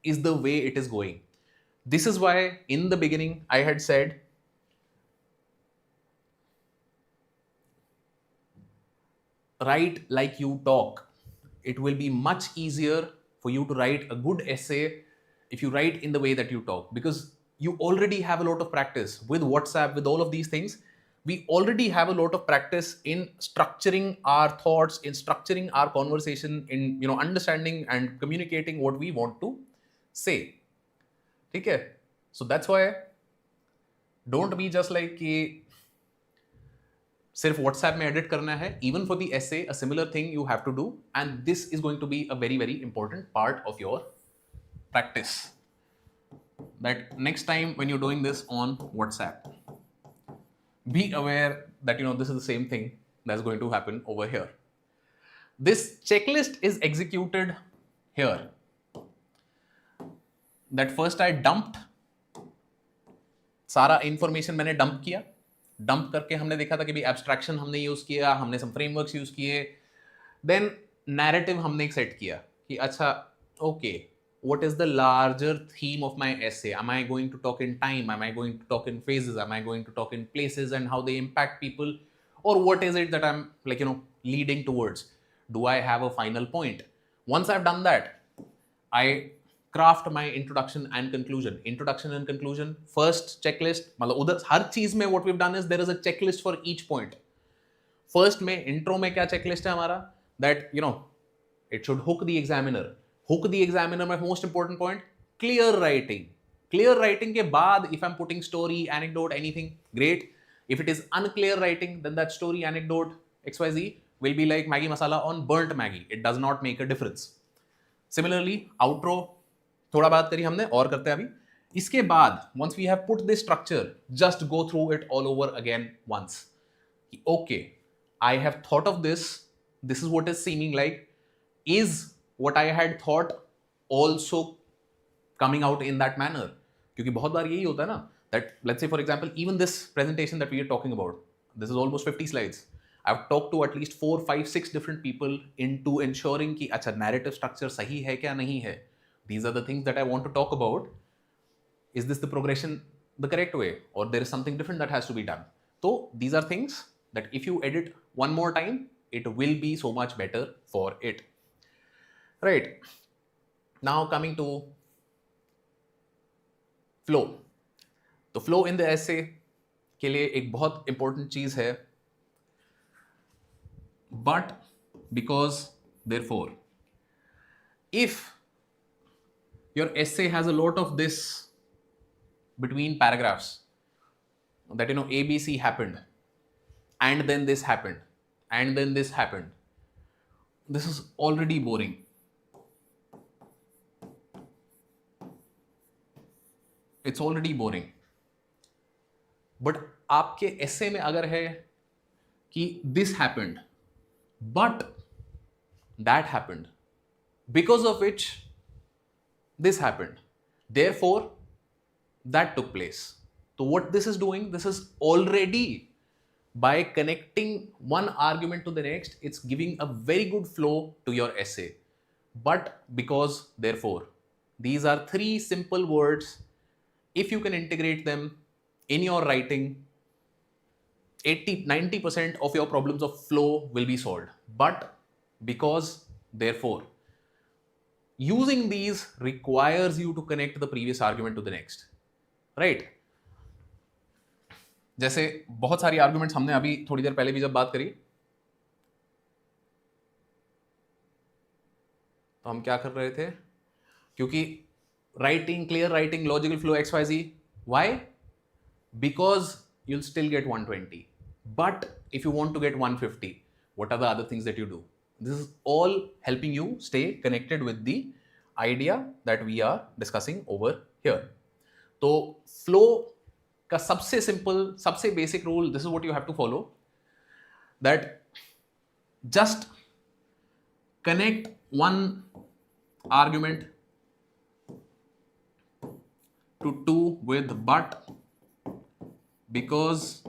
Speaker 1: is the way it is going? This is why in the beginning I had said, write like you talk. It will be much easier for you to write a good essay if you write in the way that you talk, because you already have a lot of practice with WhatsApp, with all of these things. We already have a lot of practice in structuring our thoughts, in structuring our conversation, in understanding and communicating what we want to say. Okay? So that's why don't be just like कि सिर्फ WhatsApp में edit करना है. Even for the essay, a similar thing you have to do, and this is going to be a very, very important part of your practice. That next time when you're doing this on WhatsApp, be aware that this is the same thing that's going to happen over here. This checklist is executed here. That first I dumped, सारा information मैंने dump किया. Dump करके हमने देखा था कि भी abstraction हमने use किया, हमने some frameworks use किए. Then narrative हमने एक set किया कि अच्छा, okay, what is the larger theme of my essay? Am I going to talk in time? Am I going to talk in phases? Am I going to talk in places and how they impact people? Or what is it that I'm leading towards? Do I have a final point? Once I've done that, I craft my introduction and conclusion. Introduction and conclusion, first checklist. मतलब उधर हर चीज में what we've done is there is a checklist for each point. First में intro में क्या checklist है हमारा? That it should hook the examiner. Hook the examiner, my most important point, clear writing. Clear writing के बाद, if I'm putting story, anecdote, anything, great. If it is unclear writing, then that story, anecdote, XYZ will be like Maggi masala on burnt Maggi. It does not make a difference. Similarly, outro, थोड़ा बात करी हमने और करते हैं अभी. इसके बाद, once we have put this structure, just go through it all over again once. Okay, I have thought of this. This is what is seeming like. Is what I had thought also coming out in that manner? क्योंकि बहुत बार यही होता है ना, that let's say for example, even this presentation that we are talking about, this is almost 50 slides. I've talked to at least 4, 5, 6 different people into ensuring कि अच्छा narrative structure सही है क्या नहीं है. These are the things that I want to talk about. Is this the progression the correct way, or there is something different that has to be done? So these are things that if you edit one more time, it will be so much better for it. Right. Now coming to flow. तो flow in the essay के लिए एक बहुत important चीज है, but because therefore if your essay has a lot of this between paragraphs that ABC happened and then this happened and then this happened, this is already boring. It's already boring. But आपके essay में अगर है कि this happened but that happened because of which this happened, therefore that took place. So what this is doing, this is already, by connecting one argument to the next, it's giving a very good flow to your essay. But because therefore, these are three simple words. If you can integrate them in your writing, 80-90% of your problems of flow will be solved. But because therefore, using these requires you to connect the previous argument to the next, right? जैसे बहुत सारी arguments हमने अभी थोड़ी देर पहले भी जब बात करी, तो हम क्या कर रहे थे, क्योंकि writing, clear writing, logical flow, XYZ, why? Because you'll still get 120, but if you want to get 150, what are the other things that you do? This is all helping you stay connected with the idea that we are discussing over here. तो flow का सबसे simple, सबसे basic rule, this is what you have to follow, that just connect one argument to two with but, because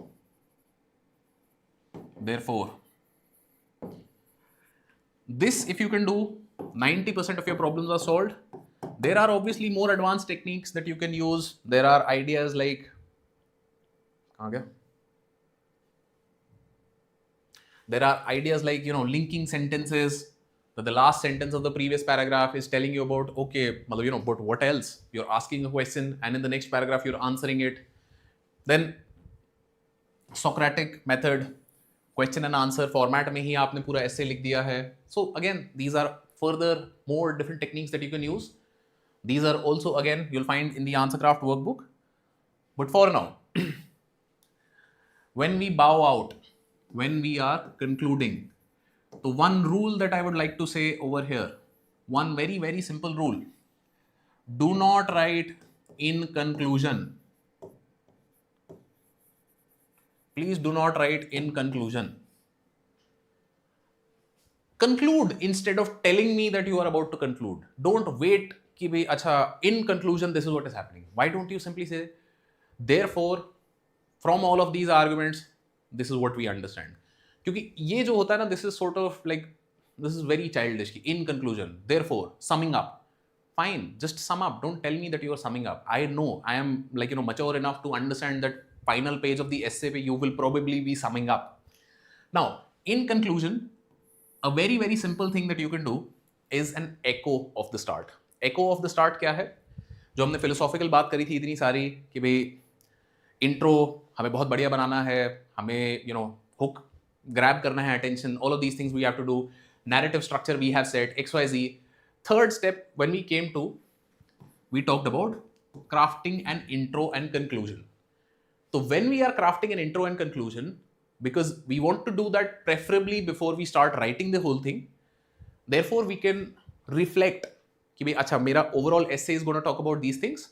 Speaker 1: therefore. This, if you can do, 90% of your problems are solved. There are obviously more advanced techniques that you can use. There are ideas like, there are ideas like, linking sentences, that the last sentence of the previous paragraph is telling you about, okay, but what else? You're asking a question and in the next paragraph you're answering it. Then Socratic method, question and answer format में ही आपने पूरा ऐसे लिख दिया है. So again these are further more different techniques that you can use. These are also again you'll find in the answer craft workbook. But for now, when we bow out, when we are concluding, so one rule that I would like to say over here, one very, very simple rule: do not write in conclusion. Please do not write in conclusion. Conclude instead of telling me that you are about to conclude. Don't wait कि भाई अच्छा in conclusion this is what is happening. Why don't you simply say therefore from all of these arguments this is what we understand. क्योंकि ये जो होता है ना, this is sort of like, this is very childish कि in conclusion, therefore summing up. Fine, just sum up. Don't tell me that you are summing up. I know I am mature enough to understand that final page of the essay you will probably be summing up. Now, in conclusion, a very, very simple thing that you can do is an echo of the start. Echo of the start क्या है? जो हमने philosophical बात करी थी इतनी सारी कि भाई intro हमें बहुत बढ़िया बनाना है, हमें hook grab करना है attention, all of these things we have to do. Narrative structure we have set, XYZ. Third step, when we came to, we talked about crafting an intro and conclusion. So when we are crafting an intro and conclusion, because we want to do that preferably before we start writing the whole thing, therefore we can reflect कि भाई अच्छा मेरा overall essay is going to talk about these things,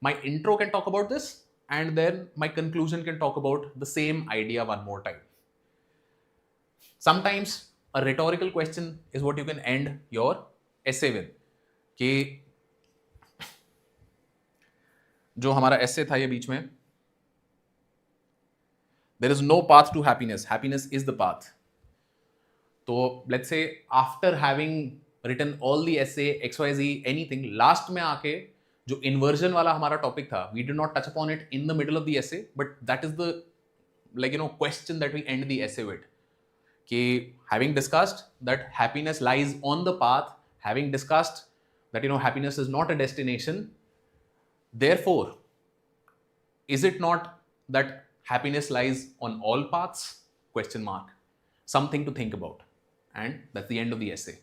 Speaker 1: my intro can talk about this, and then my conclusion can talk about the same idea one more time. Sometimes a rhetorical question is what you can end your essay with. कि जो हमारा essay था ये बीच में, there is no path to happiness. Happiness is the path. So let's say after having written all the essay, XYZ, anything, last में आके जो inversion वाला हमारा topic था, we did not touch upon it in the middle of the essay, but that is the question that we end the essay with. कि having discussed that happiness lies on the path, having discussed that happiness is not a destination, therefore Is it not that happiness lies on all paths? Question mark. Something to think about. And that's the end of the essay.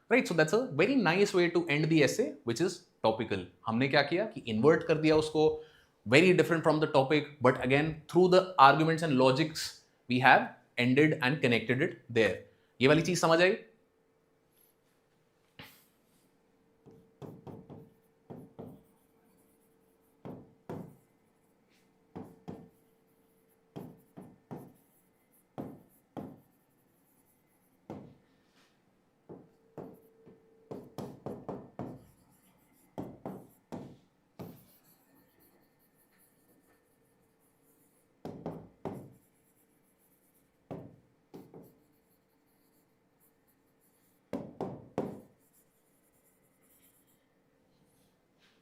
Speaker 1: Right, so that's a very nice way to end the essay, which is topical. हमने क्या किया कि invert कर दिया उसको, very different from the topic, but again through the arguments and logics we have ended and connected it there. ये वाली चीज समझ आई?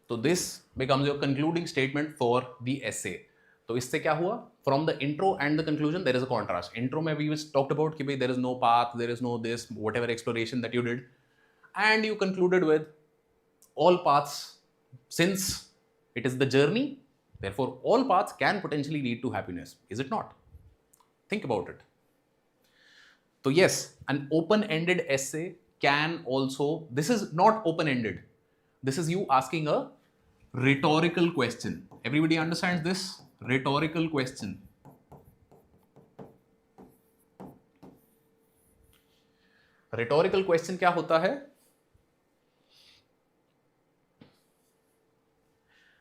Speaker 1: तो this becomes your concluding statement for the essay. तो इससे क्या हुआ? From the intro and the conclusion there is a contrast. Intro में we talked about कि भाई there is no path, there is no this, whatever exploration that you did, and you concluded with all paths, since it is the journey, therefore all paths can potentially lead to happiness. Is it not? Think about it. So yes, an open-ended essay can also, this is not open-ended. This is you asking a rhetorical question. Everybody understands this? Rhetorical question. Rhetorical question क्या होता है?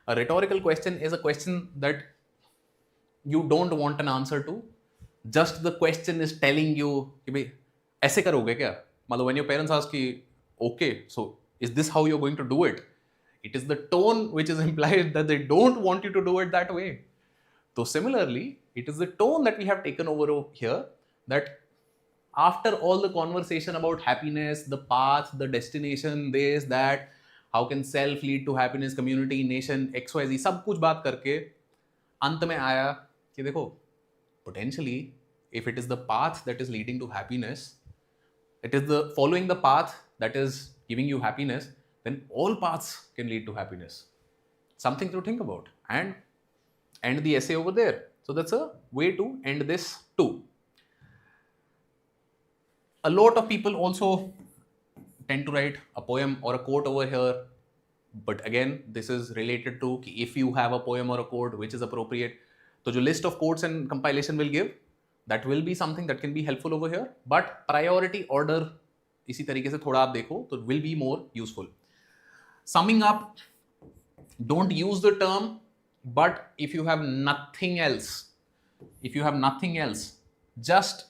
Speaker 1: A rhetorical question is a question that you don't want an answer to. Just the question is telling you कि भाई ऐसे करोगे क्या? मतलब when your parents ask कि okay, so is this how you're going to do it? It is the tone which is implied that they don't want you to do it that way. So similarly, it is the tone that we have taken over here, that after all the conversation about happiness, the path, the destination, this, that, how can self lead to happiness, community, nation, XYZ, सब कुछ बात करके अंत में आया कि देखो, potentially, if it is the path that is leading to happiness, it is the following the path that is giving you happiness, then all paths can lead to happiness. Something to think about, and end the essay over there. So that's a way to end this too. A lot of people also tend to write a poem or a quote over here, but again this is related to if you have a poem or a quote which is appropriate. So the list of quotes and compilation will give, that will be something that can be helpful over here, but priority order इसी तरीके से थोड़ा आप देखो तो will be more useful. Summing up, don't use the term, but if you have nothing else, just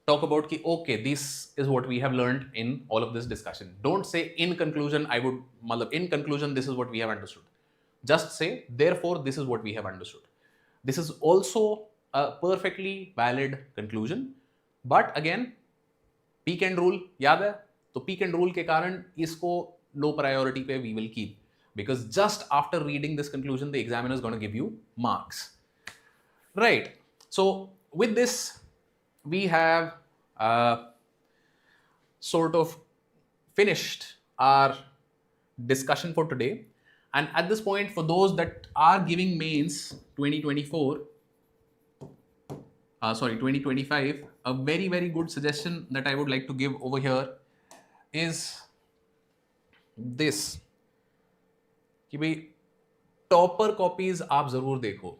Speaker 1: talk about ki okay, this is what we have learned in all of this discussion. Don't say in conclusion this is what we have understood. Just say therefore this is what we have understood. This is also a perfectly valid conclusion, but again peak and rule याद है? तो peak and rule के कारण इसको low priority पे we will keep, because just after reading this conclusion the examiner is going to give you marks. Right. So with this we have sort of finished our discussion for today, and at this point for those that are giving mains 2025, a very very good suggestion that I would like to give over here is this कि भाई topper copies आप जरूर देखो.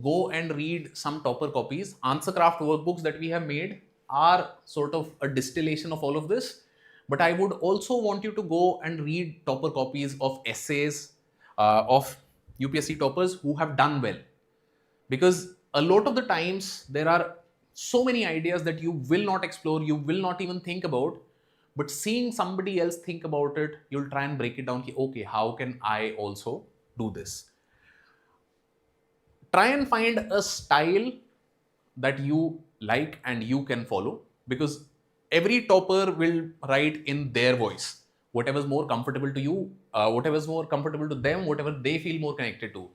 Speaker 1: Go and read some topper copies. Answer craft workbooks that we have made are sort of a distillation of all of this, but I would also want you to go and read topper copies of essays of UPSC toppers who have done well, because a lot of the times there are so many ideas that you will not explore, you will not even think about, but seeing somebody else think about it, you'll try and break it down. Okay, how can I also do this? Try and find a style that you like and you can follow, because every topper will write in their voice, whatever is more comfortable to you, whatever is more comfortable to them, whatever they feel more connected to.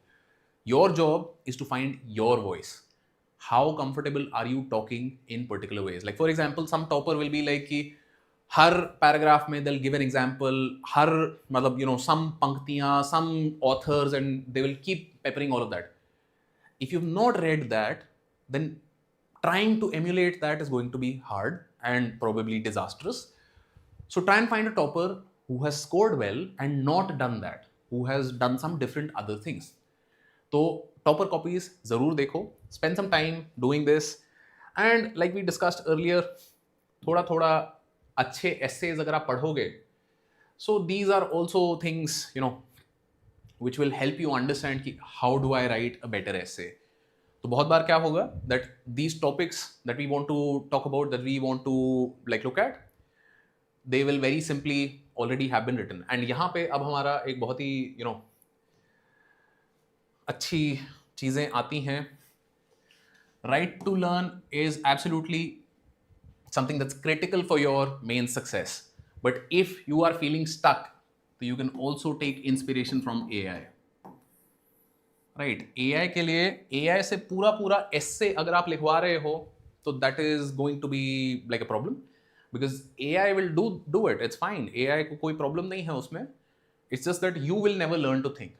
Speaker 1: Your job is to find your voice. How comfortable are you talking in particular ways? Like for example, some topper will be like, her paragraph में they'll give an example, हर मतलब some पंक्तियां, some authors, and they will keep peppering all of that. If you've not read that, then trying to emulate that is going to be hard and probably disastrous. So try and find a topper who has scored well and not done that, who has done some different other things. तो topper copies जरूर देखो, spend some time doing this, and like we discussed earlier, थोड़ा थोड़ा अच्छे essays अगर आप पढ़ोगे, so these are also things which will help you understand कि how do I write a better essay. तो बहुत बार क्या होगा that these topics that we want to talk about, that we want to like look at, they will very simply already have been written. And यहाँ पे अब हमारा एक बहुत ही अच्छी चीज़ें आती हैं. Write to learn is absolutely something that's critical for your main success. But if you are feeling stuck, so you can also take inspiration from AI. Right? AI के लिए, AI से पूरा essay अगर आप लिखवा रहे हो, तो that is going to be like a problem, because AI will do it. It's fine. AI को कोई problem नहीं है उसमें. It's just that you will never learn to think.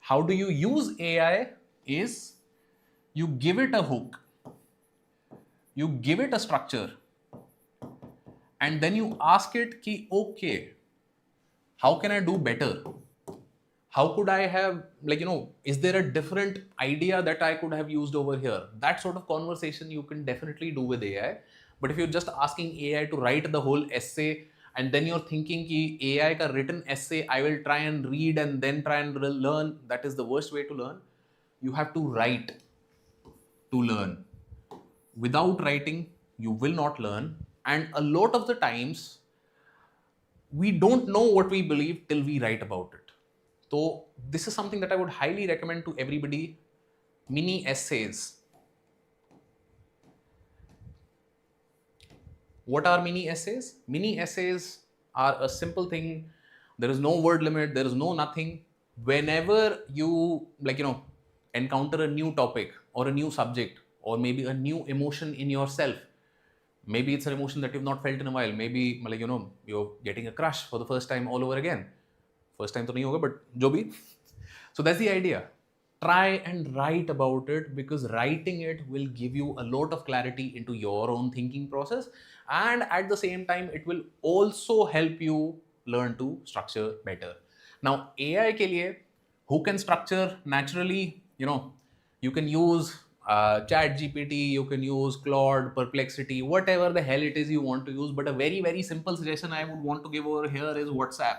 Speaker 1: How do you use AI is you give it a hook, you give it a structure, and then you ask it ki, okay, how can I do better? How could I have, is there a different idea that I could have used over here? That sort of conversation you can definitely do with AI. But if you're just asking AI to write the whole essay, and then you're thinking ki AI ka written essay I will try and read and then try and learn, that is the worst way to learn. You have to write to learn. Without writing, you will not learn. And a lot of the times, we don't know what we believe till we write about it. So this is something that I would highly recommend to everybody. Mini essays. What are mini essays? Mini essays are a simple thing. There is no word limit. There is no nothing. Whenever you encounter a new topic or a new subject or maybe a new emotion in yourself, maybe it's an emotion that you've not felt in a while. Maybe you're getting a crush for the first time all over again. First time to nahi hoga, but jo bhi. So that's the idea. Try and write about it, because writing it will give you a lot of clarity into your own thinking process, and at the same time it will also help you learn to structure better. Now AI ke liye, who can structure naturally, you can use Chat GPT, you can use Claude, Perplexity, whatever the hell it is you want to use. But a very simple suggestion I would want to give over here is WhatsApp.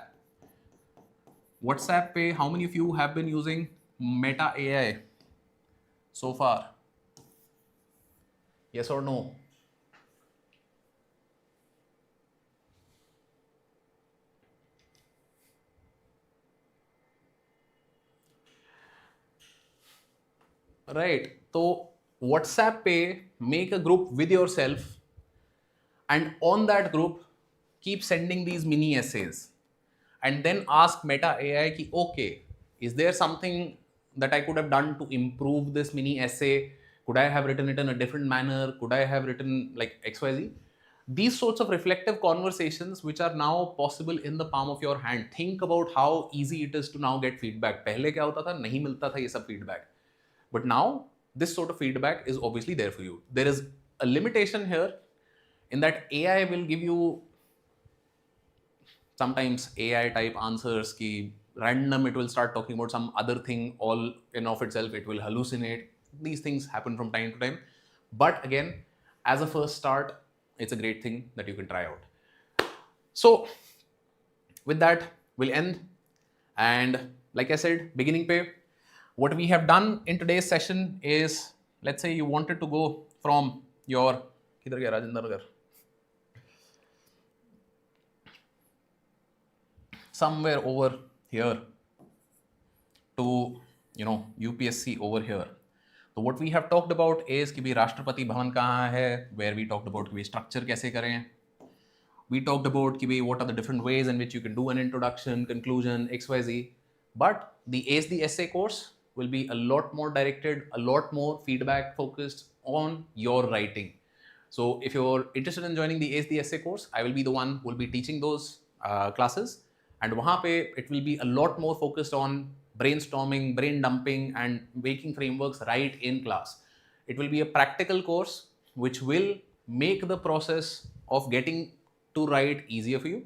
Speaker 1: WhatsApp pe, how many of you have been using Meta AI so far? Yes or no? Right. So WhatsApp पे make a group with yourself, and on that group keep sending these mini essays, and then ask Meta AI ki, okay, is there something that I could have done to improve this mini essay? Could I have written it in a different manner? Could I have written like XYZ? These sorts of reflective conversations which are now possible in the palm of your hand. Think about how easy it is to now get feedback. पहले क्या होता था, नहीं मिलता था ये सब feedback. But now, this sort of feedback is obviously there for you. There is a limitation here in that AI will give you sometimes AI type answers ki random, it will start talking about some other thing all in of itself, it will hallucinate. These things happen from time to time. But again, as a first start, it's a great thing that you can try out. So with that, we'll end. And like I said, beginning pay, what we have done in today's session is, let's say you wanted to go from your kidhar gaya Rajendra Nagar, somewhere over here to UPSC over here. So what we have talked about is कि भी राष्ट्रपति भवन कहाँ है, where we talked about कि भी structure कैसे करें. We talked about कि भी what are the different ways in which you can do an introduction, conclusion, XYZ. But the Ace the Essay course will be a lot more directed, a lot more feedback focused on your writing. So if you're interested in joining the Ace the Essay course, I will be the one who will be teaching those classes. And wahan pe it will be a lot more focused on brainstorming, brain dumping, and making frameworks right in class. It will be a practical course which will make the process of getting to write easier for you.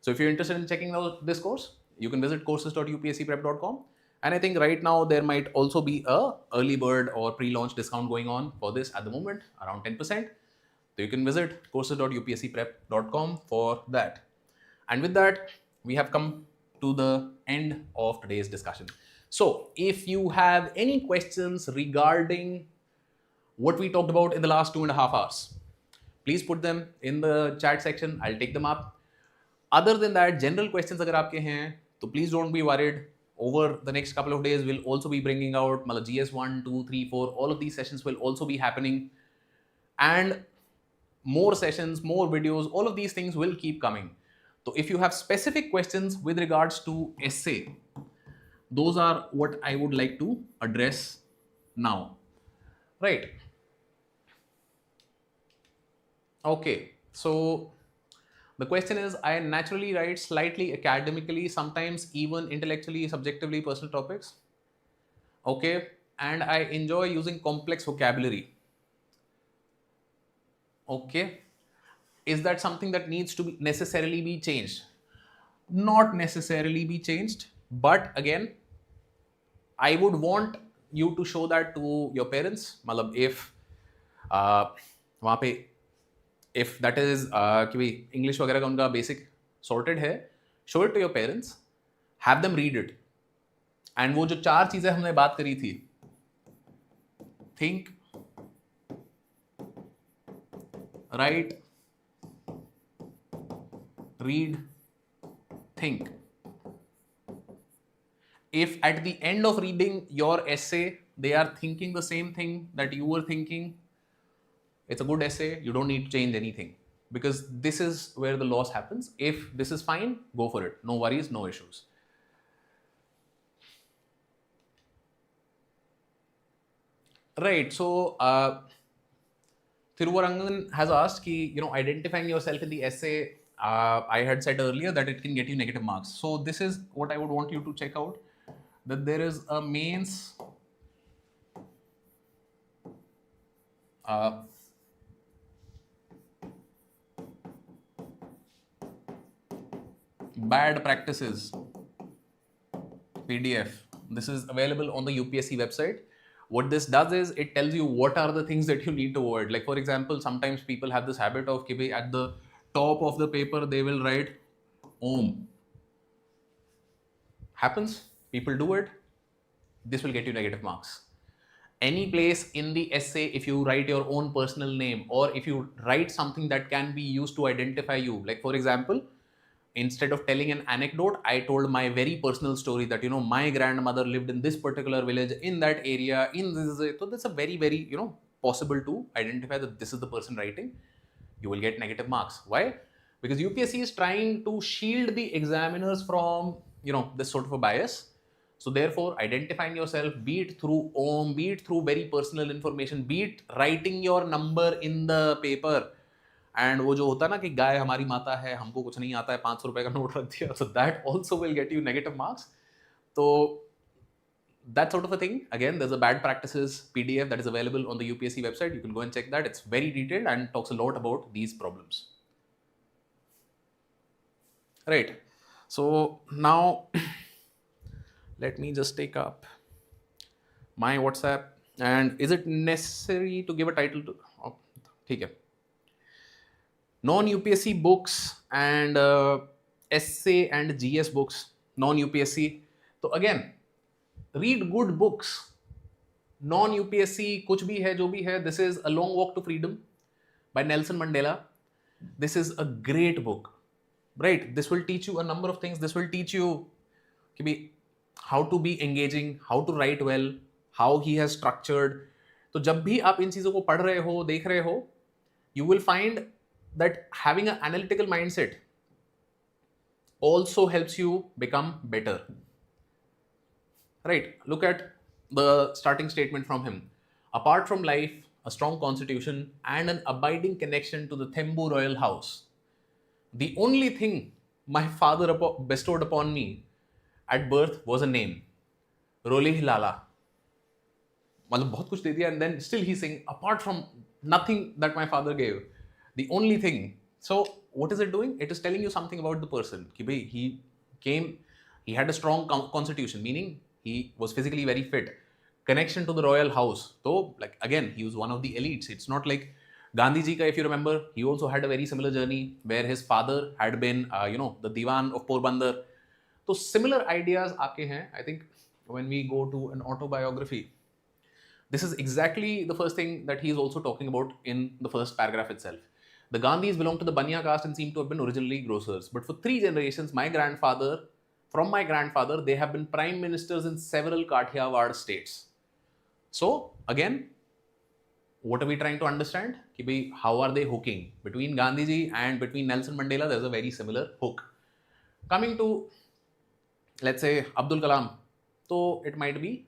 Speaker 1: So if you're interested in checking out this course, you can visit courses.upscprep.com. And I think right now there might also be a early bird or pre-launch discount going on for this at the moment, around 10%. So you can visit courses.upscprep.com for that. And with that, we have come to the end of today's discussion. So if you have any questions regarding what we talked about in the last 2.5 hours, please put them in the chat section. I'll take them up. Other than that, general questions agar aapke hain, so please don't be worried. Over the next couple of days, we'll also be bringing out GS1, 2, 3, 4. All of these sessions will also be happening. And more sessions, more videos, all of these things will keep coming. So if you have specific questions with regards to essay, those are what I would like to address now. Right. Okay. So the question is, I naturally write slightly academically, sometimes even intellectually, subjectively, personal topics. Okay. And I enjoy using complex vocabulary. Okay. Is that something that needs to be necessarily be changed? Not necessarily be changed, but again, I would want you to show that to your parents. If वहाँ पे if that is कि भाई English वगैरह का उनका basic sorted है, show it to your parents, have them read it, and वो जो 4 चीजें हमने बात करी थी, think, write, read, think. If at the end of reading your essay, they are thinking the same thing that you were thinking, it's a good essay. You don't need to change anything, because this is where the loss happens. If this is fine, go for it. No worries, no issues. Right. So Thiruvarangan has asked ki, identifying yourself in the essay, I had said earlier that it can get you negative marks. So this is what I would want you to check out, that there is a mains bad practices PDF. This is available on the UPSC website. What this does is it tells you what are the things that you need to avoid. Like for example, sometimes people have this habit of at the top of the paper they will write Om. Happens, people do it. This will get you negative marks. Any place in the essay, if you write your own personal name, or if you write something that can be used to identify you, like for example, instead of telling an anecdote, I told my very personal story that, my grandmother lived in this particular village, in that area, in this. So that's a very, very, possible to identify that this is the person writing. You will get negative marks. Why? Because UPSC is trying to shield the examiners from, this sort of a bias. So therefore, identifying yourself, be it through Om, be it through very personal information, be it writing your number in the paper. And वो जो होता है ना कि गाय हमारी माता है, हमको कुछ नहीं आता है, 500 रुपए का नोट रख दिया, so that also will get you negative marks. So that sort of a thing. Again, there's a bad practices PDF that is available on the UPSC website. You can go and check that. It's very detailed and talks a lot about these problems. Right. So now let me just take up my WhatsApp. And is it necessary to give a title to? Oh, okay. Non-UPSC books and essay and GS books, non-UPSC. So again, read good books. Non-UPSC, kuch bhi hai, jo bhi hai. This is A Long Walk to Freedom by Nelson Mandela. This is a great book, right? This will teach you a number of things. This will teach you how to be engaging, how to write well, how he has structured. So जब भी आप इन चीजों को पढ़ रहे हो, देख रहे हो, you will find that having an analytical mindset also helps you become better. Right? Look at the starting statement from him. Apart from life, a strong constitution, and an abiding connection to the Thembu royal house. The only thing my father bestowed upon me at birth was a name, Roleh Lala. मतलब बहुत कुछ दे दिया, and then still he's saying apart from nothing that my father gave, the only thing. So what is it doing? It is telling you something about the person कि भाई he had a strong constitution, meaning he was physically very fit, connection to the royal house. So like again, he was one of the elites. It's not like Gandhi ji ka, if you remember, he also had a very similar journey where his father had been the Diwan of Porbandar. So similar ideas aake hain. I think when we go to an autobiography, this is exactly the first thing that he is also talking about in the first paragraph itself. The Gandhis belonged to the Banya caste and seem to have been originally grocers. But for 3 generations, from my grandfather, they have been prime ministers in several Kathiawad states. So again, what are we trying to understand? How are they hooking? Between Gandhiji and between Nelson Mandela, there's a very similar hook. Coming to, let's say, Abdul Kalam, so it might be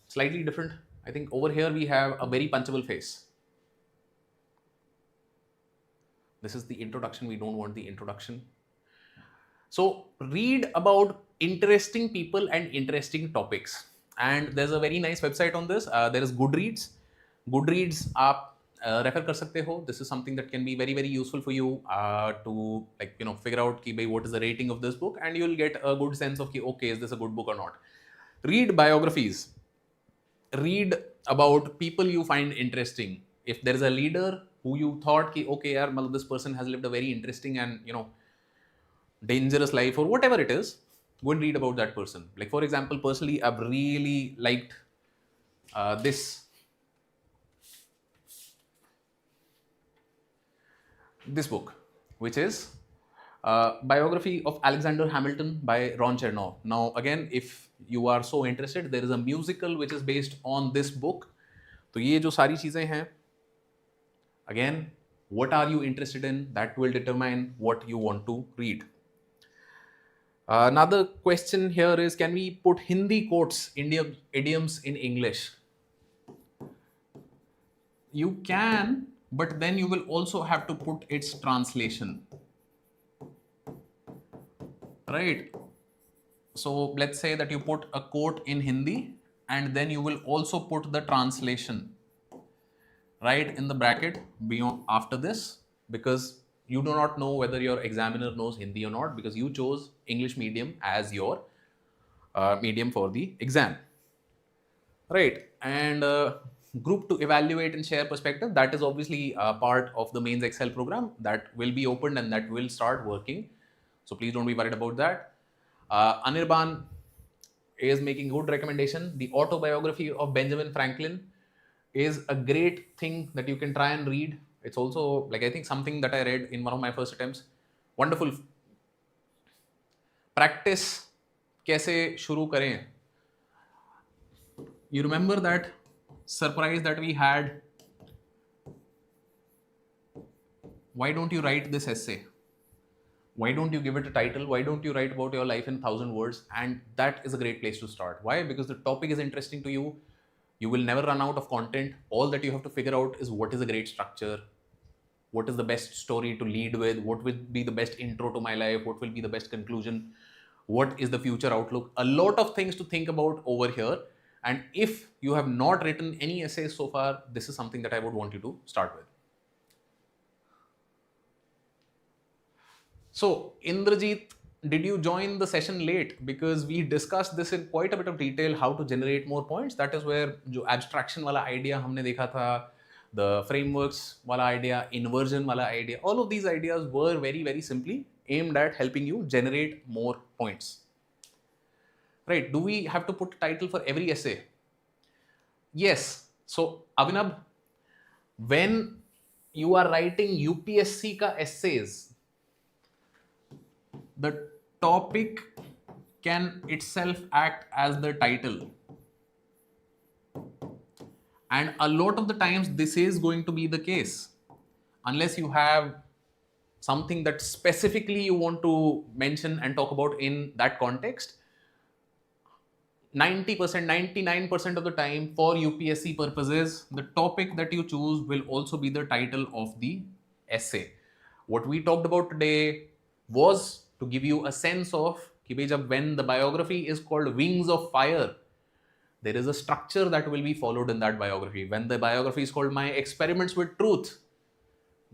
Speaker 1: slightly different. I think over here we have a very punchable face. This is the introduction. We don't want the introduction. So read about interesting people and interesting topics. And there's a very nice website on this. There is Goodreads. Goodreads आप refer कर सकते हो. This is something that can be very, very useful for you to figure out कि भाई what is the rating of this book, and you'll get a good sense of कि okay, is this a good book or not. Read biographies. Read about people you find interesting. If there is a leader who you thought कि okay यार मतलब this person has lived a very interesting and dangerous life or whatever it is, go and read about that person. Like for example, personally, I've really liked this book, which is biography of Alexander Hamilton by Ron Chernow. Now again, if you are so interested, there is a musical which is based on this book. तो ये जो सारी चीजें हैं, again, what are you interested in? That will determine what you want to read. Another question here is, can we put Hindi quotes, idioms in English? You can, but then you will also have to put its translation. Right? So let's say that you put a quote in Hindi and then you will also put the translation right in the bracket beyond after this, because you do not know whether your examiner knows Hindi or not, because you chose English medium as your medium for the exam. Right? And group to evaluate and share perspective, that is obviously a part of the Mains Excel program that will be opened and that will start working. So please don't be worried about that. Anirban is making good recommendation. The autobiography of Benjamin Franklin is a great thing that you can try and read. It's also like I think something that I read in one of my first attempts. Wonderful. Practice कैसे शुरू करें? You remember that surprise that we had? Why don't you write this essay? Why don't you give it a title? Why don't you write about your life in 1,000 words? And that is a great place to start. Why? Because the topic is interesting to you. You will never run out of content. All that you have to figure out is what is a great structure, what is the best story to lead with, what will be the best intro to my life, what will be the best conclusion, what is the future outlook. A lot of things to think about over here. And if you have not written any essays so far, this is something that I would want you to start with. So Indrajit, did you join the session late? Because we discussed this in quite a bit of detail, how to generate more points. That is where जो abstraction वाला idea हमने देखा था, the frameworks वाला idea, inversion वाला idea, all of these ideas were very, very simply aimed at helping you generate more points. Right? Do we have to put a title for every essay? Yes. So Abhinav, when you are writing UPSC ka essays, the topic can itself act as the title. And a lot of the times this is going to be the case. Unless you have something that specifically you want to mention and talk about in that context, 90%, 99% of the time for UPSC purposes, the topic that you choose will also be the title of the essay. What we talked about today was to give you a sense of कि भाई जब when the biography is called Wings of Fire, there is a structure that will be followed in that biography. When the biography is called My Experiments with Truth,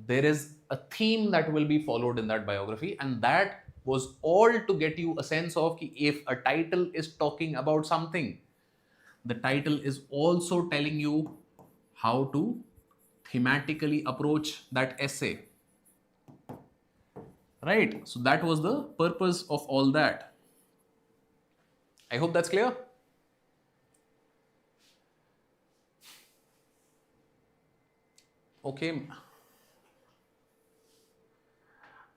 Speaker 1: there is a theme that will be followed in that biography, and that was all to get you a sense of कि if a title is talking about something, the title is also telling you how to thematically approach that essay. Right? So that was the purpose of all that. I hope that's clear. Okay.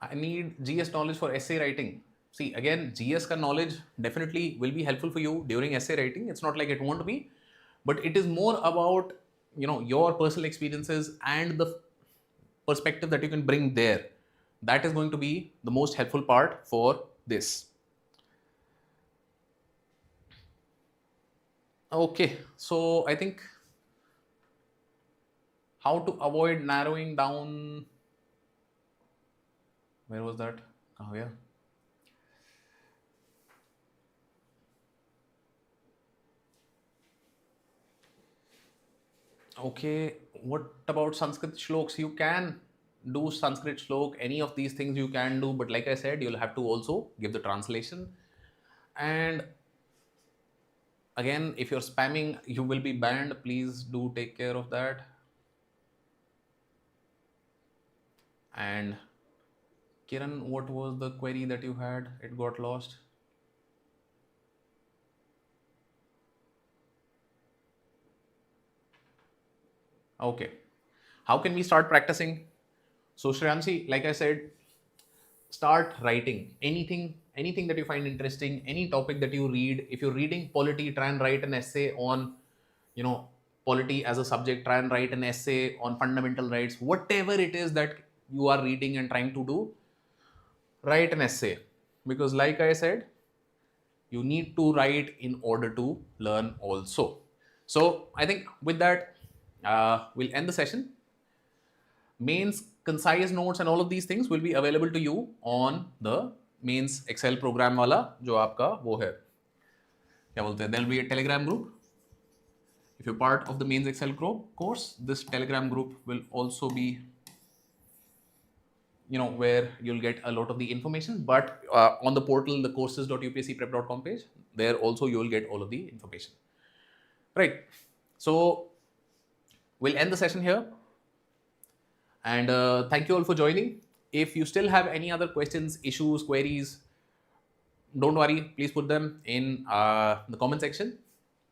Speaker 1: I need GS knowledge for essay writing. See, again, GS ka knowledge definitely will be helpful for you during essay writing. It's not like it won't be, but it is more about, your personal experiences and the perspective that you can bring there. That is going to be the most helpful part for this. Okay, so I think how to avoid narrowing down. Where was that? Oh, yeah. Okay, what about Sanskrit shloks? You can do Sanskrit shlok, any of these things you can do, but like I said, you'll have to also give the translation. And again, if you're spamming, you will be banned. Please do take care of that. And Kiran, what was the query that you had? It got lost. Okay. How can we start practicing? So Shreyanshi, like I said, start writing anything that you find interesting, any topic that you read. If you're reading polity, try and write an essay on, polity as a subject. Try and write an essay on fundamental rights. Whatever it is that you are reading and trying to do, write an essay. Because like I said, you need to write in order to learn also. So I think with that, we'll end the session. Mains concise notes and all of these things will be available to you on the Mains Excel program वाला जो आपका वो है क्या बोलते हैं, there will be a Telegram group. If you're part of the Mains Excel course, this Telegram group will also be, where you'll get a lot of the information. But on the portal, the courses.upscprep.com page, there also you will get all of the information. Right. So we'll end the session here. And thank you all for joining. If you still have any other questions, issues, queries, don't worry, please put them in the comment section.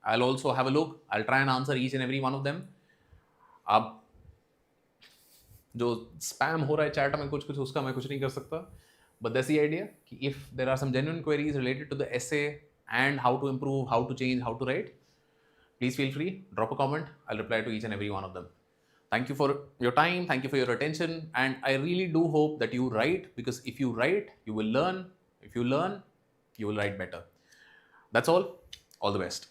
Speaker 1: I'll also have a look. I'll try and answer each and every one of them. अब जो spam हो रहा है chat में कुछ उसका मैं कुछ नहीं कर सकता. But that's the idea. If there are some genuine queries related to the essay and how to improve, how to change, how to write, please feel free, drop a comment. I'll reply to each and every one of them. Thank you for your time. Thank you for your attention. And I really do hope that you write, because if you write, you will learn. If you learn, you will write better. That's all. All the best.